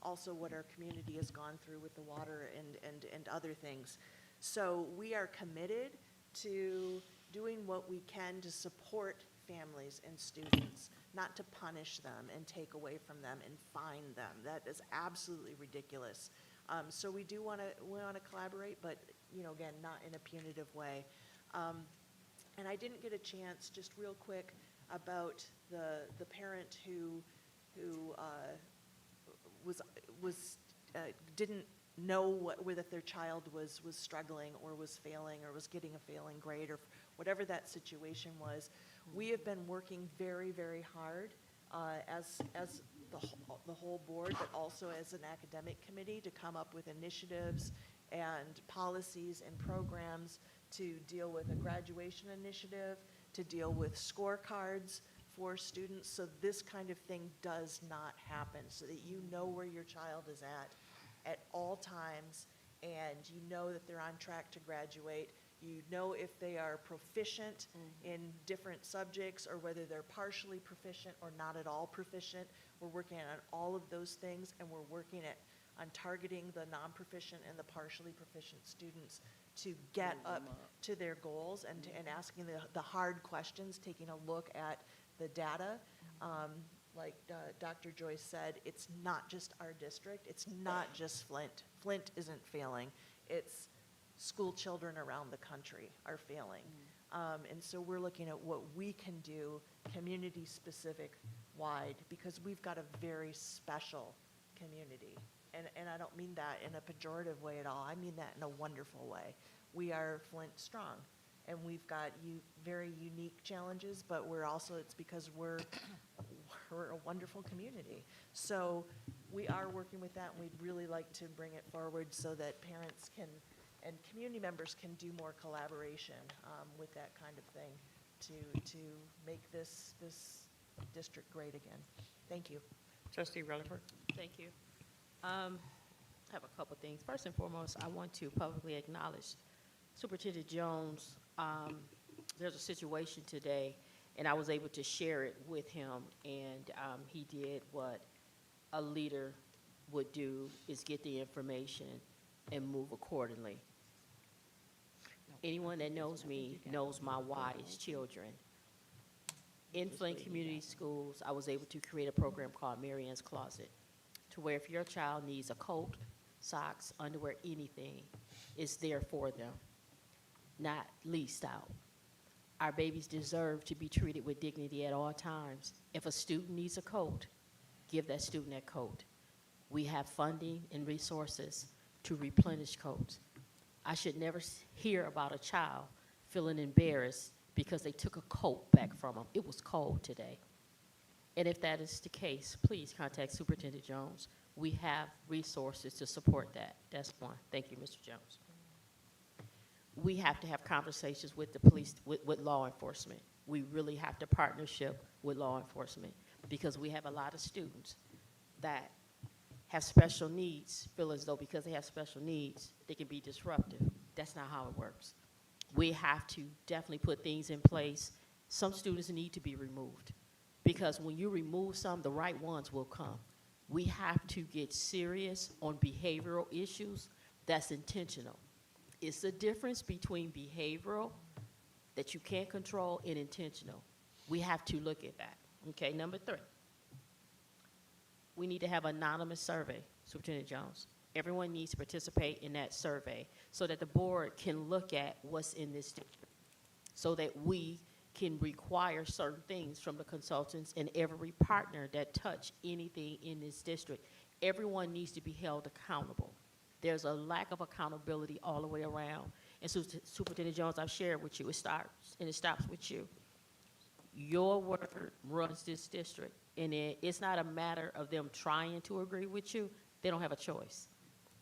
S4: also what our community has gone through with the water and other things. So we are committed to doing what we can to support families and students, not to punish them and take away from them and fine them. That is absolutely ridiculous. So we do want to collaborate, but again, not in a punitive way. And I didn't get a chance, just real quick, about the parent who didn't know whether their child was struggling or was failing or was getting a failing grade or whatever that situation was. We have been working very, very hard as the whole board, but also as an academic committee, to come up with initiatives and policies and programs to deal with a graduation initiative, to deal with scorecards for students, so this kind of thing does not happen, so that you know where your child is at all times, and you know that they're on track to graduate. you know if they are proficient in different subjects or whether they're partially proficient or not at all proficient. We're working on all of those things, and we're working on targeting the non-proficient and the partially proficient students to get up to their goals and asking the hard questions, taking a look at the data. Like Dr. Joyce said, it's not just our district, it's not just Flint. Flint isn't failing, it's school children around the country are failing. And so we're looking at what we can do community-specific wide, because we've got a very special community. And I don't mean that in a pejorative way at all. I mean that in a wonderful way. We are Flint strong, and we've got very unique challenges, but we're also, it's because we're a wonderful community. So we are working with that, and we'd really like to bring it forward so that parents can, and community members can do more collaboration with that kind of thing to make this district great again. Thank you.
S1: Trustee Rutherford.
S15: Thank you. I have a couple things. First and foremost, I want to publicly acknowledge Superintendent Jones. There's a situation today, and I was able to share it with him, and he did what a leader would do, is get the information and move accordingly. Anyone that knows me knows my why is children. In Flint Community Schools, I was able to create a program called Marianne's Closet, to where if your child needs a coat, socks, underwear, anything, it's there for them, not leased out. Our babies deserve to be treated with dignity at all times. If a student needs a coat, give that student that coat. We have funding and resources to replenish coats. I should never hear about a child feeling embarrassed because they took a coat back from them. It was cold today. And if that is the case, please contact Superintendent Jones. We have resources to support that. That's one. Thank you, Mr. Jones. We have to have conversations with the police, with law enforcement. We really have to partnership with law enforcement, because we have a lot of students that have special needs, feel as though because they have special needs, they can be disruptive. That's not how it works. We have to definitely put things in place. Some students need to be removed, because when you remove some, the right ones will come. We have to get serious on behavioral issues that's intentional. It's the difference between behavioral that you can't control and intentional. We have to look at that. Okay, number 3. We need to have an anonymous survey, Superintendent Jones. Everyone needs to participate in that survey so that the board can look at what's in this district, so that we can require certain things from the consultants and every partner that touch anything in this district. Everyone needs to be held accountable. There's a lack of accountability all the way around. And so, Superintendent Jones, I've shared with you, it starts and it stops with you. Your word runs this district, and it's not a matter of them trying to agree with you. They don't have a choice.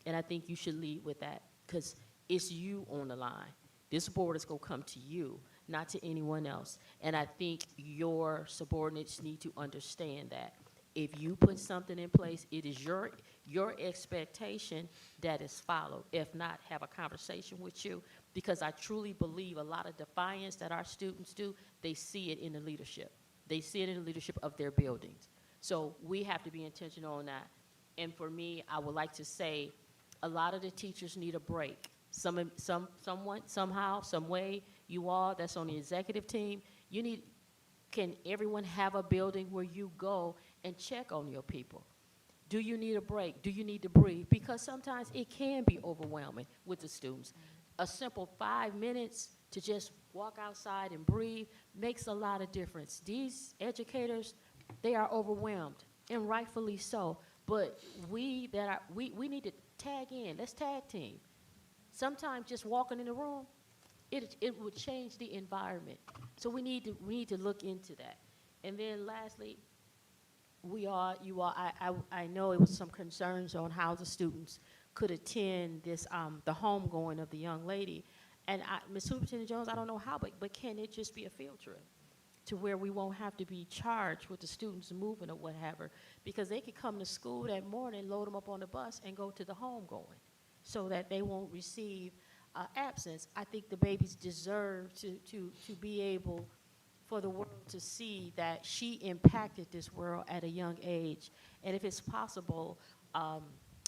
S15: And I think you should lead with that, because it's you on the line. This board is going to come to you, not to anyone else. And I think your subordinates need to understand that. If you put something in place, it is your expectation that is followed. If not, have a conversation with you, because I truly believe a lot of defiance that our students do, they see it in the leadership. They see it in the leadership of their buildings. So we have to be intentional on that. And for me, I would like to say a lot of the teachers need a break. Someone, somehow, some way, you all that's on the executive team, can everyone have a building where you go and check on your people? Do you need a break? Do you need to breathe? Because sometimes it can be overwhelming with the students. A simple 5 minutes to just walk outside and breathe makes a lot of difference. These educators, they are overwhelmed, and rightfully so. But we need to tag in. Let's tag team. Sometimes just walking in the room, it would change the environment. So we need to look into that. And then lastly, I know it was some concerns on how the students could attend this, the homegoing of the young lady. And Ms. Superintendent Jones, I don't know how, but can it just be a field trip to where we won't have to be charged with the students moving or whatever? Because they could come to school that morning, load them up on the bus, and go to the homegoing, so that they won't receive absence. I think the babies deserve to be able for the world to see that she impacted this world at a young age. And if it's possible,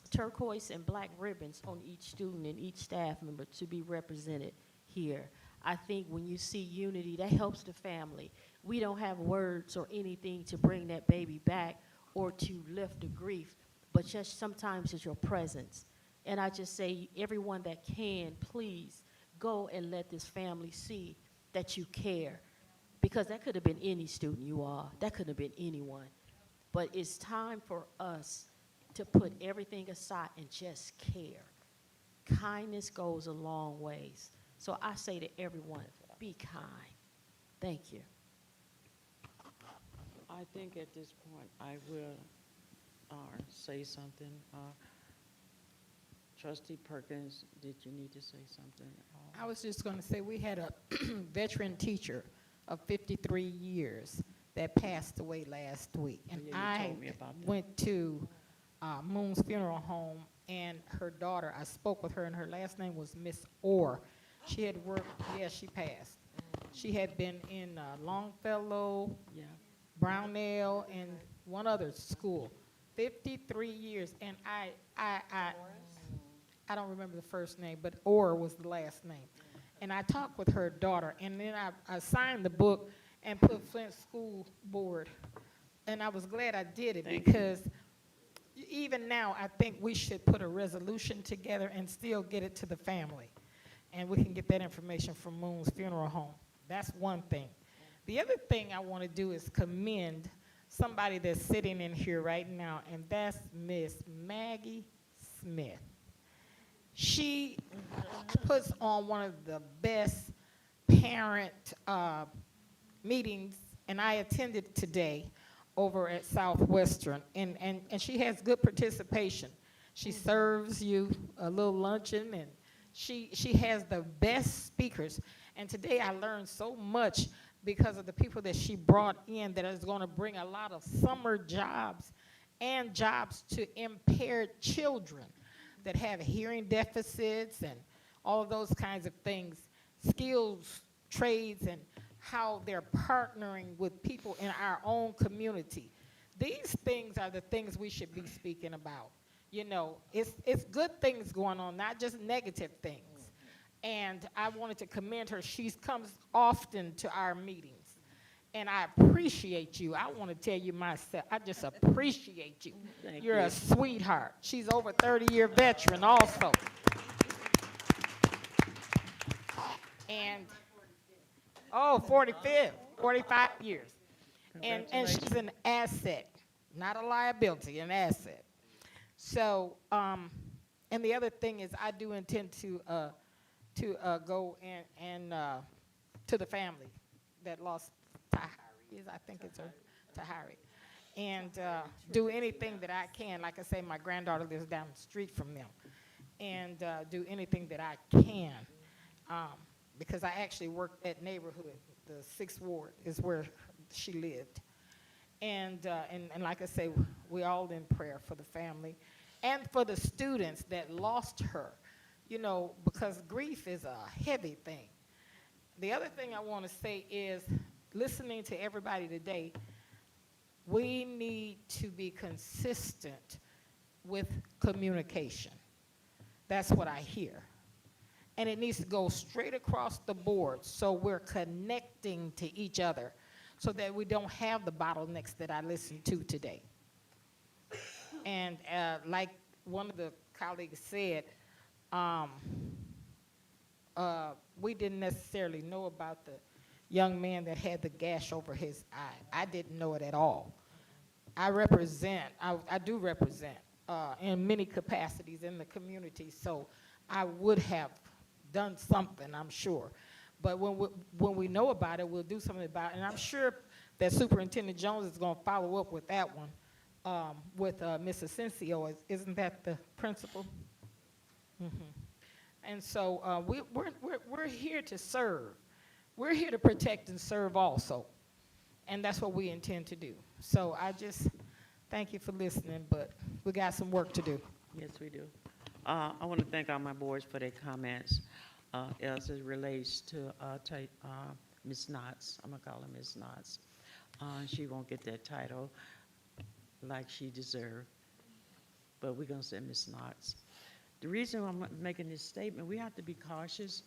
S15: turquoise and black ribbons on each student and each staff member to be represented here. I think when you see unity, that helps the family. We don't have words or anything to bring that baby back or to lift the grief, but just sometimes it's your presence. And I just say, everyone that can, please go and let this family see that you care. Because that could have been any student you are. That could have been anyone. But it's time for us to put everything aside and just care. Kindness goes a long ways. So I say to everyone, be kind. Thank you.
S1: I think at this point, I will say something. Trustee Perkins, did you need to say something?
S5: I was just going to say we had a veteran teacher of 53 years that passed away last week. And
S1: Yeah, you told me about that.
S5: went to Moon's funeral home, and her daughter, I spoke with her, and her last name was Miss Orr. She had worked, yes, she passed. She had been in Longfellow,
S1: Yeah.
S5: Brownell, and one other school. 53 years, and I don't remember the first name, but Orr was the last name. And I talked with her daughter, and then I signed the book and put Flint School Board. And I was glad I did it because even now, I think we should put a resolution together and still get it to the family. And we can get that information from Moon's funeral home. That's one thing. The other thing I want to do is commend somebody that's sitting in here right now, and that's Miss Maggie Smith. She puts on one of the best parent meetings, and I attended today over at Southwestern, and she has good participation. She serves you a little luncheon, and she has the best speakers. And today I learned so much because of the people that she brought in that is going to bring a lot of summer jobs and jobs to impaired children that have hearing deficits and all of those kinds of things, skills, trades, and how they're partnering with people in our own community. These things are the things we should be speaking about. You know, it's good things going on, not just negative things. And I wanted to commend her. She comes often to our meetings. And I appreciate you. I want to tell you myself, I just appreciate you. You're a sweetheart. She's over 30-year veteran also. And, 45 years. And she's an asset, not a liability, an asset. So, and the other thing is I do intend to go and to the family that lost Tahiri, I think it's her, Tahiri, and do anything that I can. Like I say, my granddaughter lives down the street from them, and do anything that I can, because I actually worked that neighborhood. The 6th Ward is where she lived, and like I say, we're all in prayer for the family, and for the students that lost her. You know, because grief is a heavy thing. The other thing I want to say is, listening to everybody today, we need to be consistent with communication. That's what I hear. And it needs to go straight across the board so we're connecting to each other so that we don't have the bottlenecks that I listened to today. And like one of the colleagues said, we didn't necessarily know about the young man that had the gash over his eye. I didn't know it at all. I do represent in many capacities in the community, so I would have done something, I'm sure. But when we know about it, we'll do something about it. And I'm sure that Superintendent Jones is going to follow up with that one with Ms. Asensio. Isn't that the principal? Mm-hmm. And so we're here to serve. We're here to protect and serve also. And that's what we intend to do. So I just thank you for listening, but we got some work to do.
S1: Yes, we do. I want to thank all my boards for their comments. as it relates to Ms. Knotts. I'm gonna call her Ms. Knotts. She won't get that title like she deserved, but we're gonna say Ms. Knotts. The reason I'm making this statement, we have to be cautious,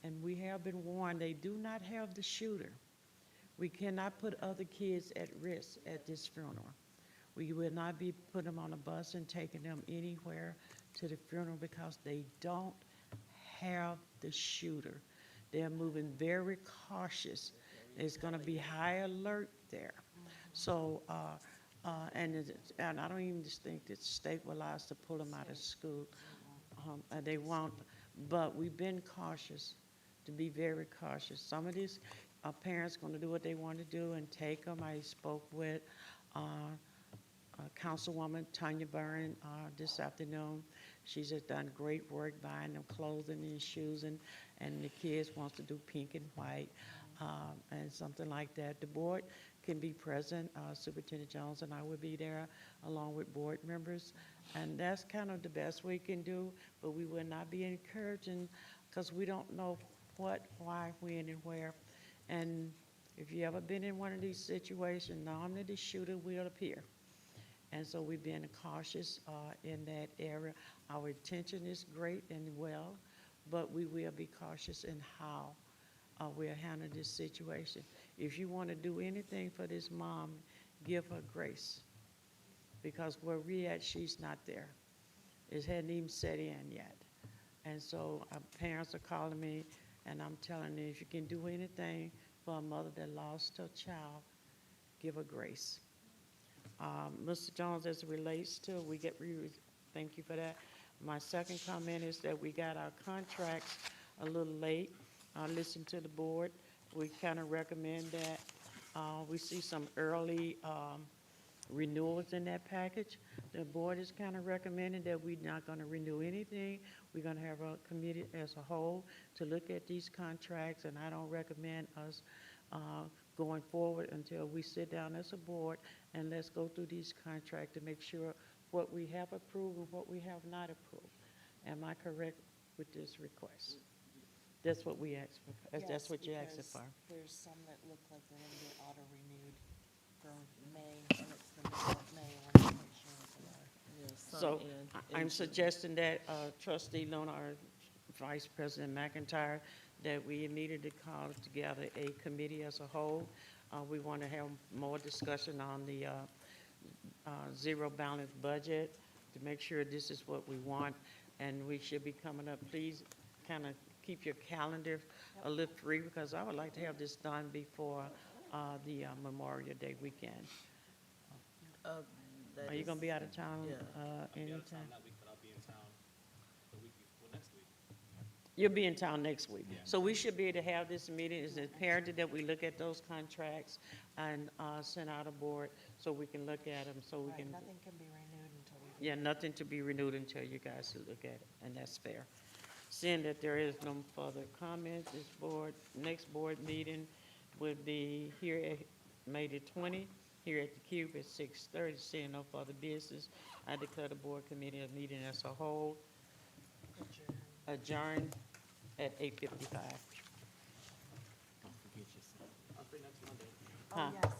S1: and we have been warned, they do not have the shooter. We cannot put other kids at risk at this funeral. We will not be putting them on a bus and taking them anywhere to the funeral because they don't have the shooter. They're moving very cautious. There's gonna be high alert there. So, and I don't even just think that the state will allow us to pull them out of school. And they won't, but we've been cautious, to be very cautious. Some of these parents gonna do what they want to do and take them. I spoke with Councilwoman Tanya Byrne this afternoon. She's just done great work buying them clothing and shoes, and the kids wants to do pink and white and something like that. The board can be present. Superintendent Jones and I will be there along with board members, and that's kind of the best we can do, but we will not be encouraging because we don't know what, why, when, and where. And if you ever been in one of these situations, normally the shooter will appear. And so we've been cautious in that area. Our intention is great and well, but we will be cautious in how we're handling this situation. If you want to do anything for this mom, give her grace. Because where we're at, she's not there. It hadn't even set in yet. And so parents are calling me, and I'm telling them, if you can do anything for a mother that lost her child, give her grace. Mr. Jones, as it relates to, thank you for that. My second comment is that we got our contracts a little late. I listened to the board. We kind of recommend that we see some early renewals in that package. The board is kind of recommending that we're not going to renew anything. We're going to have a committee as a whole to look at these contracts, and I don't recommend us going forward until we sit down as a board and let's go through these contracts to make sure what we have approved and what we have not approved. Am I correct with this request? That's what we asked for. That's what you're asking for.
S4: There's some that look like they're going to get auto-renewed for May, and it's the middle of May. I want to make sure that they are.
S3: Yeah, some
S1: So
S3: in
S1: I'm
S3: June.
S1: suggesting that Trustee Luna or Vice President McIntyre, that we immediately call together a committee as a whole. We want to have more discussion on the zero balance budget to make sure this is what we want, and we should be coming up. Please kind of keep your calendar a little free, because I would like to have this done before the Memorial Day weekend.
S3: That
S1: Are you
S3: is-
S1: going to be out of town
S3: yeah.
S1: anytime?
S2: that week, but I'll be in town the week before next week.
S1: You'll be in town next week. So we should be able to have this meeting. It's imperative that we look at those contracts and send out a board so we can look at them, so we
S4: Right,
S1: can.
S4: nothing can be renewed until we.
S1: Yeah, nothing to be renewed until you guys look at it, and that's fair. Seeing that there is no further comments, this next board meeting will be here at May the 20th, here at the Cube at 6:30. Seeing no further business, I declare the board committee meeting as a whole adjourned at 8:55.
S2: I'll free next Monday.
S1: Huh?
S4: Yes.